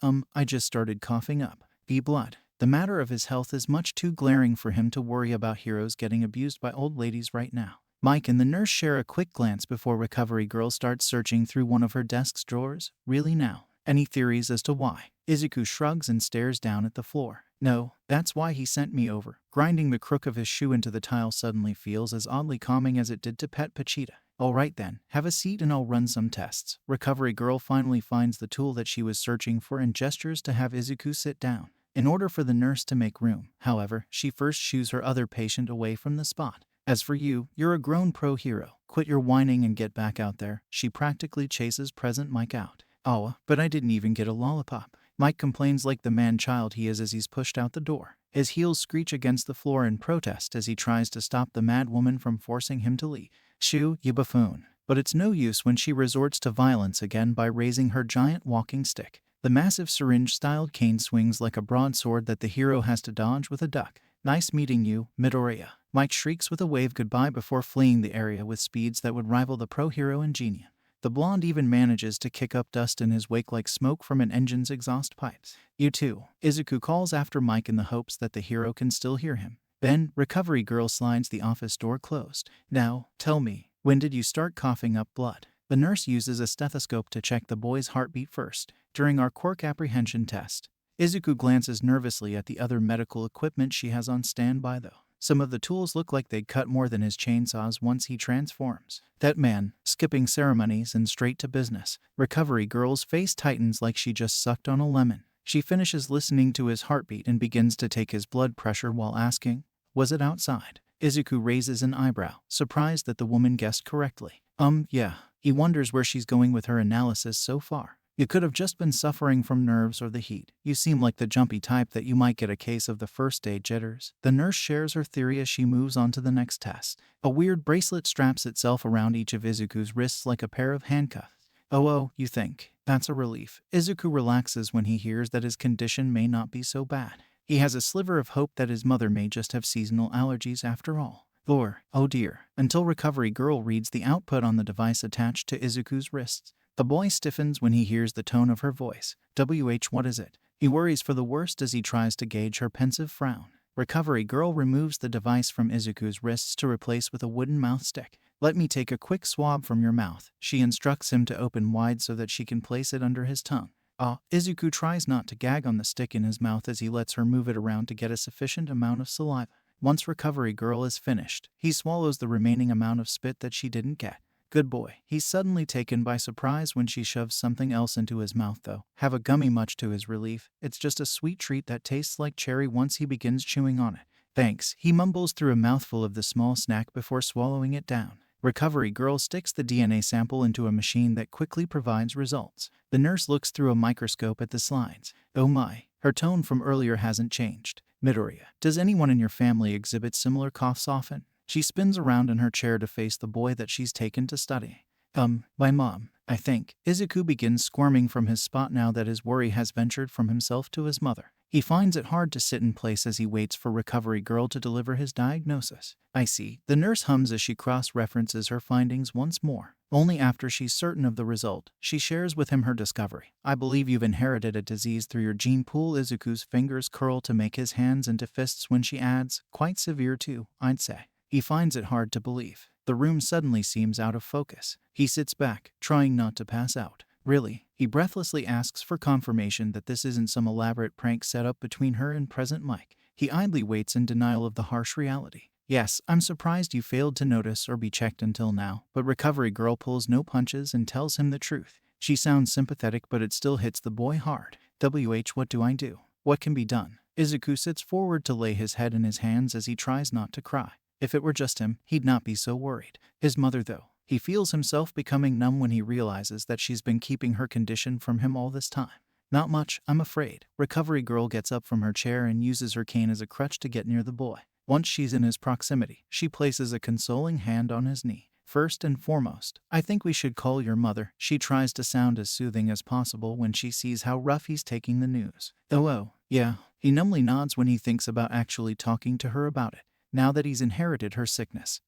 just started coughing up. Blood. The matter of his health is much too glaring for him to worry about heroes getting abused by old ladies right now. Mike and the nurse share a quick glance before Recovery girl starts searching through one of her desk's drawers. Really now? Any theories as to why? Izuku shrugs and stares down at the floor. No, that's why he sent me over. Grinding the crook of his shoe into the tile suddenly feels as oddly calming as it did to pet Pachita. Alright then, have a seat and I'll run some tests. Recovery girl finally finds the tool that she was searching for and gestures to have Izuku sit down. In order for the nurse to make room, however, she first shoos her other patient away from the spot. As for you, you're a grown pro hero. Quit your whining and get back out there. She practically chases present Mike out. Oh, but I didn't even get a lollipop. Mike complains like the man-child he is as he's pushed out the door. His heels screech against the floor in protest as he tries to stop the mad woman from forcing him to leave. Shoo, you buffoon. But it's no use when she resorts to violence again by raising her giant walking stick. The massive syringe-styled cane swings like a broadsword that the hero has to dodge with a duck. Nice meeting you, Midoriya. Mike shrieks with a wave goodbye before fleeing the area with speeds that would rival the pro hero in Genius. The blonde even manages to kick up dust in his wake like smoke from an engine's exhaust pipes. You too. Izuku calls after Mike in the hopes that the hero can still hear him. Then, Recovery girl slides the office door closed. Now, tell me, when did you start coughing up blood? The nurse uses a stethoscope to check the boy's heartbeat first. During our quirk apprehension test, Izuku glances nervously at the other medical equipment she has on standby though. Some of the tools look like they'd cut more than his chainsaws once he transforms. That man, skipping ceremonies and straight to business. Recovery girl's face tightens like she just sucked on a lemon. She finishes listening to his heartbeat and begins to take his blood pressure while asking, was it outside? Izuku raises an eyebrow, surprised that the woman guessed correctly. Yeah. He wonders where she's going with her analysis so far. You could have just been suffering from nerves or the heat. You seem like the jumpy type that you might get a case of the first-day jitters. The nurse shares her theory as she moves on to the next test. A weird bracelet straps itself around each of Izuku's wrists like a pair of handcuffs. Oh, you think? That's a relief. Izuku relaxes when he hears that his condition may not be so bad. He has a sliver of hope that his mother may just have seasonal allergies after all. Or, oh dear, until Recovery girl reads the output on the device attached to Izuku's wrists. The boy stiffens when he hears the tone of her voice. What is it? He worries for the worst as he tries to gauge her pensive frown. Recovery girl removes the device from Izuku's wrists to replace with a wooden mouth stick. Let me take a quick swab from your mouth. She instructs him to open wide so that she can place it under his tongue. Izuku tries not to gag on the stick in his mouth as he lets her move it around to get a sufficient amount of saliva. Once Recovery girl is finished, he swallows the remaining amount of spit that she didn't get. Good boy. He's suddenly taken by surprise when she shoves something else into his mouth though. Have a gummy much to his relief. It's just a sweet treat that tastes like cherry once he begins chewing on it. Thanks. He mumbles through a mouthful of the small snack before swallowing it down. Recovery girl sticks the DNA sample into a machine that quickly provides results. The nurse looks through a microscope at the slides. Oh my. Her tone from earlier hasn't changed. Midoriya, does anyone in your family exhibit similar coughs often? She spins around in her chair to face the boy that she's taken to study. My mom. I think. Izuku begins squirming from his spot now that his worry has ventured from himself to his mother. He finds it hard to sit in place as he waits for Recovery Girl to deliver his diagnosis. I see. The nurse hums as she cross-references her findings once more. Only after she's certain of the result, she shares with him her discovery. I believe you've inherited a disease through your gene pool. Izuku's fingers curl to make his hands into fists when she adds, quite severe too, I'd say. He finds it hard to believe. The room suddenly seems out of focus. He sits back, trying not to pass out. Really? He breathlessly asks for confirmation that this isn't some elaborate prank set up between her and Present Mike. He idly waits in denial of the harsh reality. Yes, I'm surprised you failed to notice or be checked until now, but Recovery Girl pulls no punches and tells him the truth. She sounds sympathetic, but it still hits the boy hard. What do I do? What can be done? Izuku sits forward to lay his head in his hands as he tries not to cry. If it were just him, he'd not be so worried. His mother, though. He feels himself becoming numb when he realizes that she's been keeping her condition from him all this time. Not much, I'm afraid. Recovery Girl gets up from her chair and uses her cane as a crutch to get near the boy. Once she's in his proximity, she places a consoling hand on his knee. First and foremost, I think we should call your mother. She tries to sound as soothing as possible when she sees how rough he's taking the news. Oh, yeah. He numbly nods when he thinks about actually talking to her about it, now that he's inherited her sickness.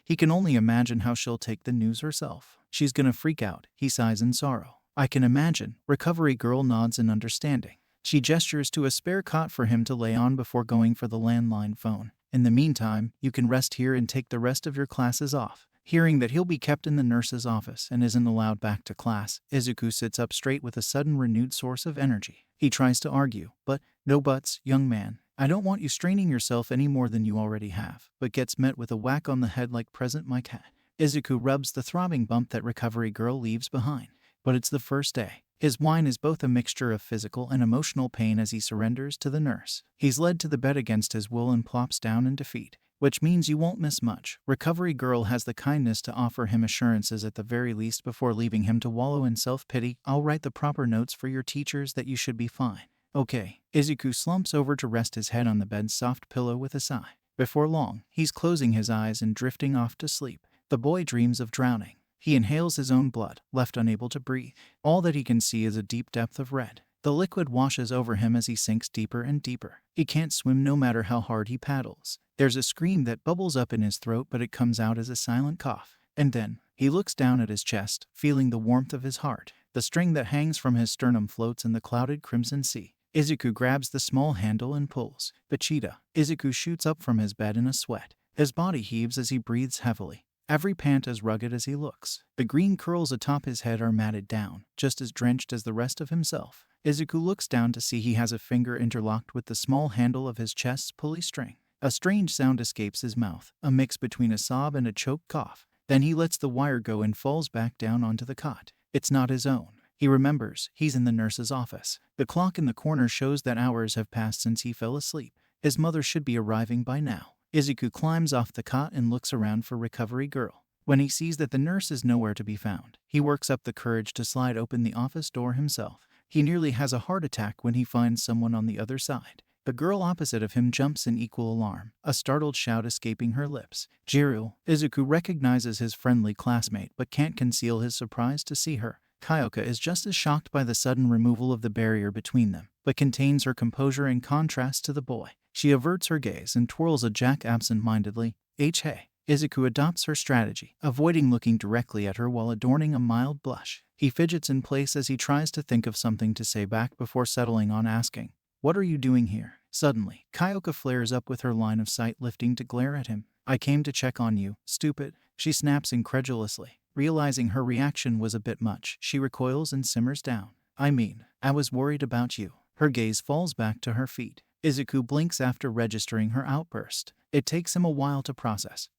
He can only imagine how she'll take the news herself. She's gonna freak out, he sighs in sorrow. I can imagine. Recovery Girl nods in understanding. She gestures to a spare cot for him to lay on before going for the landline phone. In the meantime, you can rest here and take the rest of your classes off. Hearing that he'll be kept in the nurse's office and isn't allowed back to class, Izuku sits up straight with a sudden renewed source of energy. He tries to argue, but no buts, young man. I don't want you straining yourself any more than you already have, but gets met with a whack on the head like Present Mike had. Izuku rubs the throbbing bump that Recovery Girl leaves behind. But it's the first day. His whine is both a mixture of physical and emotional pain as he surrenders to the nurse. He's led to the bed against his will and plops down in defeat. Which means you won't miss much. Recovery Girl has the kindness to offer him assurances at the very least before leaving him to wallow in self-pity. I'll write the proper notes for your teachers that you should be fine. Okay. Izuku slumps over to rest his head on the bed's soft pillow with a sigh. Before long, he's closing his eyes and drifting off to sleep. The boy dreams of drowning. He inhales his own blood, left unable to breathe. All that he can see is a deep depth of red. The liquid washes over him as he sinks deeper and deeper. He can't swim no matter how hard he paddles. There's a scream that bubbles up in his throat, but it comes out as a silent cough. And then, he looks down at his chest, feeling the warmth of his heart. The string that hangs from his sternum floats in the clouded crimson sea. Izuku grabs the small handle and pulls. Vegeta. Izuku shoots up from his bed in a sweat. His body heaves as he breathes heavily. Every pant as rugged as he looks. The green curls atop his head are matted down, just as drenched as the rest of himself. Izuku looks down to see he has a finger interlocked with the small handle of his chest's pulley string. A strange sound escapes his mouth, a mix between a sob and a choked cough. Then he lets the wire go and falls back down onto the cot. It's not his own. He remembers, he's in the nurse's office. The clock in the corner shows that hours have passed since he fell asleep. His mother should be arriving by now. Izuku climbs off the cot and looks around for Recovery Girl. When he sees that the nurse is nowhere to be found, he works up the courage to slide open the office door himself. He nearly has a heart attack when he finds someone on the other side. The girl opposite of him jumps in equal alarm, a startled shout escaping her lips. Jiru. Izuku recognizes his friendly classmate but can't conceal his surprise to see her. Kyoka is just as shocked by the sudden removal of the barrier between them, but contains her composure in contrast to the boy. She averts her gaze and twirls a jack absent-mindedly. Hey. Izuku adopts her strategy, avoiding looking directly at her while adorning a mild blush. He fidgets in place as he tries to think of something to say back before settling on asking, "What are you doing here?" Suddenly, Kyoka flares up with her line of sight lifting to glare at him. "I came to check on you, stupid," she snaps incredulously. Realizing her reaction was a bit much, she recoils and simmers down. I was worried about you." Her gaze falls back to her feet. Izuku blinks after registering her outburst. It takes him a while to process,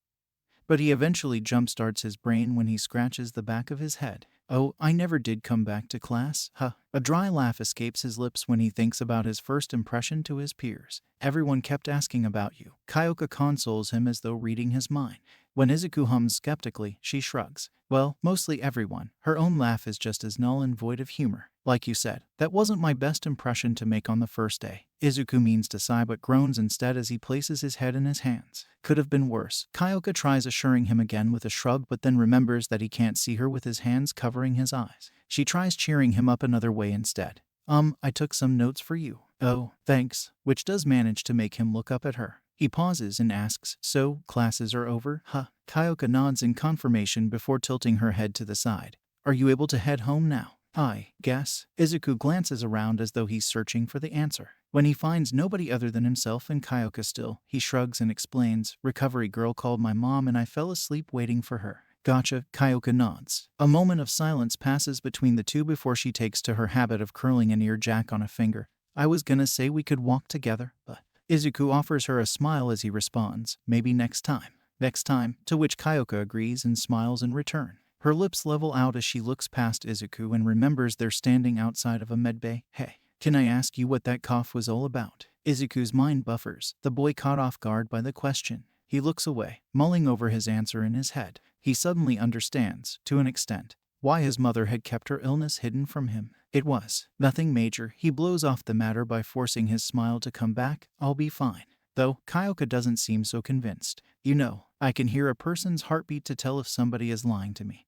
but he eventually jumpstarts his brain when he scratches the back of his head. "Oh, I never did come back to class, huh?" A dry laugh escapes his lips when he thinks about his first impression to his peers. "Everyone kept asking about you." Kyoka consoles him as though reading his mind. When Izuku hums skeptically, she shrugs. "Well, mostly everyone." Her own laugh is just as null and void of humor. Like you said, that wasn't my best impression to make on the first day. Izuku means to sigh but groans instead as he places his head in his hands. Could have been worse. Kyoka tries assuring him again with a shrug but then remembers that he can't see her with his hands covering his eyes. She tries cheering him up another way instead. I took some notes for you. Oh, thanks, which does manage to make him look up at her. He pauses and asks, so, classes are over, huh? Kyoka nods in confirmation before tilting her head to the side. Are you able to head home now? I guess. Izuku glances around as though he's searching for the answer. When he finds nobody other than himself and Kyoka still, he shrugs and explains, recovery girl called my mom and I fell asleep waiting for her. Gotcha, Kyoka nods. A moment of silence passes between the two before she takes to her habit of curling an ear jack on a finger. I was gonna say we could walk together, but... Izuku offers her a smile as he responds, maybe next time. Next time, to which Kyoka agrees and smiles in return. Her lips level out as she looks past Izuku and remembers they're standing outside of a medbay. Hey, can I ask you what that cough was all about? Izuku's mind buffers, the boy caught off guard by the question. He looks away, mulling over his answer in his head. He suddenly understands, to an extent, why his mother had kept her illness hidden from him. It was nothing major. He blows off the matter by forcing his smile to come back. I'll be fine. Though, Kyoka doesn't seem so convinced. You know, I can hear a person's heartbeat to tell if somebody is lying to me.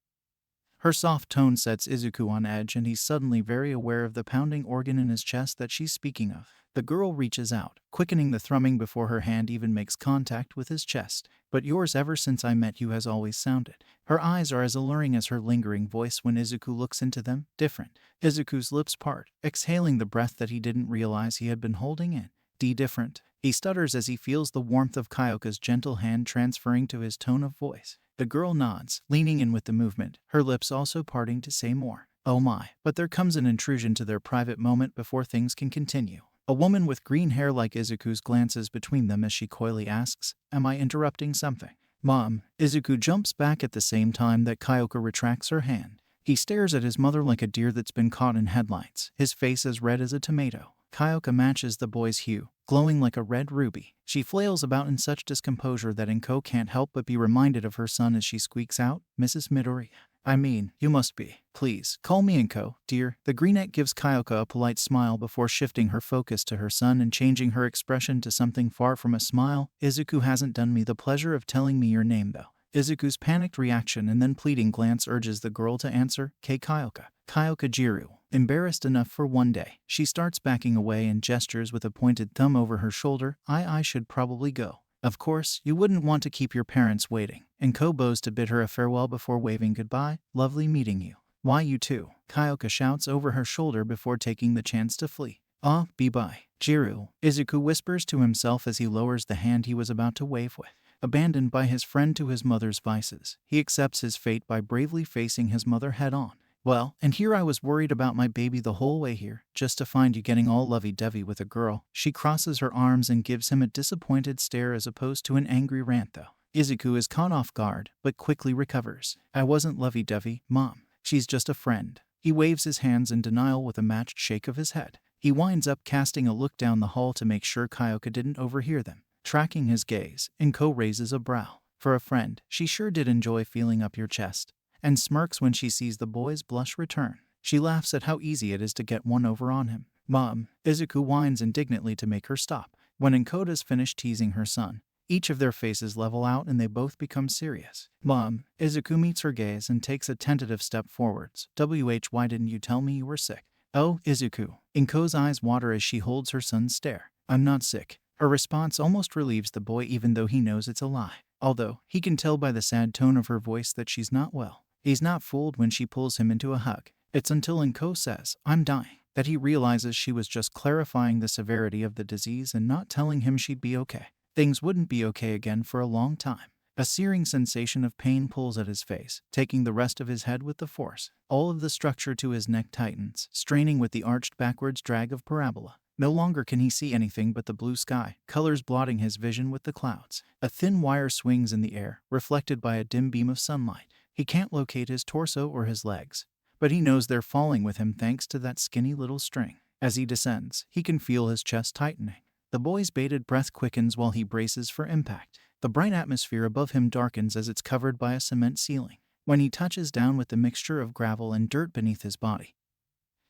Her soft tone sets Izuku on edge and he's suddenly very aware of the pounding organ in his chest that she's speaking of. The girl reaches out, quickening the thrumming before her hand even makes contact with his chest. But yours ever since I met you has always sounded. Her eyes are as alluring as her lingering voice when Izuku looks into them, different. Izuku's lips part, exhaling the breath that he didn't realize he had been holding in. Different. He stutters as he feels the warmth of Kyoka's gentle hand transferring to his tone of voice. The girl nods, leaning in with the movement, her lips also parting to say more. Oh my, but there comes an intrusion to their private moment before things can continue. A woman with green hair like Izuku's glances between them as she coyly asks, am I interrupting something? Mom. Izuku jumps back at the same time that Kyoka retracts her hand. He stares at his mother like a deer that's been caught in headlights, his face as red as a tomato. Kyoka matches the boy's hue, glowing like a red ruby. She flails about in such discomposure that Inko can't help but be reminded of her son as she squeaks out, Mrs. Midoriya. I mean, you must be. Please, call me Inko, dear. The brunette gives Kyoka a polite smile before shifting her focus to her son and changing her expression to something far from a smile. Izuku hasn't done me the pleasure of telling me your name though. Izuku's panicked reaction and then pleading glance urges the girl to answer, Kyoka. Kyoka Jiru. Embarrassed enough for one day, she starts backing away and gestures with a pointed thumb over her shoulder. I should probably go. Of course, you wouldn't want to keep your parents waiting. And Ko bows to bid her a farewell before waving goodbye. Lovely meeting you. Why you too? Kyoka shouts over her shoulder before taking the chance to flee. Bye. Jiru. Izuku whispers to himself as he lowers the hand he was about to wave with. Abandoned by his friend to his mother's vices, he accepts his fate by bravely facing his mother head on. Well, and here I was worried about my baby the whole way here, just to find you getting all lovey-dovey with a girl. She crosses her arms and gives him a disappointed stare as opposed to an angry rant though. Izuku is caught off guard, but quickly recovers. I wasn't lovey-dovey, Mom. She's just a friend. He waves his hands in denial with a matched shake of his head. He winds up casting a look down the hall to make sure Kyoka didn't overhear them. Tracking his gaze, Inko raises a brow. For a friend, she sure did enjoy feeling up your chest. And smirks when she sees the boy's blush return. She laughs at how easy it is to get one over on him. Mom. Izuku whines indignantly to make her stop. When Inko's finished teasing her son, each of their faces level out and they both become serious. Mom. Izuku meets her gaze and takes a tentative step forwards. Why didn't you tell me you were sick? Oh, Izuku. Inko's eyes water as she holds her son's stare. I'm not sick. Her response almost relieves the boy even though he knows it's a lie. Although, he can tell by the sad tone of her voice that she's not well. He's not fooled when she pulls him into a hug. It's until Inko says, I'm dying, that he realizes she was just clarifying the severity of the disease and not telling him she'd be okay. Things wouldn't be okay again for a long time. A searing sensation of pain pulls at his face, taking the rest of his head with the force. All of the structure to his neck tightens, straining with the arched backwards drag of parabola. No longer can he see anything but the blue sky, colors blotting his vision with the clouds. A thin wire swings in the air, reflected by a dim beam of sunlight. He can't locate his torso or his legs, but he knows they're falling with him thanks to that skinny little string. As he descends, he can feel his chest tightening. The boy's bated breath quickens while he braces for impact. The bright atmosphere above him darkens as it's covered by a cement ceiling. When he touches down with the mixture of gravel and dirt beneath his body,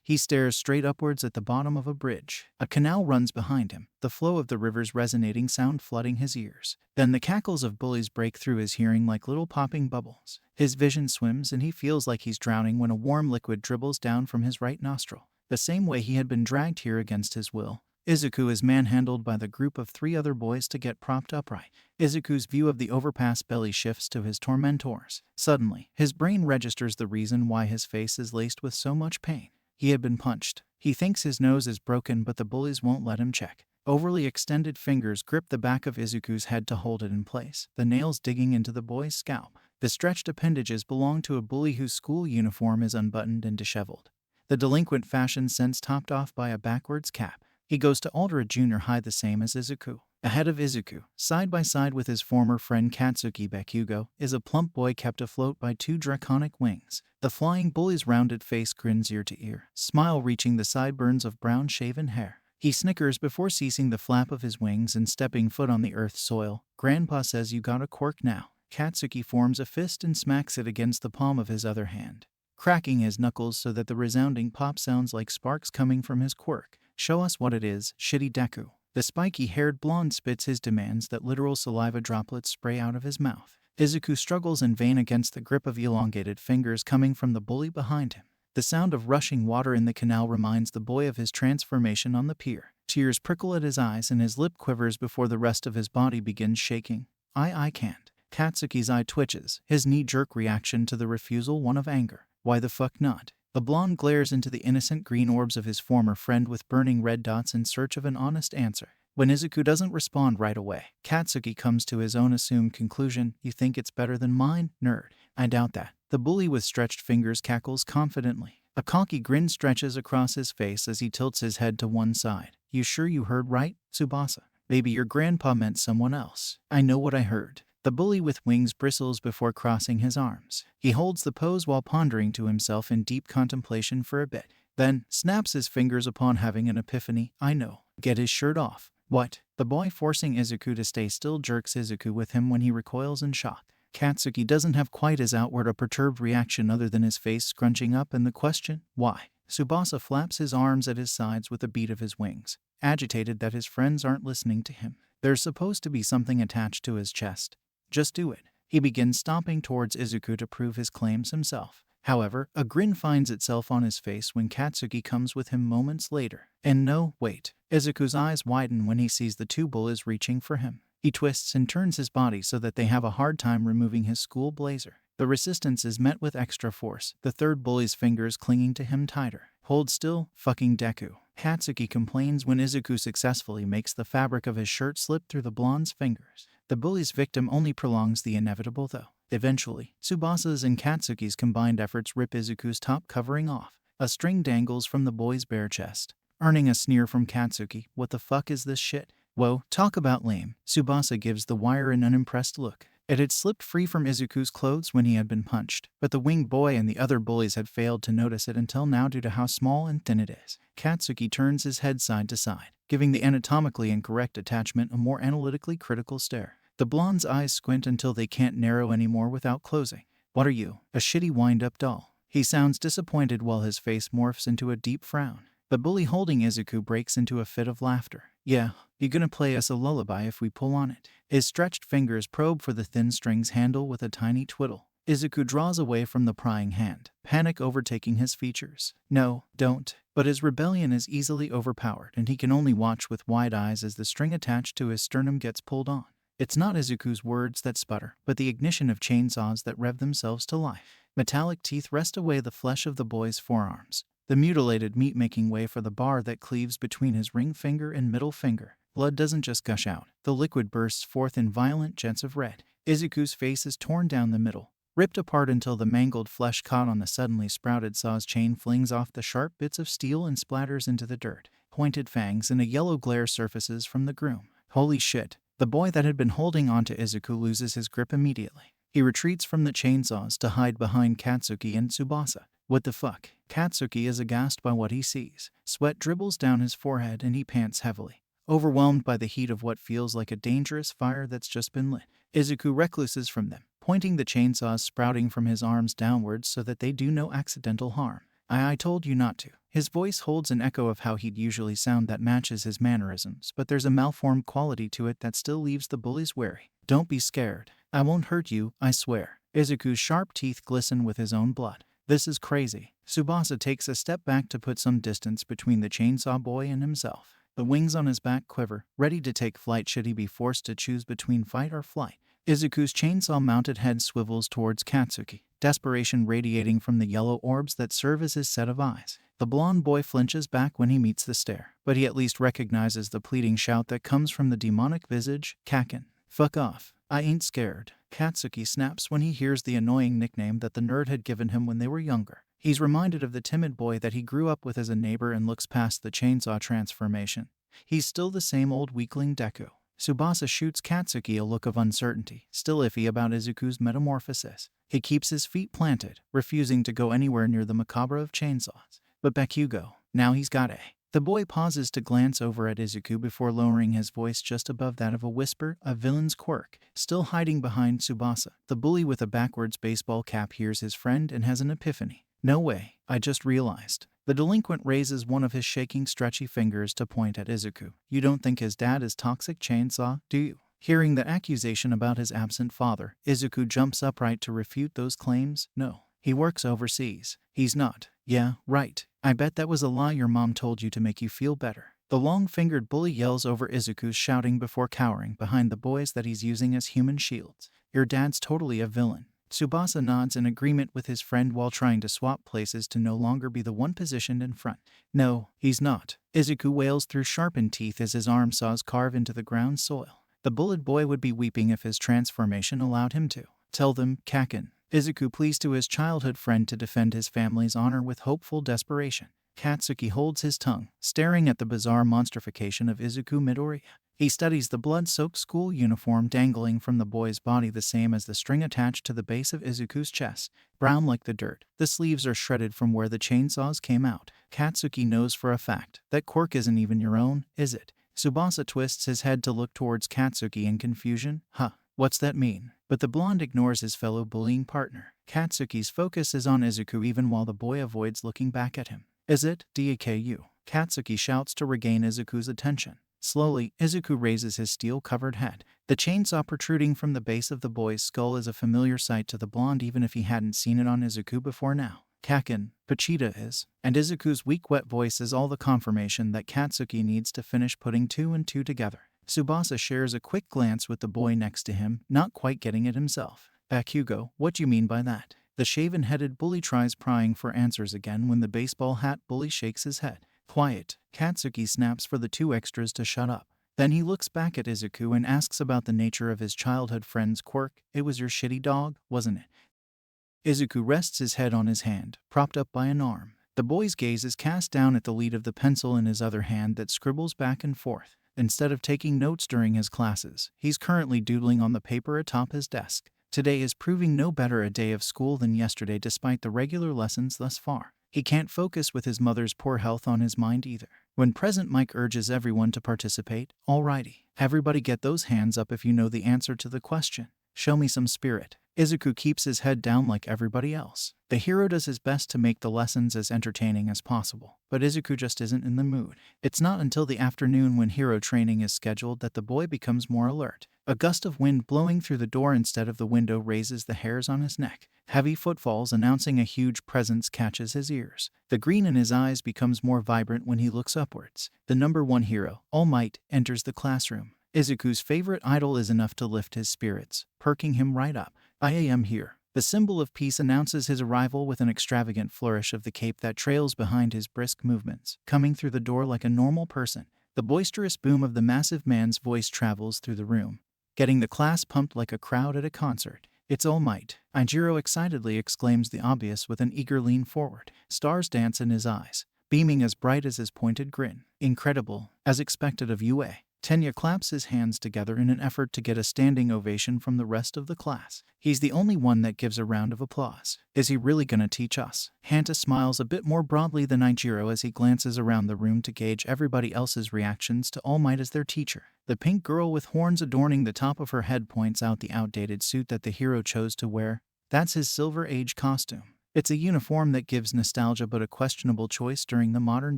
He stares straight upwards at the bottom of a bridge. A canal runs behind him, the flow of the river's resonating sound flooding his ears. Then the cackles of bullies break through his hearing like little popping bubbles. His vision swims and he feels like he's drowning when a warm liquid dribbles down from his right nostril, the same way he had been dragged here against his will. Izuku is manhandled by the group of 3 other boys to get propped upright. Izuku's view of the overpass belly shifts to his tormentors. Suddenly, his brain registers the reason why his face is laced with so much pain. He had been punched. He thinks his nose is broken, but the bullies won't let him check. Overly extended fingers grip the back of Izuku's head to hold it in place, the nails digging into the boy's scalp. The stretched appendages belong to a bully whose school uniform is unbuttoned and disheveled, the delinquent fashion sense topped off by a backwards cap. He goes to alter a junior high the same as Izuku. Ahead of Izuku, side by side with his former friend Katsuki Bakugo, is a plump boy kept afloat by 2 draconic wings. The flying bully's rounded face grins ear to ear, smile reaching the sideburns of brown shaven hair. He snickers before ceasing the flap of his wings and stepping foot on the earth's soil. Grandpa says you got a quirk now. Katsuki forms a fist and smacks it against the palm of his other hand, cracking his knuckles so that the resounding pop sounds like sparks coming from his quirk. Show us what it is, shitty Deku. The spiky-haired blonde spits his demands that literal saliva droplets spray out of his mouth. Izuku struggles in vain against the grip of elongated fingers coming from the bully behind him. The sound of rushing water in the canal reminds the boy of his transformation on the pier. Tears prickle at his eyes and his lip quivers before the rest of his body begins shaking. I can't. Katsuki's eye twitches, his knee-jerk reaction to the refusal one of anger. Why the fuck not? The blonde glares into the innocent green orbs of his former friend with burning red dots in search of an honest answer. When Izuku doesn't respond right away, Katsuki comes to his own assumed conclusion. You think it's better than mine, nerd? I doubt that. The bully with stretched fingers cackles confidently. A cocky grin stretches across his face as he tilts his head to one side. You sure you heard right, Tsubasa? Maybe your grandpa meant someone else. I know what I heard. The bully with wings bristles before crossing his arms. He holds the pose while pondering to himself in deep contemplation for a bit, then snaps his fingers upon having an epiphany. I know. Get his shirt off. What? The boy forcing Izuku to stay still jerks Izuku with him when he recoils in shock. Katsuki doesn't have quite as outward a perturbed reaction other than his face scrunching up and the question, why? Tsubasa flaps his arms at his sides with a beat of his wings, agitated that his friends aren't listening to him. There's supposed to be something attached to his chest. Just do it. He begins stomping towards Izuku to prove his claims himself. However, a grin finds itself on his face when Katsuki comes with him moments later. And no, wait. Izuku's eyes widen when he sees the 2 bullies reaching for him. He twists and turns his body so that they have a hard time removing his school blazer. The resistance is met with extra force, the 3rd bully's fingers clinging to him tighter. Hold still, fucking Deku. Katsuki complains when Izuku successfully makes the fabric of his shirt slip through the blonde's fingers. The bully's victim only prolongs the inevitable though. Eventually, Tsubasa's and Katsuki's combined efforts rip Izuku's top covering off. A string dangles from the boy's bare chest, earning a sneer from Katsuki. What the fuck is this shit? Whoa, talk about lame. Tsubasa gives the wire an unimpressed look. It had slipped free from Izuku's clothes when he had been punched, but the winged boy and the other bullies had failed to notice it until now due to how small and thin it is. Katsuki turns his head side to side, giving the anatomically incorrect attachment a more analytically critical stare. The blonde's eyes squint until they can't narrow anymore without closing. What are you, a shitty wind-up doll? He sounds disappointed while his face morphs into a deep frown. The bully holding Izuku breaks into a fit of laughter. Yeah, you gonna play us a lullaby if we pull on it? His stretched fingers probe for the thin string's handle with a tiny twiddle. Izuku draws away from the prying hand, panic overtaking his features. No, don't. But his rebellion is easily overpowered and he can only watch with wide eyes as the string attached to his sternum gets pulled on. It's not Izuku's words that sputter, but the ignition of chainsaws that rev themselves to life. Metallic teeth wrest away the flesh of the boy's forearms, the mutilated meat making way for the bar that cleaves between his ring finger and middle finger. Blood doesn't just gush out. The liquid bursts forth in violent jets of red. Izuku's face is torn down the middle, ripped apart until the mangled flesh caught on the suddenly sprouted saw's chain flings off the sharp bits of steel and splatters into the dirt. Pointed fangs and a yellow glare surfaces from the groom. Holy shit. The boy that had been holding onto Izuku loses his grip immediately. He retreats from the chainsaws to hide behind Katsuki and Tsubasa. What the fuck? Katsuki is aghast by what he sees. Sweat dribbles down his forehead and he pants heavily, overwhelmed by the heat of what feels like a dangerous fire that's just been lit. Izuku recluses from them, pointing the chainsaws sprouting from his arms downwards so that they do no accidental harm. I told you not to. His voice holds an echo of how he'd usually sound that matches his mannerisms, but there's a malformed quality to it that still leaves the bullies wary. Don't be scared. I won't hurt you, I swear. Izuku's sharp teeth glisten with his own blood. This is crazy. Tsubasa takes a step back to put some distance between the chainsaw boy and himself. The wings on his back quiver, ready to take flight should he be forced to choose between fight or flight. Izuku's chainsaw-mounted head swivels towards Katsuki, desperation radiating from the yellow orbs that serve as his set of eyes. The blonde boy flinches back when he meets the stare, but he at least recognizes the pleading shout that comes from the demonic visage, Kaken. Fuck off. I ain't scared. Katsuki snaps when he hears the annoying nickname that the nerd had given him when they were younger. He's reminded of the timid boy that he grew up with as a neighbor and looks past the chainsaw transformation. He's still the same old weakling Deku. Tsubasa shoots Katsuki a look of uncertainty, still iffy about Izuku's metamorphosis. He keeps his feet planted, refusing to go anywhere near the macabre of chainsaws. But Bakugo, now he's got a. The boy pauses to glance over at Izuku before lowering his voice just above that of a whisper, a villain's quirk. Still hiding behind Tsubasa, the bully with a backwards baseball cap hears his friend and has an epiphany. No way, I just realized. The delinquent raises one of his shaking, stretchy fingers to point at Izuku. You don't think his dad is Toxic Chainsaw, do you? Hearing the accusation about his absent father, Izuku jumps upright to refute those claims. No, he works overseas. He's not. Yeah, right. I bet that was a lie your mom told you to make you feel better. The long-fingered bully yells over Izuku's shouting before cowering behind the boys that he's using as human shields. Your dad's totally a villain. Tsubasa nods in agreement with his friend while trying to swap places to no longer be the one positioned in front. No, he's not. Izuku wails through sharpened teeth as his arm saws carve into the ground soil. The bullied boy would be weeping if his transformation allowed him to. Tell them, Kaken. Izuku pleads to his childhood friend to defend his family's honor with hopeful desperation. Katsuki holds his tongue, staring at the bizarre monstrification of Izuku Midoriya. He studies the blood-soaked school uniform dangling from the boy's body, the same as the string attached to the base of Izuku's chest, brown like the dirt. The sleeves are shredded from where the chainsaws came out. Katsuki knows for a fact that quirk isn't even your own, is it? Tsubasa twists his head to look towards Katsuki in confusion. Huh, what's that mean? But the blonde ignores his fellow bullying partner. Katsuki's focus is on Izuku even while the boy avoids looking back at him. Is it, Deku? Katsuki shouts to regain Izuku's attention. Slowly, Izuku raises his steel-covered head. The chainsaw protruding from the base of the boy's skull is a familiar sight to the blonde even if he hadn't seen it on Izuku before now. Kaken, Pachita is. And Izuku's weak wet voice is all the confirmation that Katsuki needs to finish putting two and two together. Tsubasa shares a quick glance with the boy next to him, not quite getting it himself. Bakugo, what do you mean by that? The shaven-headed bully tries prying for answers again when the baseball hat bully shakes his head. Quiet. Katsuki snaps for the two extras to shut up. Then he looks back at Izuku and asks about the nature of his childhood friend's quirk. It was your shitty dog, wasn't it? Izuku rests his head on his hand, propped up by an arm. The boy's gaze is cast down at the lead of the pencil in his other hand that scribbles back and forth. Instead of taking notes during his classes, he's currently doodling on the paper atop his desk. Today is proving no better a day of school than yesterday despite the regular lessons thus far. He can't focus with his mother's poor health on his mind either. When Present Mike urges everyone to participate, alrighty, everybody get those hands up if you know the answer to the question. Show me some spirit. Izuku keeps his head down like everybody else. The hero does his best to make the lessons as entertaining as possible, but Izuku just isn't in the mood. It's not until the afternoon when hero training is scheduled that the boy becomes more alert. A gust of wind blowing through the door instead of the window raises the hairs on his neck. Heavy footfalls announcing a huge presence catches his ears. The green in his eyes becomes more vibrant when he looks upwards. The number one hero, All Might, enters the classroom. Izuku's favorite idol is enough to lift his spirits, perking him right up. I am here. The symbol of peace announces his arrival with an extravagant flourish of the cape that trails behind his brisk movements, coming through the door like a normal person. The boisterous boom of the massive man's voice travels through the room, getting the class pumped like a crowd at a concert. It's All Might. Ijiro excitedly exclaims the obvious with an eager lean forward. Stars dance in his eyes, beaming as bright as his pointed grin. Incredible, as expected of UA. Tenya claps his hands together in an effort to get a standing ovation from the rest of the class. He's the only one that gives a round of applause. Is he really gonna teach us? Hanta smiles a bit more broadly than Ijiro as he glances around the room to gauge everybody else's reactions to All Might as their teacher. The pink girl with horns adorning the top of her head points out the outdated suit that the hero chose to wear. That's his Silver Age costume. It's a uniform that gives nostalgia but a questionable choice during the modern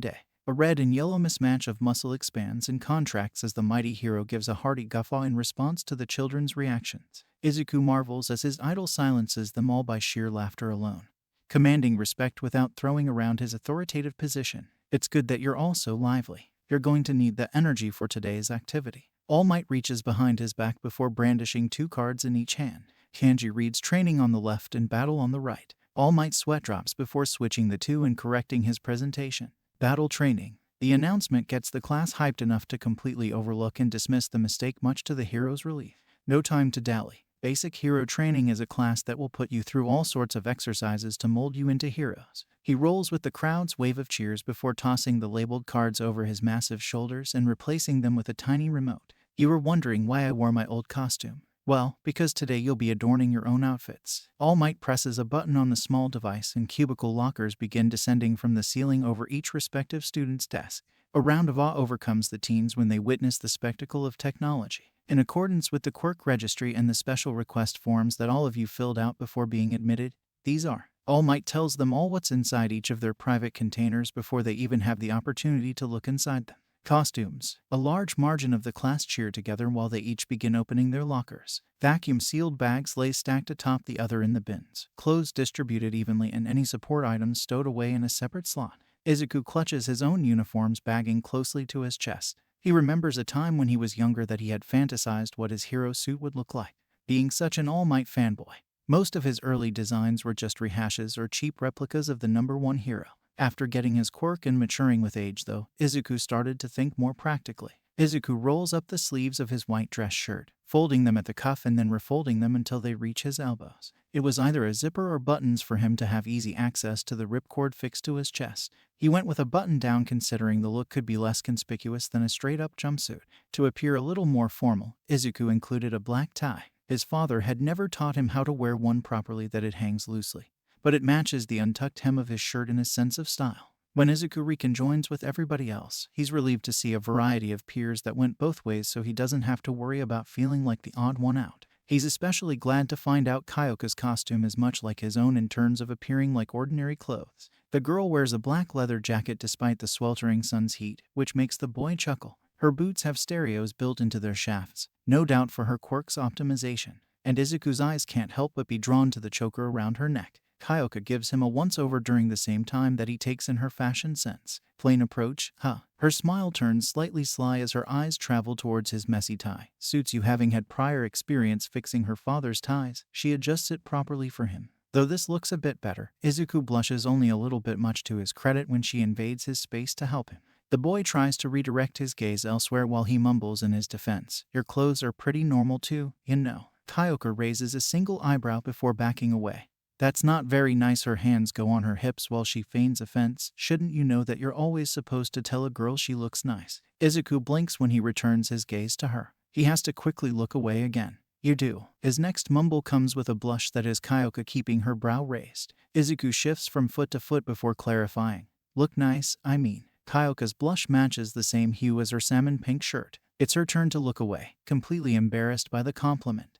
day. A red and yellow mismatch of muscle expands and contracts as the mighty hero gives a hearty guffaw in response to the children's reactions. Izuku marvels as his idol silences them all by sheer laughter alone, commanding respect without throwing around his authoritative position. It's good that you're all so lively. You're going to need the energy for today's activity. All Might reaches behind his back before brandishing 2 cards in each hand. Kanji reads training on the left and battle on the right. All Might sweat drops before switching the 2 and correcting his presentation. Battle training. The announcement gets the class hyped enough to completely overlook and dismiss the mistake, much to the hero's relief. No time to dally. Basic hero training is a class that will put you through all sorts of exercises to mold you into heroes. He rolls with the crowd's wave of cheers before tossing the labeled cards over his massive shoulders and replacing them with a tiny remote. You were wondering why I wore my old costume. Well, because today you'll be adorning your own outfits. All Might presses a button on the small device and cubicle lockers begin descending from the ceiling over each respective student's desk. A round of awe overcomes the teens when they witness the spectacle of technology. In accordance with the quirk registry and the special request forms that all of you filled out before being admitted, these are. All Might tells them all what's inside each of their private containers before they even have the opportunity to look inside them. Costumes. A large margin of the class cheer together while they each begin opening their lockers. Vacuum-sealed bags lay stacked atop the other in the bins. Clothes distributed evenly and any support items stowed away in a separate slot. Izuku clutches his own uniforms bagging closely to his chest. He remembers a time when he was younger that he had fantasized what his hero suit would look like. Being such an All Might fanboy, most of his early designs were just rehashes or cheap replicas of the #1 hero. After getting his quirk and maturing with age, though, Izuku started to think more practically. Izuku rolls up the sleeves of his white dress shirt, folding them at the cuff and then refolding them until they reach his elbows. It was either a zipper or buttons for him to have easy access to the ripcord fixed to his chest. He went with a button down, considering the look could be less conspicuous than a straight-up jumpsuit. To appear a little more formal, Izuku included a black tie. His father had never taught him how to wear one properly, that it hangs loosely, but it matches the untucked hem of his shirt in a sense of style. When Izuku reconjoins with everybody else, he's relieved to see a variety of peers that went both ways, so he doesn't have to worry about feeling like the odd one out. He's especially glad to find out Kyoka's costume is much like his own in terms of appearing like ordinary clothes. The girl wears a black leather jacket despite the sweltering sun's heat, which makes the boy chuckle. Her boots have stereos built into their shafts, no doubt for her quirk's optimization, and Izuku's eyes can't help but be drawn to the choker around her neck. Kyoka gives him a once-over during the same time that he takes in her fashion sense. Plain approach, huh? Her smile turns slightly sly as her eyes travel towards his messy tie. Suits you. Having had prior experience fixing her father's ties, she adjusts it properly for him. Though this looks a bit better, Izuku blushes only a little bit, much to his credit, when she invades his space to help him. The boy tries to redirect his gaze elsewhere while he mumbles in his defense, "Your clothes are pretty normal too, you know." Kyoka raises a single eyebrow before backing away. "That's not very nice." Her hands go on her hips while she feigns offense. "Shouldn't you know that you're always supposed to tell a girl she looks nice?" Izuku blinks when he returns his gaze to her. He has to quickly look away again. "You do." His next mumble comes with a blush that is Kyoka keeping her brow raised. Izuku shifts from foot to foot before clarifying. "Look nice, I mean." Kyoka's blush matches the same hue as her salmon pink shirt. It's her turn to look away, completely embarrassed by the compliment.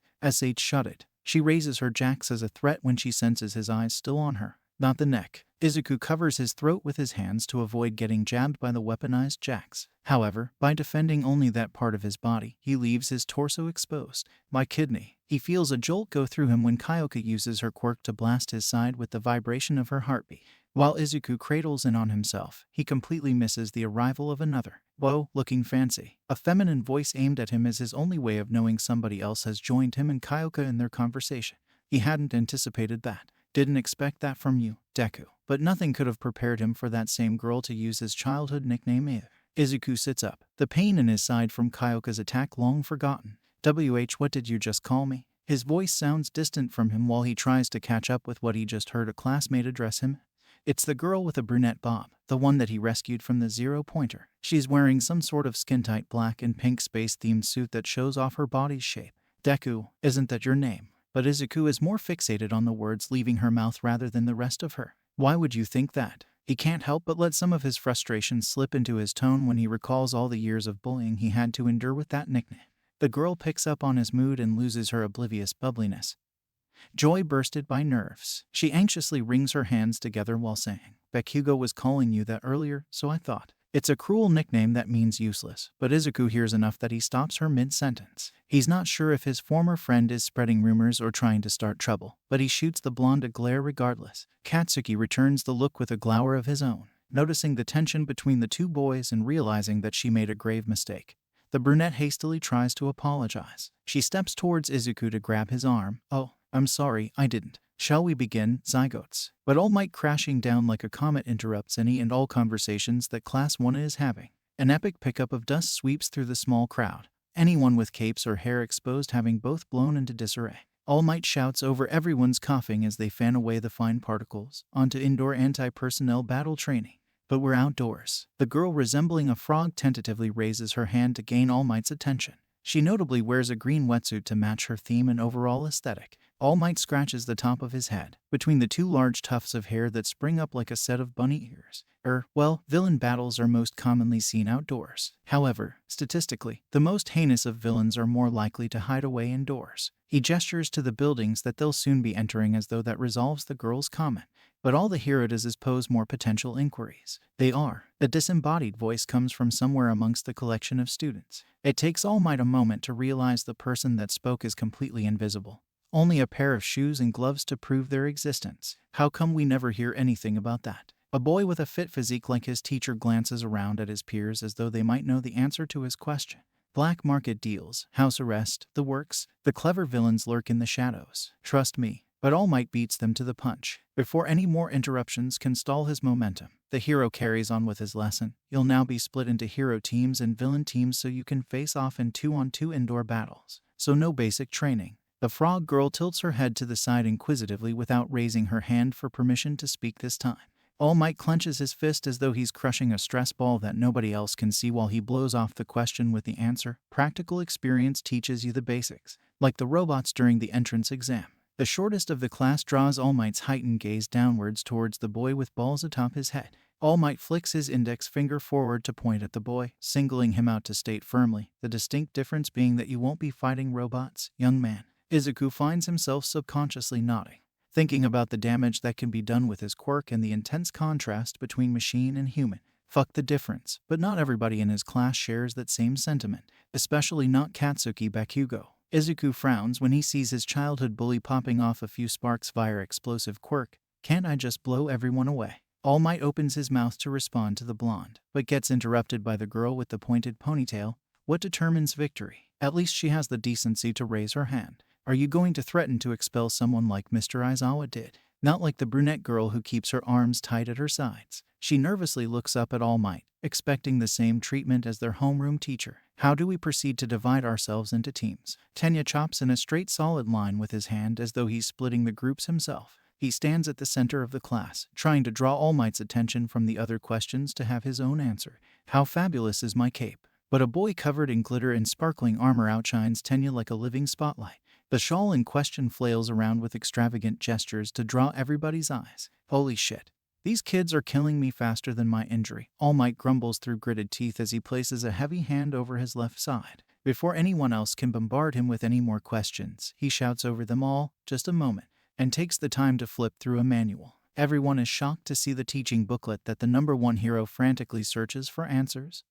Shut it. She raises her jacks as a threat when she senses his eyes still on her, not the neck. Izuku covers his throat with his hands to avoid getting jabbed by the weaponized jacks. However, by defending only that part of his body, he leaves his torso exposed. "My kidney." He feels a jolt go through him when Kyoka uses her quirk to blast his side with the vibration of her heartbeat. While Izuku cradles in on himself, he completely misses the arrival of another. "Whoa, looking fancy." A feminine voice aimed at him is his only way of knowing somebody else has joined him and Kyoka in their conversation. He hadn't anticipated that. "Didn't expect that from you, Deku." But nothing could have prepared him for that same girl to use his childhood nickname either. Izuku sits up, the pain in his side from Kyoka's attack long forgotten. What did you just call me?" His voice sounds distant from him while he tries to catch up with what he just heard a classmate address him. It's the girl with a brunette bob, the one that he rescued from the zero-pointer. She's wearing some sort of skin-tight black and pink space-themed suit that shows off her body's shape. "Deku, isn't that your name?" But Izuku is more fixated on the words leaving her mouth rather than the rest of her. "Why would you think that?" He can't help but let some of his frustration slip into his tone when he recalls all the years of bullying he had to endure with that nickname. The girl picks up on his mood and loses her oblivious bubbliness. Joy bursted by nerves. She anxiously wrings her hands together while saying, Bakugo was calling you that earlier, so I thought. It's a cruel nickname that means useless, but Izuku hears enough that he stops her mid-sentence. He's not sure if his former friend is spreading rumors or trying to start trouble, but he shoots the blonde a glare regardless. Katsuki returns the look with a glower of his own, noticing the tension between the two boys and realizing that she made a grave mistake. The brunette hastily tries to apologize. She steps towards Izuku to grab his arm. Oh, I'm sorry, I didn't. Shall we begin, Zygotes? But All Might crashing down like a comet interrupts any and all conversations that Class 1 is having. An epic pickup of dust sweeps through the small crowd, anyone with capes or hair exposed having both blown into disarray. All Might shouts over everyone's coughing as they fan away the fine particles onto indoor anti-personnel battle training. But we're outdoors. The girl resembling a frog tentatively raises her hand to gain All Might's attention. She notably wears a green wetsuit to match her theme and overall aesthetic. All Might scratches the top of his head, between the two large tufts of hair that spring up like a set of bunny ears. Well, villain battles are most commonly seen outdoors. However, statistically, the most heinous of villains are more likely to hide away indoors. He gestures to the buildings that they'll soon be entering as though that resolves the girl's comment. But all the hero does is pose more potential inquiries. They are. A disembodied voice comes from somewhere amongst the collection of students. It takes All Might a moment to realize the person that spoke is completely invisible. Only a pair of shoes and gloves to prove their existence. How come we never hear anything about that? A boy with a fit physique like his teacher glances around at his peers as though they might know the answer to his question. Black market deals, house arrest, the works. The clever villains lurk in the shadows. Trust me. But All Might beats them to the punch. Before any more interruptions can stall his momentum, the hero carries on with his lesson. You'll now be split into hero teams and villain teams so you can face off in 2-on-2 indoor battles. So no basic training. The frog girl tilts her head to the side inquisitively without raising her hand for permission to speak this time. All Might clenches his fist as though he's crushing a stress ball that nobody else can see while he blows off the question with the answer. Practical experience teaches you the basics, like the robots during the entrance exam. The shortest of the class draws All Might's heightened gaze downwards towards the boy with balls atop his head. All Might flicks his index finger forward to point at the boy, singling him out to state firmly, the distinct difference being that you won't be fighting robots, young man. Izuku finds himself subconsciously nodding, thinking about the damage that can be done with his quirk and the intense contrast between machine and human. Fuck the difference, but not everybody in his class shares that same sentiment, especially not Katsuki Bakugo. Izuku frowns when he sees his childhood bully popping off a few sparks via explosive quirk. Can't I just blow everyone away? All Might opens his mouth to respond to the blonde, but gets interrupted by the girl with the pointed ponytail. What determines victory? At least she has the decency to raise her hand. Are you going to threaten to expel someone like Mr. Aizawa did? Not like the brunette girl who keeps her arms tight at her sides. She nervously looks up at All Might, expecting the same treatment as their homeroom teacher. How do we proceed to divide ourselves into teams? Tenya chops in a straight solid line with his hand as though he's splitting the groups himself. He stands at the center of the class, trying to draw All Might's attention from the other questions to have his own answer. How fabulous is my cape? But a boy covered in glitter and sparkling armor outshines Tenya like a living spotlight. The shawl in question flails around with extravagant gestures to draw everybody's eyes. Holy shit. These kids are killing me faster than my injury. All Might grumbles through gritted teeth as he places a heavy hand over his left side. Before anyone else can bombard him with any more questions, he shouts over them all, just a moment, and takes the time to flip through a manual. Everyone is shocked to see the teaching booklet that the #1 hero frantically searches for answers.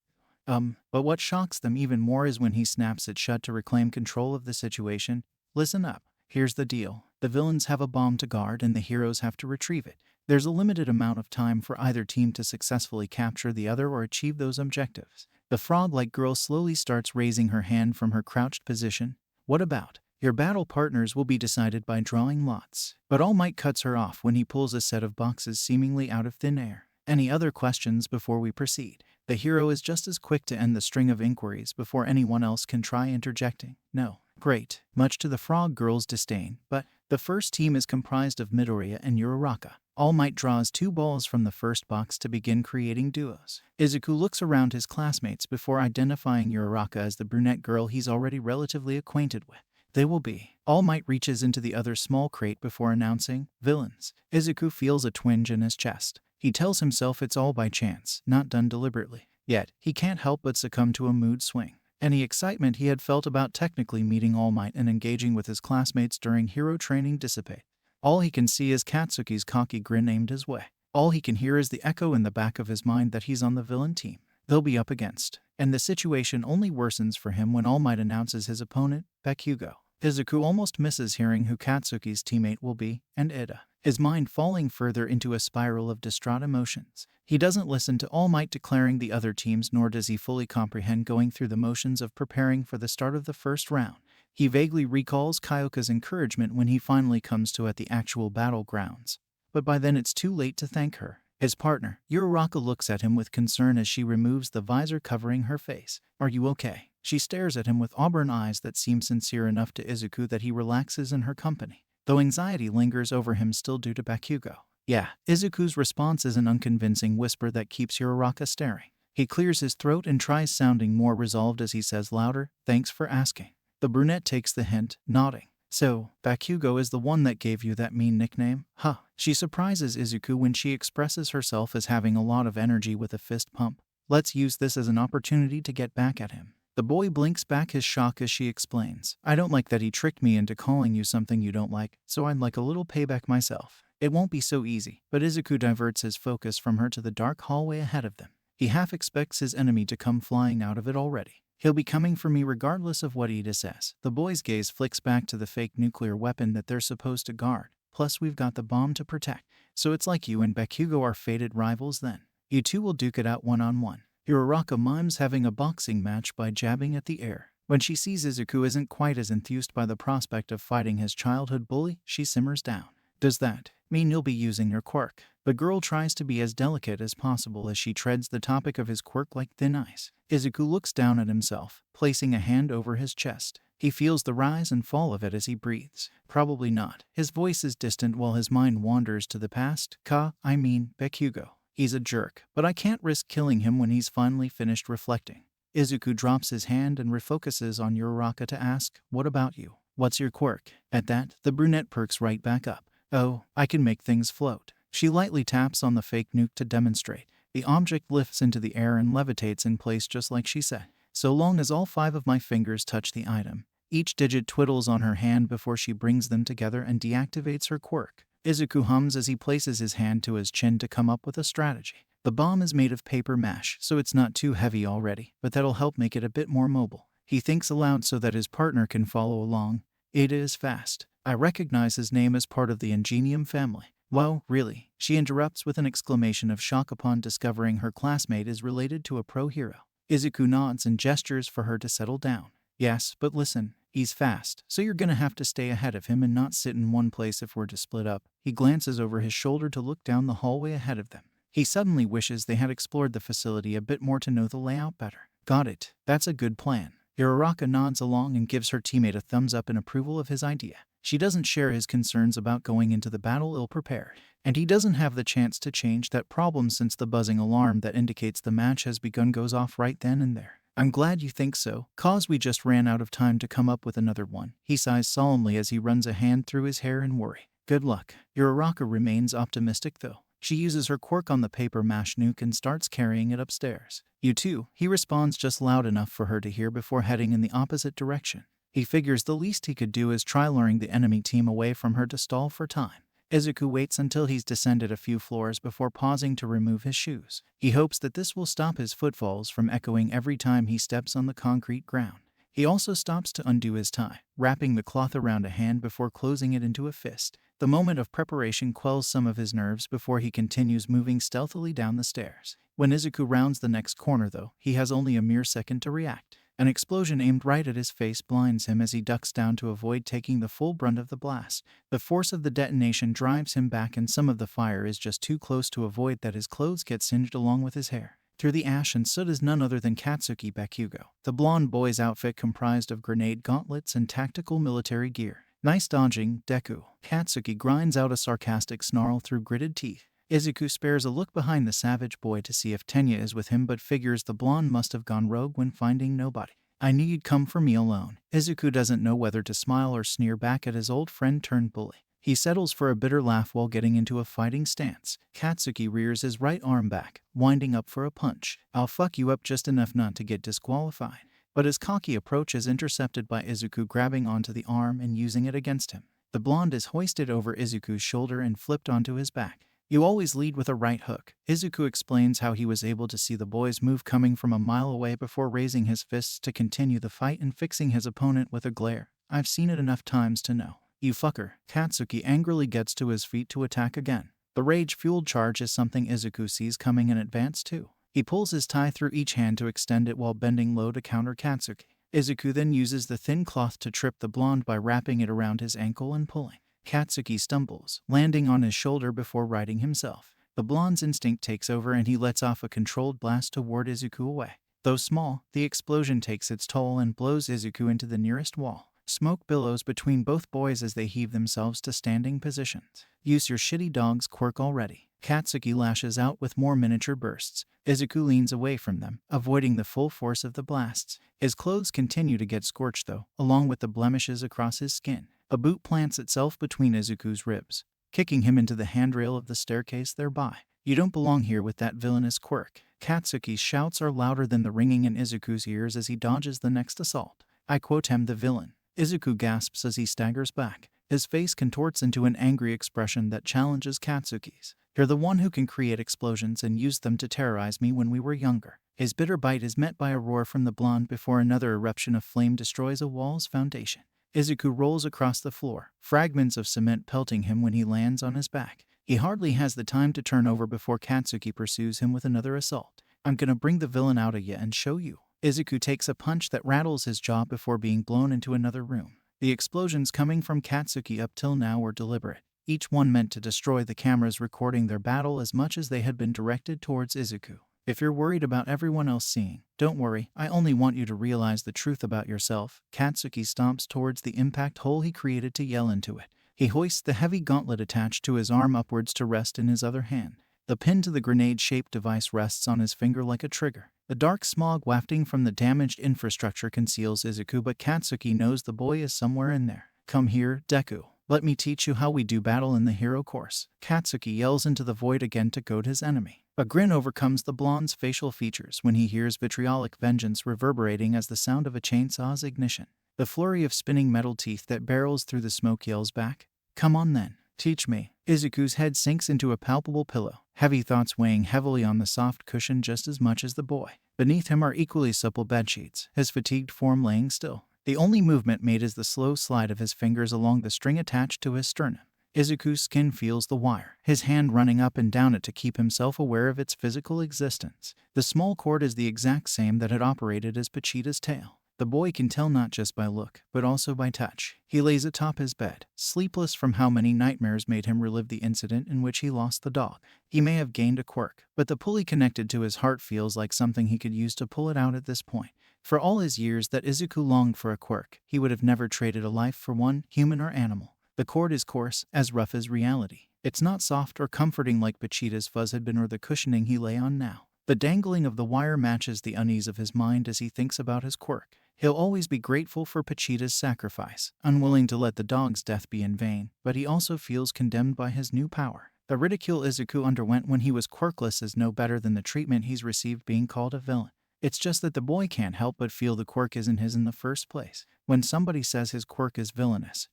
But what shocks them even more is when he snaps it shut to reclaim control of the situation. Listen up. Here's the deal. The villains have a bomb to guard and the heroes have to retrieve it. There's a limited amount of time for either team to successfully capture the other or achieve those objectives. The frog-like girl slowly starts raising her hand from her crouched position. What about? Your battle partners will be decided by drawing lots. But All Might cuts her off when he pulls a set of boxes seemingly out of thin air. Any other questions before we proceed? The hero is just as quick to end the string of inquiries before anyone else can try interjecting. No. Great, much to the frog girl's disdain, but the first team is comprised of Midoriya and Uraraka. All Might draws 2 balls from the first box to begin creating duos. Izuku looks around his classmates before identifying Uraraka as the brunette girl he's already relatively acquainted with. They will be. All Might reaches into the other small crate before announcing, villains. Izuku feels a twinge in his chest. He tells himself it's all by chance, not done deliberately. Yet, he can't help but succumb to a mood swing. any excitement he had felt about technically meeting All Might and engaging with his classmates during hero training dissipate. All he can see is Katsuki's cocky grin aimed his way. All he can hear is the echo in the back of his mind that he's on the villain team they'll be up against. And the situation only worsens for him when All Might announces his opponent, Bakugo. Izuku almost misses hearing who Katsuki's teammate will be, and Ida, his mind falling further into a spiral of distraught emotions. He doesn't listen to All Might declaring the other teams, nor does he fully comprehend going through the motions of preparing for the start of the first round. He vaguely recalls Kyoka's encouragement when he finally comes to at the actual battlegrounds. But by then it's too late to thank her. His partner, Uraraka, looks at him with concern as she removes the visor covering her face. "Are you okay?" She stares at him with auburn eyes that seem sincere enough to Izuku that he relaxes in her company, though anxiety lingers over him still due to Bakugo. "Yeah." Izuku's response is an unconvincing whisper that keeps Uraraka staring. He clears his throat and tries sounding more resolved as he says louder, "Thanks for asking." The brunette takes the hint, nodding. "So, Bakugo is the one that gave you that mean nickname? Huh." She surprises Izuku when she expresses herself as having a lot of energy with a fist pump. "Let's use this as an opportunity to get back at him." The boy blinks back his shock as she explains, "I don't like that he tricked me into calling you something you don't like, so I'd like a little payback myself." It won't be so easy, but Izuku diverts his focus from her to the dark hallway ahead of them. He half expects his enemy to come flying out of it already. "He'll be coming for me regardless of what Ida says." The boy's gaze flicks back to the fake nuclear weapon that they're supposed to guard. "Plus we've got the bomb to protect. So it's like you and Bakugo are fated rivals then. You two will duke it out one-on-one." Uraraka mimes having a boxing match by jabbing at the air. When she sees Izuku isn't quite as enthused by the prospect of fighting his childhood bully, she simmers down. "Does that mean you'll be using your quirk?" The girl tries to be as delicate as possible as she treads the topic of his quirk like thin ice. Izuku looks down at himself, placing a hand over his chest. He feels the rise and fall of it as he breathes. "Probably not." His voice is distant while his mind wanders to the past. Bakugo. He's a jerk, but I can't risk killing him when he's finally finished reflecting. Izuku drops his hand and refocuses on Uraraka to ask, "What about you? What's your quirk?" At that, the brunette perks right back up. "Oh, I can make things float." She lightly taps on the fake nuke to demonstrate. The object lifts into the air and levitates in place just like she said. "So long as all 5 of my fingers touch the item." Each digit twiddles on her hand before she brings them together and deactivates her quirk. Izuku hums as he places his hand to his chin to come up with a strategy. The bomb is made of paper mache, so it's not too heavy already, but that'll help make it a bit more mobile. He thinks aloud so that his partner can follow along. "Ada is fast. I recognize his name as part of the Ingenium family." "Whoa, really?" She interrupts with an exclamation of shock upon discovering her classmate is related to a pro hero. Izuku nods and gestures for her to settle down. "Yes, but listen, he's fast, so you're gonna have to stay ahead of him and not sit in one place if we're to split up." He glances over his shoulder to look down the hallway ahead of them. He suddenly wishes they had explored the facility a bit more to know the layout better. "Got it. That's a good plan." Uraraka nods along and gives her teammate a thumbs up in approval of his idea. She doesn't share his concerns about going into the battle ill-prepared, and he doesn't have the chance to change that problem since the buzzing alarm that indicates the match has begun goes off right then and there. "I'm glad you think so, cause we just ran out of time to come up with another one." He sighs solemnly as he runs a hand through his hair in worry. "Good luck." Uraraka remains optimistic though. She uses her quirk on the paper mache nuke and starts carrying it upstairs. "You too," he responds just loud enough for her to hear before heading in the opposite direction. He figures the least he could do is try luring the enemy team away from her to stall for time. Izuku waits until he's descended a few floors before pausing to remove his shoes. He hopes that this will stop his footfalls from echoing every time he steps on the concrete ground. He also stops to undo his tie, wrapping the cloth around a hand before closing it into a fist. The moment of preparation quells some of his nerves before he continues moving stealthily down the stairs. When Izuku rounds the next corner though, he has only a mere second to react. An explosion aimed right at his face blinds him as he ducks down to avoid taking the full brunt of the blast. The force of the detonation drives him back and some of the fire is just too close to avoid that his clothes get singed along with his hair. Through the ash and soot is none other than Katsuki Bakugo, the blonde boy's outfit comprised of grenade gauntlets and tactical military gear. "Nice dodging, Deku." Katsuki grinds out a sarcastic snarl through gritted teeth. Izuku spares a look behind the savage boy to see if Tenya is with him but figures the blonde must have gone rogue when finding nobody. "I knew you'd come for me alone." Izuku doesn't know whether to smile or sneer back at his old friend turned bully. He settles for a bitter laugh while getting into a fighting stance. Katsuki rears his right arm back, winding up for a punch. "I'll fuck you up just enough not to get disqualified." But his cocky approach is intercepted by Izuku grabbing onto the arm and using it against him. The blonde is hoisted over Izuku's shoulder and flipped onto his back. You always lead with a right hook. Izuku explains how he was able to see the boy's move coming from a mile away before raising his fists to continue the fight and fixing his opponent with a glare. I've seen it enough times to know. You fucker. Katsuki angrily gets to his feet to attack again. The rage-fueled charge is something Izuku sees coming in advance too. He pulls his tie through each hand to extend it while bending low to counter Katsuki. Izuku then uses the thin cloth to trip the blonde by wrapping it around his ankle and pulling. Katsuki stumbles, landing on his shoulder before righting himself. The blonde's instinct takes over and he lets off a controlled blast to ward Izuku away. Though small, the explosion takes its toll and blows Izuku into the nearest wall. Smoke billows between both boys as they heave themselves to standing positions. Use your shitty dog's quirk already. Katsuki lashes out with more miniature bursts. Izuku leans away from them, avoiding the full force of the blasts. His clothes continue to get scorched though, along with the blemishes across his skin. A boot plants itself between Izuku's ribs, kicking him into the handrail of the staircase thereby. You don't belong here with that villainous quirk. Katsuki's shouts are louder than the ringing in Izuku's ears as he dodges the next assault. I quote him the villain. Izuku gasps as he staggers back. His face contorts into an angry expression that challenges Katsuki's. You're the one who can create explosions and use them to terrorize me when we were younger. His bitter bite is met by a roar from the blonde before another eruption of flame destroys a wall's foundation. Izuku rolls across the floor, fragments of cement pelting him when he lands on his back. He hardly has the time to turn over before Katsuki pursues him with another assault. I'm gonna bring the villain out of you and show you. Izuku takes a punch that rattles his jaw before being blown into another room. The explosions coming from Katsuki up till now were deliberate, each one meant to destroy the cameras recording their battle as much as they had been directed towards Izuku. If you're worried about everyone else seeing, don't worry, I only want you to realize the truth about yourself. Katsuki stomps towards the impact hole he created to yell into it. He hoists the heavy gauntlet attached to his arm upwards to rest in his other hand. The pin to the grenade-shaped device rests on his finger like a trigger. The dark smog wafting from the damaged infrastructure conceals Izuku, but Katsuki knows the boy is somewhere in there. Come here, Deku. Let me teach you how we do battle in the hero course. Katsuki yells into the void again to goad his enemy. A grin overcomes the blonde's facial features when he hears vitriolic vengeance reverberating as the sound of a chainsaw's ignition. The flurry of spinning metal teeth that barrels through the smoke yells back, "Come on then, teach me." Izuku's head sinks into a palpable pillow, heavy thoughts weighing heavily on the soft cushion just as much as the boy. Beneath him are equally supple bedsheets, his fatigued form laying still. The only movement made is the slow slide of his fingers along the string attached to his sternum. Izuku's skin feels the wire, his hand running up and down it to keep himself aware of its physical existence. The small cord is the exact same that had operated as Pachita's tail. The boy can tell not just by look, but also by touch. He lays atop his bed, sleepless from how many nightmares made him relive the incident in which he lost the dog. He may have gained a quirk, but the pulley connected to his heart feels like something he could use to pull it out at this point. For all his years that Izuku longed for a quirk, he would have never traded a life for one, human or animal. The cord is coarse, as rough as reality. It's not soft or comforting like Pachita's fuzz had been or the cushioning he lay on now. The dangling of the wire matches the unease of his mind as he thinks about his quirk. He'll always be grateful for Pachita's sacrifice, unwilling to let the dog's death be in vain, but he also feels condemned by his new power. The ridicule Izuku underwent when he was quirkless is no better than the treatment he's received being called a villain. It's just that the boy can't help but feel the quirk isn't his in the first place. When somebody says his quirk is villainous,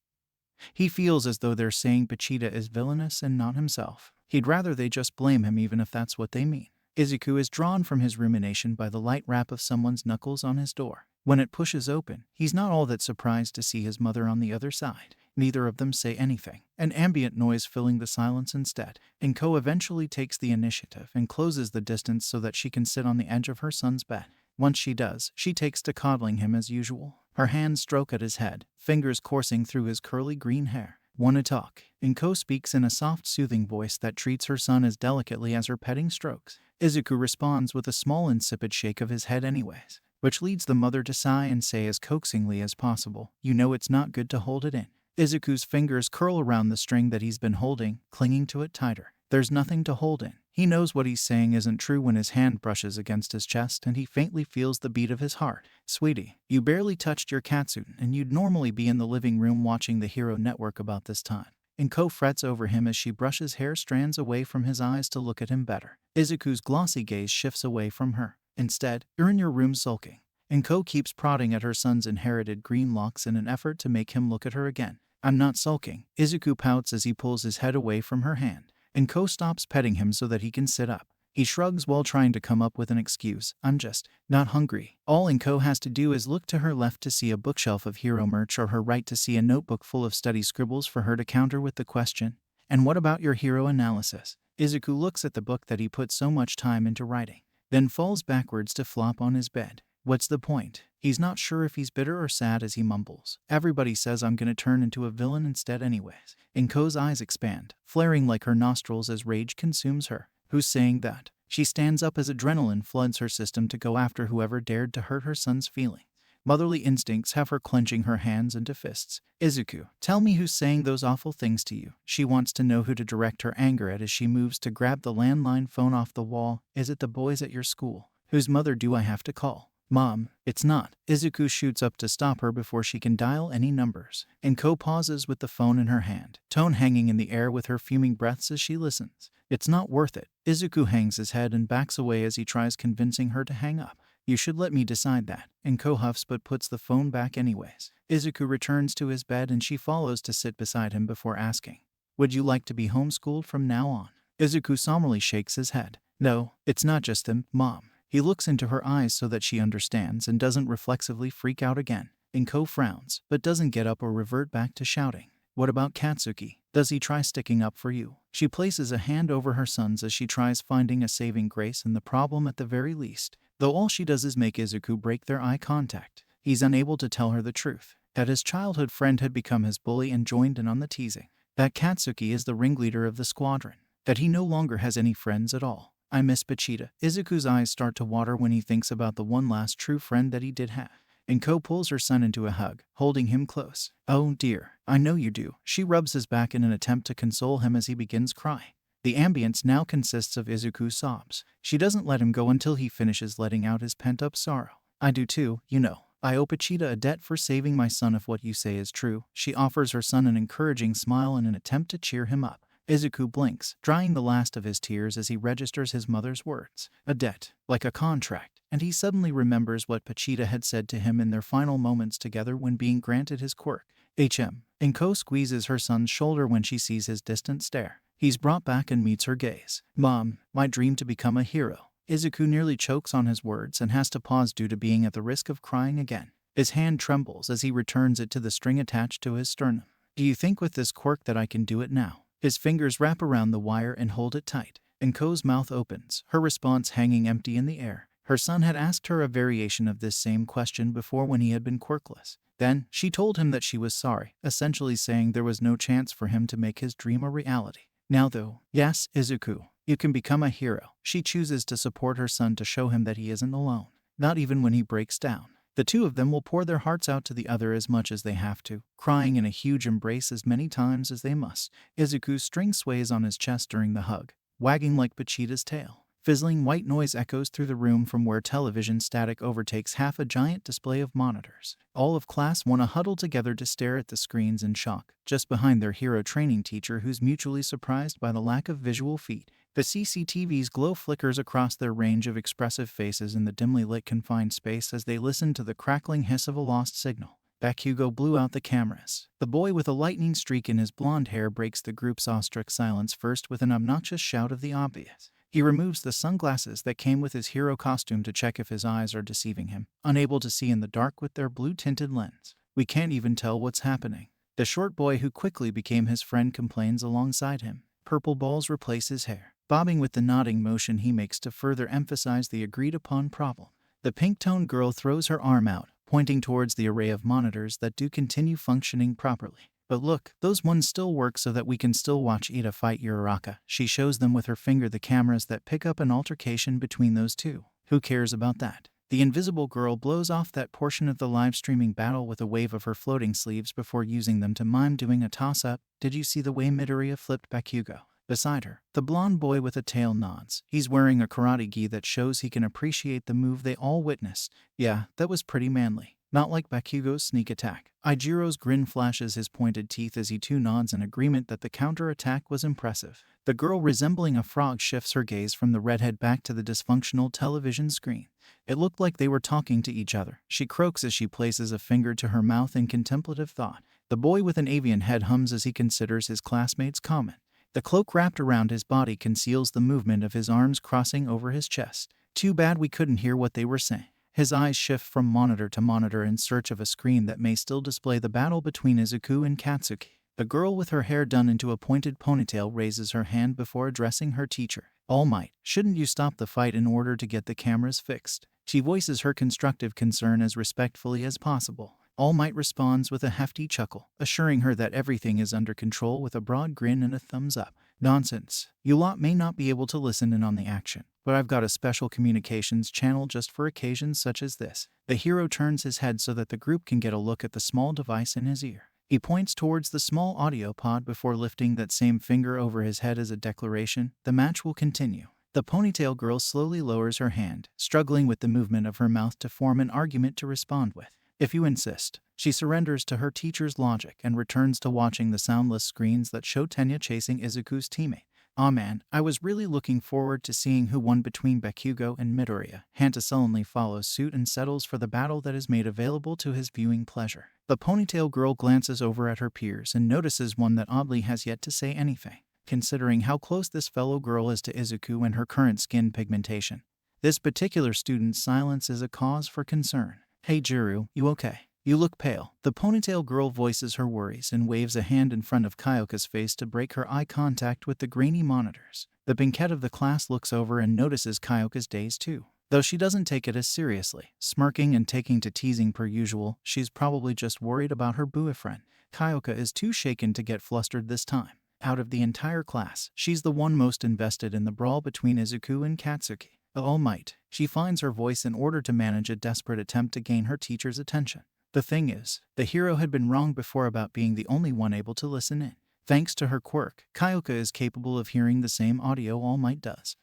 he feels as though they're saying Pachita is villainous and not himself. He'd rather they just blame him even if that's what they mean. Izuku is drawn from his rumination by the light rap of someone's knuckles on his door. When it pushes open, he's not all that surprised to see his mother on the other side. Neither of them say anything, an ambient noise filling the silence instead. Inko eventually takes the initiative and closes the distance so that she can sit on the edge of her son's bed. Once she does, she takes to coddling him as usual. Her hands stroke at his head, fingers coursing through his curly green hair. "Wanna talk?" Inko speaks in a soft, soothing voice that treats her son as delicately as her petting strokes. Izuku responds with a small, insipid shake of his head anyways, which leads the mother to sigh and say as coaxingly as possible, "You know it's not good to hold it in." Izuku's fingers curl around the string that he's been holding, clinging to it tighter. There's nothing to hold in. He knows what he's saying isn't true when his hand brushes against his chest and he faintly feels the beat of his heart. "Sweetie, you barely touched your catsuit and you'd normally be in the living room watching the Hero Network about this time." Inko frets over him as she brushes hair strands away from his eyes to look at him better. Izuku's glossy gaze shifts away from her. Instead, "You're in your room sulking." and Ko keeps prodding at her son's inherited green locks in an effort to make him look at her again. I'm not sulking. Izuku pouts as he pulls his head away from her hand, and Ko stops petting him so that he can sit up. He shrugs while trying to come up with an excuse. I'm just not hungry. All Inko has to do is look to her left to see a bookshelf of hero merch or her right to see a notebook full of study scribbles for her to counter with the question, and what about your hero analysis? Izuku looks at the book that he put so much time into writing, then falls backwards to flop on his bed. What's the point? He's not sure if he's bitter or sad as he mumbles. Everybody says I'm gonna turn into a villain instead anyways. Inko's eyes expand, flaring like her nostrils as rage consumes her. Who's saying that? She stands up as adrenaline floods her system to go after whoever dared to hurt her son's feelings. Motherly instincts have her clenching her hands into fists. Izuku, tell me who's saying those awful things to you. She wants to know who to direct her anger at as she moves to grab the landline phone off the wall. Is it the boys at your school? Whose mother do I have to call? Mom, it's not. Izuku shoots up to stop her before she can dial any numbers. Inko pauses with the phone in her hand, tone hanging in the air with her fuming breaths as she listens. It's not worth it. Izuku hangs his head and backs away as he tries convincing her to hang up. You should let me decide that. Inko huffs but puts the phone back anyways. Izuku returns to his bed and she follows to sit beside him before asking, would you like to be homeschooled from now on? Izuku somberly shakes his head. No, it's not just them, Mom. He looks into her eyes so that she understands and doesn't reflexively freak out again. Inko frowns, but doesn't get up or revert back to shouting. What about Katsuki? Does he try sticking up for you? She places a hand over her son's as she tries finding a saving grace in the problem at the very least, though all she does is make Izuku break their eye contact. He's unable to tell her the truth, that his childhood friend had become his bully and joined in on the teasing, that Katsuki is the ringleader of the squadron, that he no longer has any friends at all. I miss Pachita. Izuku's eyes start to water when he thinks about the one last true friend that he did have. Inko pulls her son into a hug, holding him close. Oh dear, I know you do. She rubs his back in an attempt to console him as he begins crying. The ambience now consists of Izuku's sobs. She doesn't let him go until he finishes letting out his pent-up sorrow. I do too, you know. I owe Pachita a debt for saving my son if what you say is true. She offers her son an encouraging smile in an attempt to cheer him up. Izuku blinks, drying the last of his tears as he registers his mother's words. A debt, like a contract, and he suddenly remembers what Pachita had said to him in their final moments together when being granted his quirk. Inko squeezes her son's shoulder when she sees his distant stare. He's brought back and meets her gaze. Mom, my dream to become a hero. Izuku nearly chokes on his words and has to pause due to being at the risk of crying again. His hand trembles as he returns it to the string attached to his sternum. Do you think with this quirk that I can do it now? His fingers wrap around the wire and hold it tight. Inko's mouth opens, her response hanging empty in the air. Her son had asked her a variation of this same question before when he had been quirkless. Then, she told him that she was sorry, essentially saying there was no chance for him to make his dream a reality. Now though, yes, Izuku, you can become a hero. She chooses to support her son to show him that he isn't alone, not even when he breaks down. The two of them will pour their hearts out to the other as much as they have to, crying in a huge embrace as many times as they must. Izuku's string sways on his chest during the hug, wagging like Pachita's tail. Fizzling white noise echoes through the room from where television static overtakes half a giant display of monitors. All of Class 1 huddle together to stare at the screens in shock, just behind their hero training teacher who's mutually surprised by the lack of visual feat. The CCTV's glow flickers across their range of expressive faces in the dimly lit confined space as they listen to the crackling hiss of a lost signal. Bakugo blew out the cameras. The boy with a lightning streak in his blonde hair breaks the group's awestruck silence first with an obnoxious shout of the obvious. He removes the sunglasses that came with his hero costume to check if his eyes are deceiving him, unable to see in the dark with their blue-tinted lens. We can't even tell what's happening. The short boy who quickly became his friend complains alongside him. Purple balls replace his hair, bobbing with the nodding motion he makes to further emphasize the agreed-upon problem. The pink-toned girl throws her arm out, pointing towards the array of monitors that do continue functioning properly. But look, those ones still work so that we can still watch Ida fight Uraraka. She shows them with her finger the cameras that pick up an altercation between those two. Who cares about that? The invisible girl blows off that portion of the live streaming battle with a wave of her floating sleeves before using them to mime doing a toss-up. Did you see the way Midoriya flipped Bakugo? Beside her, the blonde boy with a tail nods. He's wearing a karate gi that shows he can appreciate the move they all witnessed. Yeah, that was pretty manly. not like Bakugo's sneak attack. Ijiro's grin flashes his pointed teeth as he too nods in agreement that the counter-attack was impressive. The girl resembling a frog shifts her gaze from the redhead back to the dysfunctional television screen. It looked like they were talking to each other. She croaks as she places a finger to her mouth in contemplative thought. The boy with an avian head hums as he considers his classmate's comment. The cloak wrapped around his body conceals the movement of his arms crossing over his chest. Too bad we couldn't hear what they were saying. His eyes shift from monitor to monitor in search of a screen that may still display the battle between Izuku and Katsuki. The girl with her hair done into a pointed ponytail raises her hand before addressing her teacher. All Might, shouldn't you stop the fight in order to get the cameras fixed? She voices her constructive concern as respectfully as possible. All Might responds with a hefty chuckle, assuring her that everything is under control with a broad grin and a thumbs up. Nonsense. You lot may not be able to listen in on the action, but I've got a special communications channel just for occasions such as this. The hero turns his head so that the group can get a look at the small device in his ear. He points towards the small audio pod before lifting that same finger over his head as a declaration. The match will continue. The ponytail girl slowly lowers her hand, struggling with the movement of her mouth to form an argument to respond with. If you insist. She surrenders to her teacher's logic and returns to watching the soundless screens that show Tenya chasing Izuku's teammate. Aw man, I was really looking forward to seeing who won between Bakugo and Midoriya. Hanta sullenly follows suit and settles for the battle that is made available to his viewing pleasure. The ponytail girl glances over at her peers and notices one that oddly has yet to say anything. Considering how close this fellow girl is to Izuku and her current skin pigmentation, this particular student's silence is a cause for concern. Hey Jiru, you okay? You look pale. The ponytail girl voices her worries and waves a hand in front of Kyoka's face to break her eye contact with the grainy monitors. The pinkette of the class looks over and notices Kyoka's daze too. Though she doesn't take it as seriously, smirking and taking to teasing per usual, she's probably just worried about her boyfriend. Kyoka is too shaken to get flustered this time. Out of the entire class, she's the one most invested in the brawl between Izuku and Katsuki. All Might, she finds her voice in order to manage a desperate attempt to gain her teacher's attention. The thing is, the hero had been wrong before about being the only one able to listen in. Thanks to her quirk, Kyoka is capable of hearing the same audio All Might does.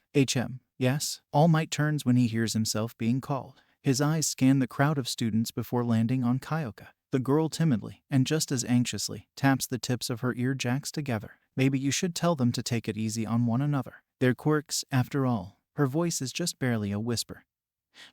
Yes? All Might turns when he hears himself being called. His eyes scan the crowd of students before landing on Kyoka. The girl timidly, and just as anxiously, taps the tips of her ear jacks together. Maybe you should tell them to take it easy on one another. They're quirks, after all. Her voice is just barely a whisper.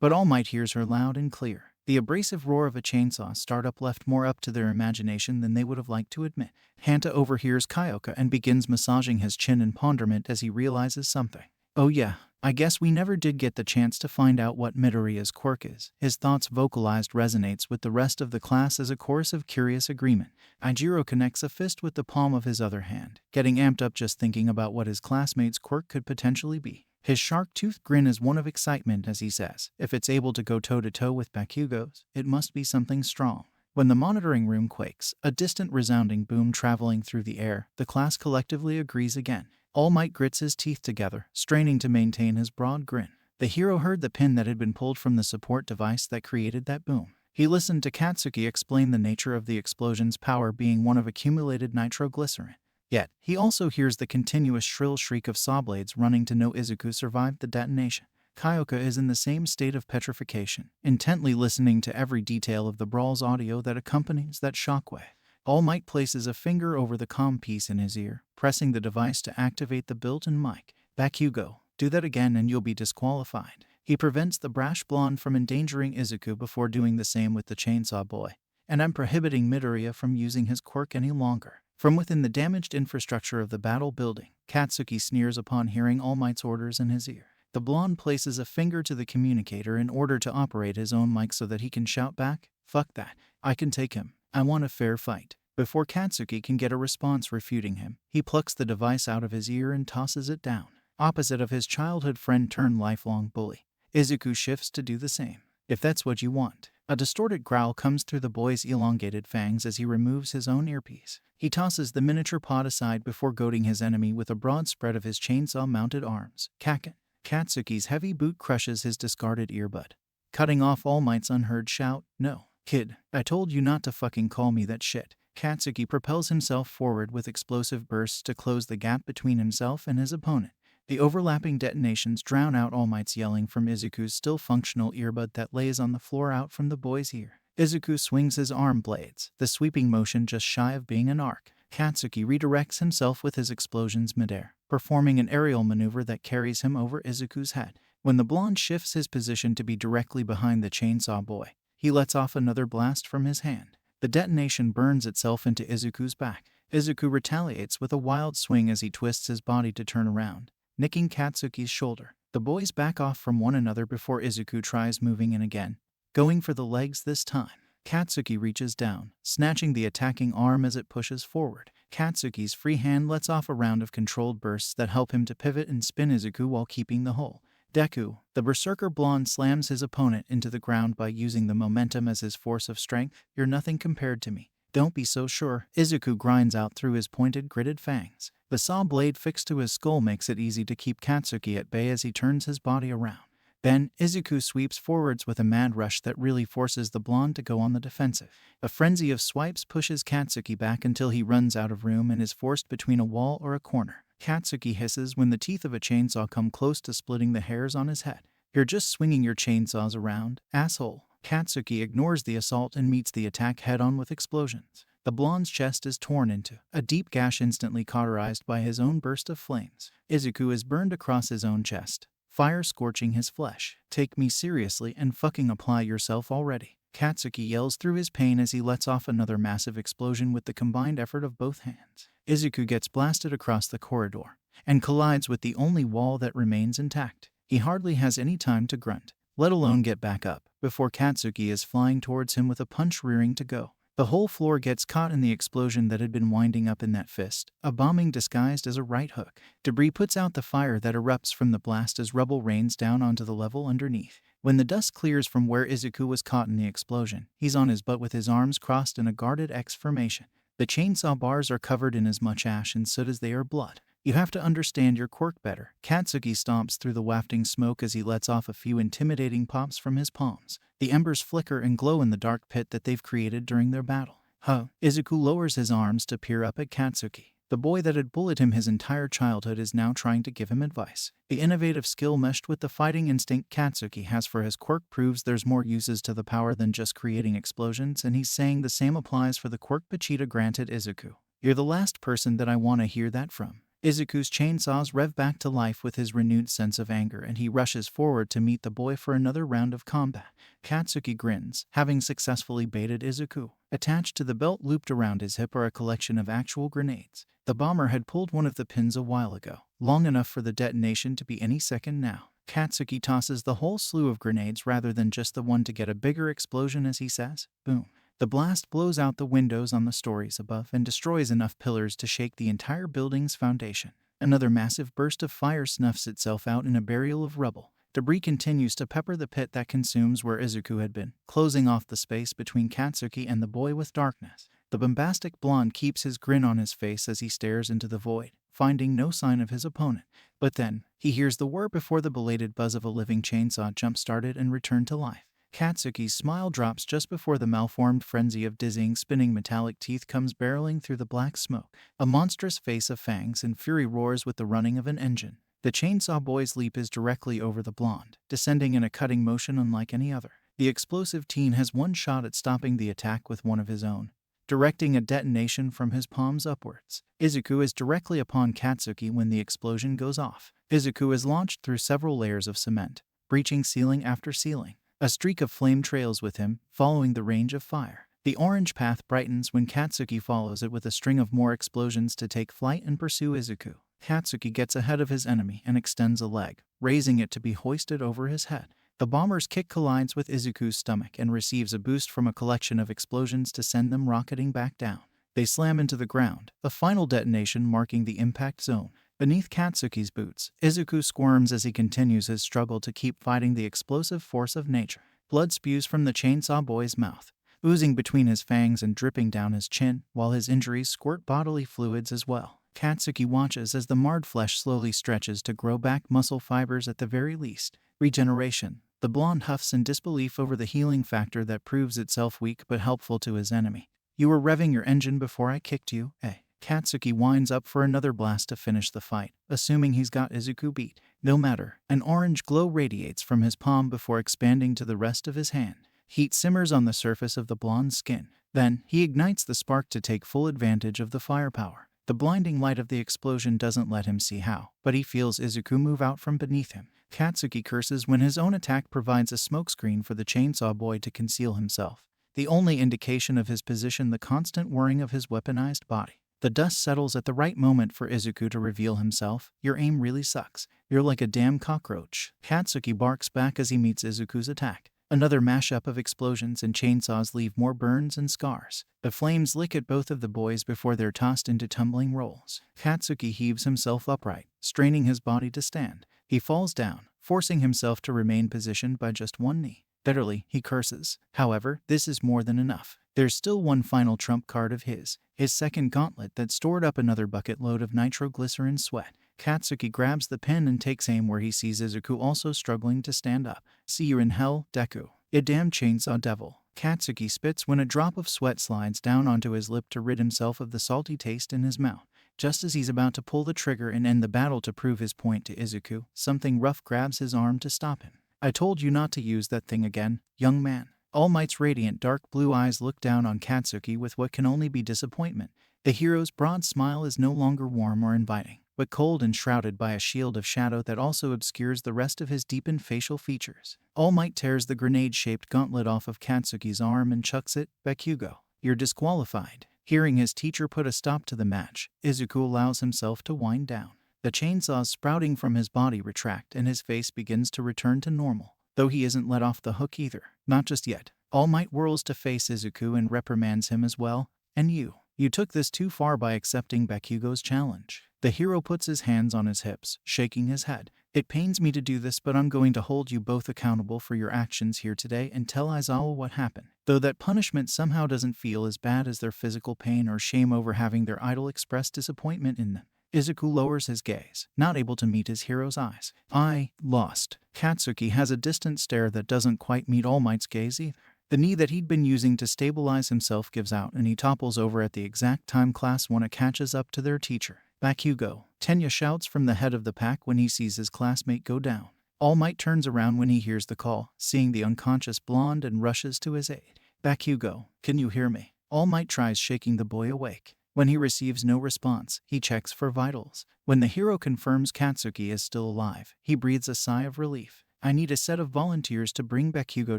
But All Might hears her loud and clear. The abrasive roar of a chainsaw startup left more up to their imagination than they would have liked to admit. Hanta overhears Kyoka and begins massaging his chin in ponderment as he realizes something. Oh yeah, I guess we never did get the chance to find out what Midoriya's quirk is. His thoughts vocalized resonates with the rest of the class as a chorus of curious agreement. Ijiro connects a fist with the palm of his other hand, getting amped up just thinking about what his classmate's quirk could potentially be. His shark-toothed grin is one of excitement as he says, if it's able to go toe-to-toe with Bakugo's, it must be something strong. When the monitoring room quakes, a distant resounding boom traveling through the air, the class collectively agrees again. All Might grits his teeth together, straining to maintain his broad grin. The hero heard the pin that had been pulled from the support device that created that boom. He listened to Katsuki explain the nature of the explosion's power being one of accumulated nitroglycerin. Yet, he also hears the continuous shrill shriek of saw blades running to know Izuku survived the detonation. Kyoka is in the same state of petrification, intently listening to every detail of the brawl's audio that accompanies that shockwave. All Might places a finger over the comm piece in his ear, pressing the device to activate the built-in mic. Bakugo, do that again and you'll be disqualified. He prevents the brash blonde from endangering Izuku before doing the same with the chainsaw boy. And I'm prohibiting Midoriya from using his quirk any longer. From within the damaged infrastructure of the battle building, Katsuki sneers upon hearing All Might's orders in his ear. The blonde places a finger to the communicator in order to operate his own mic so that he can shout back, "Fuck that. I can take him. I want a fair fight." Before Katsuki can get a response refuting him, he plucks the device out of his ear and tosses it down. Opposite of his childhood friend turned lifelong bully, Izuku shifts to do the same. If that's what you want. A distorted growl comes through the boy's elongated fangs as he removes his own earpiece. He tosses the miniature pod aside before goading his enemy with a broad spread of his chainsaw-mounted arms. Kakin. Katsuki's heavy boot crushes his discarded earbud, cutting off All Might's unheard shout, "No, kid, I told you not to fucking call me that shit." Katsuki propels himself forward with explosive bursts to close the gap between himself and his opponent. The overlapping detonations drown out All Might's yelling from Izuku's still functional earbud that lays on the floor out from the boy's ear. Izuku swings his arm blades, the sweeping motion just shy of being an arc. Katsuki redirects himself with his explosions midair, performing an aerial maneuver that carries him over Izuku's head. When the blonde shifts his position to be directly behind the chainsaw boy, he lets off another blast from his hand. The detonation burns itself into Izuku's back. Izuku retaliates with a wild swing as he twists his body to turn around, nicking Katsuki's shoulder. The boys back off from one another before Izuku tries moving in again, going for the legs this time. Katsuki reaches down, snatching the attacking arm as it pushes forward. Katsuki's free hand lets off a round of controlled bursts that help him to pivot and spin Izuku while keeping the hold. Deku, the berserker blonde, slams his opponent into the ground by using the momentum as his force of strength. "You're nothing compared to me. Don't be so sure." Izuku grinds out through his pointed, gritted fangs. The saw blade fixed to his skull makes it easy to keep Katsuki at bay as he turns his body around. Then, Izuku sweeps forwards with a mad rush that really forces the blonde to go on the defensive. A frenzy of swipes pushes Katsuki back until he runs out of room and is forced between a wall or a corner. Katsuki hisses when the teeth of a chainsaw come close to splitting the hairs on his head. "You're just swinging your chainsaws around, asshole." Katsuki ignores the assault and meets the attack head-on with explosions. The blonde's chest is torn into a deep gash, instantly cauterized by his own burst of flames. Izuku is burned across his own chest, fire scorching his flesh. "Take me seriously and fucking apply yourself already." Katsuki yells through his pain as he lets off another massive explosion with the combined effort of both hands. Izuku gets blasted across the corridor and collides with the only wall that remains intact. He hardly has any time to grunt, let alone get back up, before Katsuki is flying towards him with a punch rearing to go. The whole floor gets caught in the explosion that had been winding up in that fist, a bombing disguised as a right hook. Debris puts out the fire that erupts from the blast as rubble rains down onto the level underneath. When the dust clears from where Izuku was caught in the explosion, he's on his butt with his arms crossed in a guarded X formation. The chainsaw bars are covered in as much ash and soot as they are blood. "You have to understand your quirk better." Katsuki stomps through the wafting smoke as he lets off a few intimidating pops from his palms. The embers flicker and glow in the dark pit that they've created during their battle. "Huh." Izuku lowers his arms to peer up at Katsuki. The boy that had bullied him his entire childhood is now trying to give him advice. The innovative skill meshed with the fighting instinct Katsuki has for his quirk proves there's more uses to the power than just creating explosions, and he's saying the same applies for the quirk Pachita granted Izuku. "You're the last person that I want to hear that from." Izuku's chainsaws rev back to life with his renewed sense of anger, and he rushes forward to meet the boy for another round of combat. Katsuki grins, having successfully baited Izuku. Attached to the belt looped around his hip are a collection of actual grenades. The bomber had pulled one of the pins a while ago, long enough for the detonation to be any second now. Katsuki tosses the whole slew of grenades rather than just the one to get a bigger explosion as he says, "Boom." The blast blows out the windows on the stories above and destroys enough pillars to shake the entire building's foundation. Another massive burst of fire snuffs itself out in a burial of rubble. Debris continues to pepper the pit that consumes where Izuku had been, closing off the space between Katsuki and the boy with darkness. The bombastic blonde keeps his grin on his face as he stares into the void, finding no sign of his opponent. But then, he hears the whir before the belated buzz of a living chainsaw jump-started and returned to life. Katsuki's smile drops just before the malformed frenzy of dizzying, spinning metallic teeth comes barreling through the black smoke. A monstrous face of fangs and fury roars with the running of an engine. The chainsaw boy's leap is directly over the blonde, descending in a cutting motion unlike any other. The explosive teen has one shot at stopping the attack with one of his own, directing a detonation from his palms upwards. Izuku is directly upon Katsuki when the explosion goes off. Izuku is launched through several layers of cement, breaching ceiling after ceiling. A streak of flame trails with him, following the range of fire. The orange path brightens when Katsuki follows it with a string of more explosions to take flight and pursue Izuku. Katsuki gets ahead of his enemy and extends a leg, raising it to be hoisted over his head. The bomber's kick collides with Izuku's stomach and receives a boost from a collection of explosions to send them rocketing back down. They slam into the ground, a final detonation marking the impact zone. Beneath Katsuki's boots, Izuku squirms as he continues his struggle to keep fighting the explosive force of nature. Blood spews from the chainsaw boy's mouth, oozing between his fangs and dripping down his chin, while his injuries squirt bodily fluids as well. Katsuki watches as the marred flesh slowly stretches to grow back muscle fibers at the very least. Regeneration. The blonde huffs in disbelief over the healing factor that proves itself weak but helpful to his enemy. "You were revving your engine before I kicked you, eh?" Katsuki winds up for another blast to finish the fight, assuming he's got Izuku beat. No matter, an orange glow radiates from his palm before expanding to the rest of his hand. Heat simmers on the surface of the blonde skin. Then, he ignites the spark to take full advantage of the firepower. The blinding light of the explosion doesn't let him see how, but he feels Izuku move out from beneath him. Katsuki curses when his own attack provides a smokescreen for the chainsaw boy to conceal himself. The only indication of his position, the constant whirring of his weaponized body. The dust settles at the right moment for Izuku to reveal himself. Your aim really sucks. You're like a damn cockroach. Katsuki barks back as he meets Izuku's attack. Another mashup of explosions and chainsaws leave more burns and scars. The flames lick at both of the boys before they're tossed into tumbling rolls. Katsuki heaves himself upright, straining his body to stand. He falls down, forcing himself to remain positioned by just one knee. Bitterly, he curses. However, this is more than enough. There's still one final trump card of his second gauntlet that stored up another bucket load of nitroglycerin sweat. Katsuki grabs the pin and takes aim where he sees Izuku also struggling to stand up. See you in hell, Deku. You damn chainsaw devil. Katsuki spits when a drop of sweat slides down onto his lip to rid himself of the salty taste in his mouth. Just as he's about to pull the trigger and end the battle to prove his point to Izuku, something rough grabs his arm to stop him. I told you not to use that thing again, young man. All Might's radiant dark blue eyes look down on Katsuki with what can only be disappointment. The hero's broad smile is no longer warm or inviting, but cold and shrouded by a shield of shadow that also obscures the rest of his deepened facial features. All Might tears the grenade-shaped gauntlet off of Katsuki's arm and chucks it. Bakugo, you're disqualified. Hearing his teacher put a stop to the match, Izuku allows himself to wind down. The chainsaws sprouting from his body retract and his face begins to return to normal, though he isn't let off the hook either. Not just yet. All Might whirls to face Izuku and reprimands him as well. And you took this too far by accepting Bakugo's challenge. The hero puts his hands on his hips, shaking his head. It pains me to do this, but I'm going to hold you both accountable for your actions here today and tell Aizawa what happened. Though that punishment somehow doesn't feel as bad as their physical pain or shame over having their idol express disappointment in them. Izuku lowers his gaze, not able to meet his hero's eyes. I lost. Katsuki has a distant stare that doesn't quite meet All Might's gaze either. The knee that he'd been using to stabilize himself gives out and he topples over at the exact time Class 1 catches up to their teacher. Bakugo, Tenya shouts from the head of the pack when he sees his classmate go down. All Might turns around when he hears the call, seeing the unconscious blonde, and rushes to his aid. Bakugo, can you hear me? All Might tries shaking the boy awake. When he receives no response, he checks for vitals. When the hero confirms Katsuki is still alive, he breathes a sigh of relief. I need a set of volunteers to bring Bakugo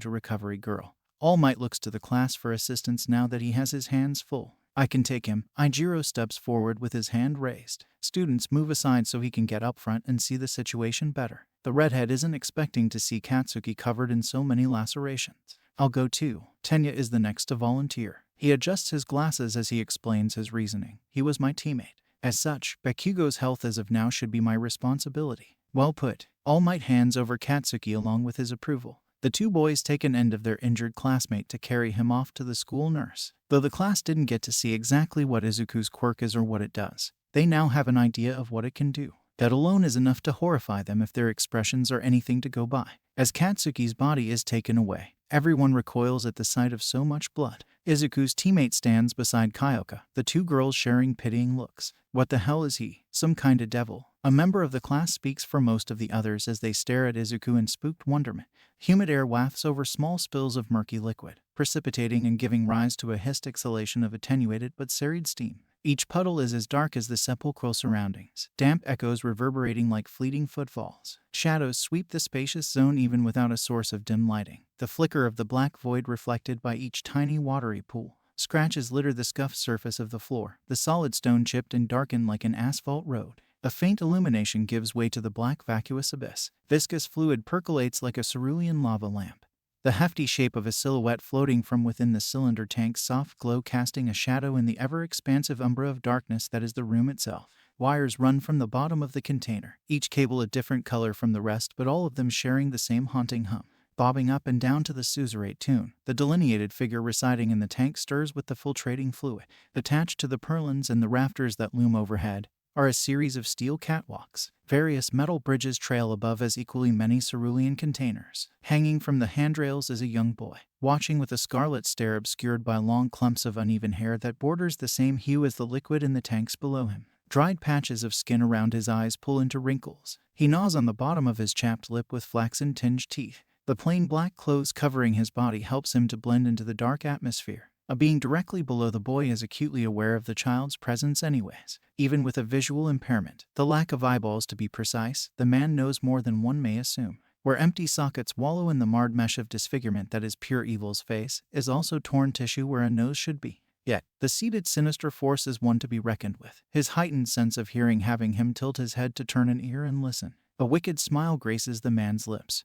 to Recovery Girl. All Might looks to the class for assistance now that he has his hands full. I can take him. Ijiro steps forward with his hand raised. Students move aside so he can get up front and see the situation better. The redhead isn't expecting to see Katsuki covered in so many lacerations. I'll go too. Tenya is the next to volunteer. He adjusts his glasses as he explains his reasoning. He was my teammate. As such, Bakugo's health as of now should be my responsibility. Well put. All Might hands over Katsuki along with his approval. The two boys take an end of their injured classmate to carry him off to the school nurse. Though the class didn't get to see exactly what Izuku's quirk is or what it does, they now have an idea of what it can do. That alone is enough to horrify them if their expressions are anything to go by. As Katsuki's body is taken away, everyone recoils at the sight of so much blood. Izuku's teammate stands beside Kyoka, the two girls sharing pitying looks. What the hell is he? Some kind of devil? A member of the class speaks for most of the others as they stare at Izuku in spooked wonderment. Humid air wafts over small spills of murky liquid, precipitating and giving rise to a hissed exhalation of attenuated but serried steam. Each puddle is as dark as the sepulchral surroundings, damp echoes reverberating like fleeting footfalls. Shadows sweep the spacious zone even without a source of dim lighting. The flicker of the black void reflected by each tiny watery pool. Scratches litter the scuffed surface of the floor, the solid stone chipped and darkened like an asphalt road. A faint illumination gives way to the black vacuous abyss. Viscous fluid percolates like a cerulean lava lamp. The hefty shape of a silhouette floating from within the cylinder tank's soft glow casting a shadow in the ever-expansive umbra of darkness that is the room itself. Wires run from the bottom of the container, each cable a different color from the rest but all of them sharing the same haunting hum. Bobbing up and down to the Suzerain tune, the delineated figure residing in the tank stirs with the filtrating fluid. Attached to the purlins and the rafters that loom overhead are a series of steel catwalks. Various metal bridges trail above as equally many cerulean containers. Hanging from the handrails is a young boy, watching with a scarlet stare obscured by long clumps of uneven hair that borders the same hue as the liquid in the tanks below him. Dried patches of skin around his eyes pull into wrinkles. He gnaws on the bottom of his chapped lip with flaxen-tinged teeth. The plain black clothes covering his body helps him to blend into the dark atmosphere. A being directly below the boy is acutely aware of the child's presence anyways. Even with a visual impairment, the lack of eyeballs to be precise, the man knows more than one may assume. Where empty sockets wallow in the marred mesh of disfigurement that is pure evil's face, is also torn tissue where a nose should be. Yet, the seated sinister force is one to be reckoned with, his heightened sense of hearing having him tilt his head to turn an ear and listen. A wicked smile graces the man's lips,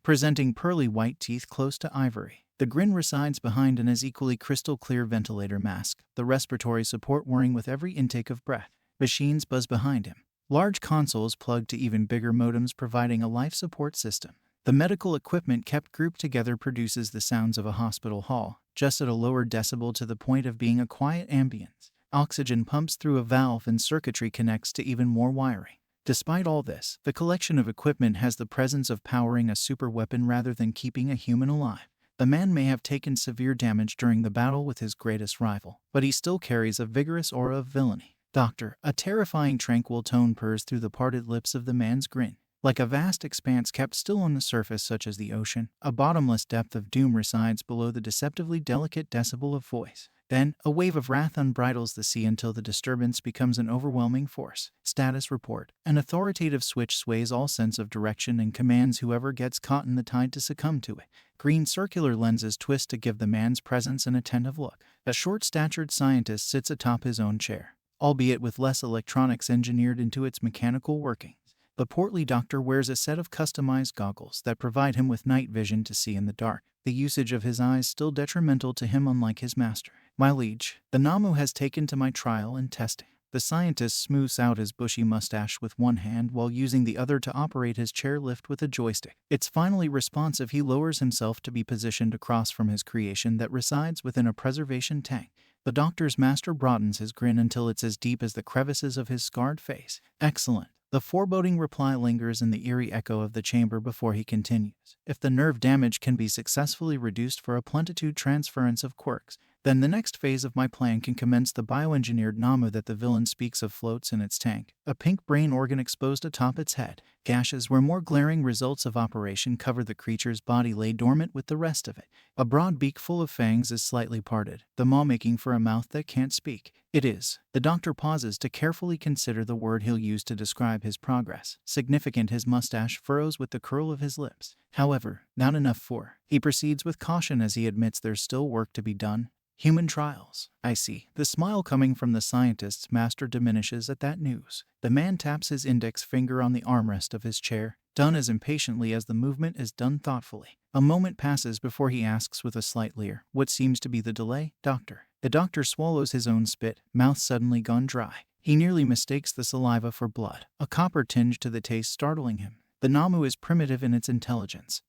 presenting pearly white teeth close to ivory. The grin resides behind an as equally crystal-clear ventilator mask, the respiratory support whirring with every intake of breath. Machines buzz behind him, large consoles plugged to even bigger modems providing a life support system. The medical equipment kept grouped together produces the sounds of a hospital hall, just at a lower decibel to the point of being a quiet ambience. Oxygen pumps through a valve and circuitry connects to even more wiring. Despite all this, the collection of equipment has the presence of powering a super weapon rather than keeping a human alive. The man may have taken severe damage during the battle with his greatest rival, but he still carries a vigorous aura of villainy. Doctor, a terrifying tranquil tone purrs through the parted lips of the man's grin. Like a vast expanse kept still on the surface such as the ocean, a bottomless depth of doom resides below the deceptively delicate decibel of voice. Then, a wave of wrath unbridles the sea until the disturbance becomes an overwhelming force. Status report. An authoritative switch sways all sense of direction and commands whoever gets caught in the tide to succumb to it. Green circular lenses twist to give the man's presence an attentive look. A short-statured scientist sits atop his own chair, albeit with less electronics engineered into its mechanical working. The portly doctor wears a set of customized goggles that provide him with night vision to see in the dark, the usage of his eyes still detrimental to him unlike his master. My liege, the Namu has taken to my trial and testing. The scientist smooths out his bushy mustache with one hand while using the other to operate his chairlift with a joystick. It's finally responsive. He lowers himself to be positioned across from his creation that resides within a preservation tank. The doctor's master broadens his grin until it's as deep as the crevices of his scarred face. Excellent. The foreboding reply lingers in the eerie echo of the chamber before he continues. If the nerve damage can be successfully reduced for a plentitude transference of quirks, then the next phase of my plan can commence. The bioengineered Namu that the villain speaks of floats in its tank, a pink brain organ exposed atop its head. Gashes where more glaring results of operation cover the creature's body lay dormant with the rest of it. A broad beak full of fangs is slightly parted, the maw making for a mouth that can't speak. It is. The doctor pauses to carefully consider the word he'll use to describe his progress. Significant. His mustache furrows with the curl of his lips. However, not enough for. He proceeds with caution as he admits there's still work to be done. Human trials. I see. The smile coming from the scientist's master diminishes at that news. The man taps his index finger on the armrest of his chair, done as impatiently as the movement is done thoughtfully. A moment passes before he asks with a slight leer, what seems to be the delay, doctor? The doctor swallows his own spit, mouth suddenly gone dry. He nearly mistakes the saliva for blood, a copper tinge to the taste startling him. The Namu is primitive in its intelligence.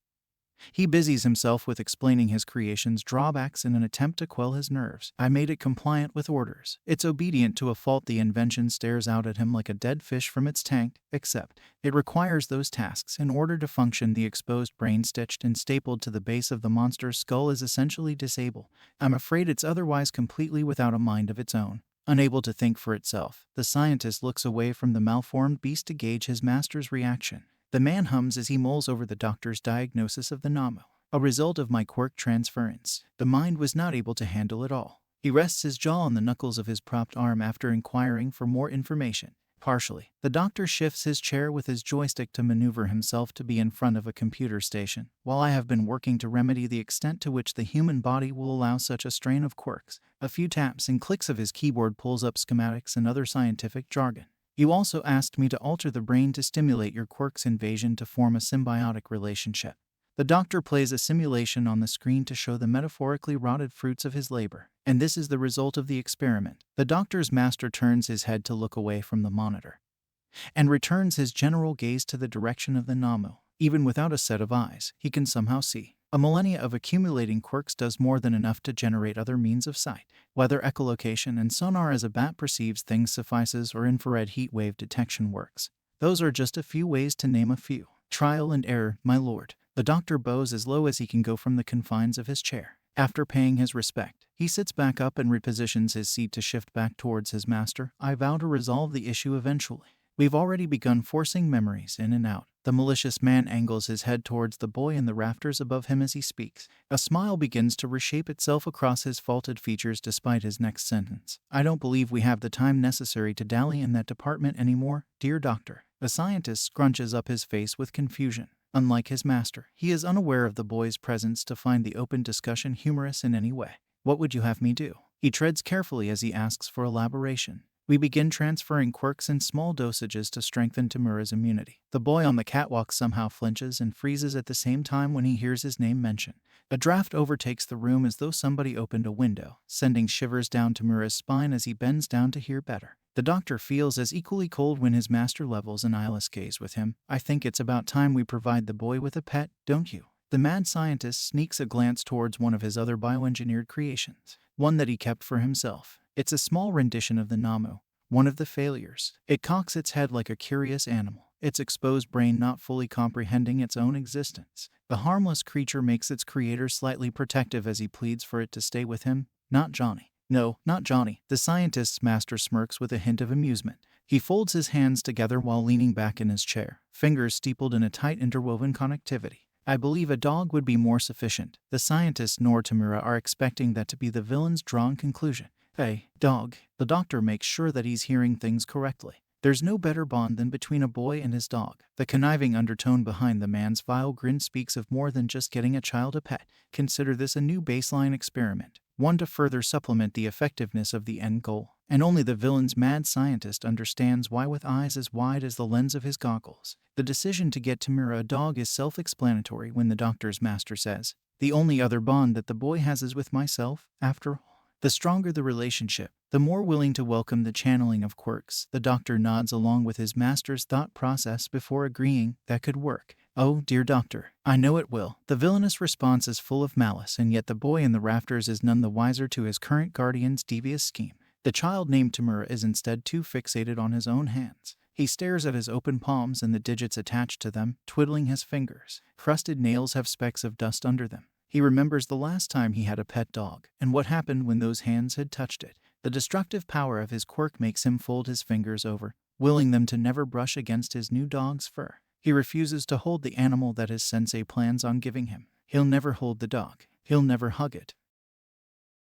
He busies himself with explaining his creation's drawbacks in an attempt to quell his nerves. I made it compliant with orders. It's obedient to a fault. The invention stares out at him like a dead fish from its tank, except it requires those tasks in order to function. The exposed brain stitched and stapled to the base of the monster's skull is essentially disabled. I'm afraid it's otherwise completely without a mind of its own. Unable to think for itself, the scientist looks away from the malformed beast to gauge his master's reaction. The man hums as he mulls over the doctor's diagnosis of the Namu. A result of my quirk transference. The mind was not able to handle it all. He rests his jaw on the knuckles of his propped arm after inquiring for more information. Partially, the doctor shifts his chair with his joystick to maneuver himself to be in front of a computer station, while I have been working to remedy the extent to which the human body will allow such a strain of quirks. A few taps and clicks of his keyboard pulls up schematics and other scientific jargon. You also asked me to alter the brain to stimulate your quirk's invasion to form a symbiotic relationship. The doctor plays a simulation on the screen to show the metaphorically rotted fruits of his labor. And this is the result of the experiment. The doctor's master turns his head to look away from the monitor and returns his general gaze to the direction of the Namu. Even without a set of eyes, he can somehow see. A millennia of accumulating quirks does more than enough to generate other means of sight. Whether echolocation and sonar as a bat perceives things suffices or infrared heat wave detection works. Those are just a few ways to name a few. Trial and error, my lord. The doctor bows as low as he can go from the confines of his chair. After paying his respect, he sits back up and repositions his seat to shift back towards his master. I vow to resolve the issue eventually. We've already begun forcing memories in and out The malicious man angles his head towards the boy in the rafters above him as he speaks. A smile begins to reshape itself across his faulted features despite his next sentence. I don't believe we have the time necessary to dally in that department anymore, dear doctor. The scientist scrunches up his face with confusion. Unlike his master, he is unaware of the boy's presence to find the open discussion humorous in any way. What would you have me do? He treads carefully as he asks for elaboration. We begin transferring quirks in small dosages to strengthen Tamura's immunity. The boy on the catwalk somehow flinches and freezes at the same time when he hears his name mentioned. A draft overtakes the room as though somebody opened a window, sending shivers down Tamura's spine as he bends down to hear better. The doctor feels as equally cold when his master levels an eyeless gaze with him. I think it's about time we provide the boy with a pet, don't you? The mad scientist sneaks a glance towards one of his other bioengineered creations, one that he kept for himself. It's a small rendition of the Namu, one of the failures. It cocks its head like a curious animal, its exposed brain not fully comprehending its own existence. The harmless creature makes its creator slightly protective as he pleads for it to stay with him. Not Johnny. No, not Johnny. The scientist's master smirks with a hint of amusement. He folds his hands together while leaning back in his chair, fingers steepled in a tight interwoven connectivity. I believe a dog would be more sufficient. The scientist nor Tamura are expecting that to be the villain's drawn conclusion. Hey, dog. The doctor makes sure that he's hearing things correctly. There's no better bond than between a boy and his dog. The conniving undertone behind the man's vile grin speaks of more than just getting a child a pet. Consider this a new baseline experiment, one to further supplement the effectiveness of the end goal. And only the villain's mad scientist understands why, with eyes as wide as the lens of his goggles. The decision to get Tamura a dog is self-explanatory when the doctor's master says, "The only other bond that the boy has is with myself, after all." The stronger the relationship, the more willing to welcome the channeling of quirks. The doctor nods along with his master's thought process before agreeing that could work. Oh, dear doctor, I know it will. The villainous response is full of malice, and yet the boy in the rafters is none the wiser to his current guardian's devious scheme. The child named Tamura is instead too fixated on his own hands. He stares at his open palms and the digits attached to them, twiddling his fingers. Crusted nails have specks of dust under them. He remembers the last time he had a pet dog, and what happened when those hands had touched it. The destructive power of his quirk makes him fold his fingers over, willing them to never brush against his new dog's fur. He refuses to hold the animal that his sensei plans on giving him. He'll never hold the dog. He'll never hug it.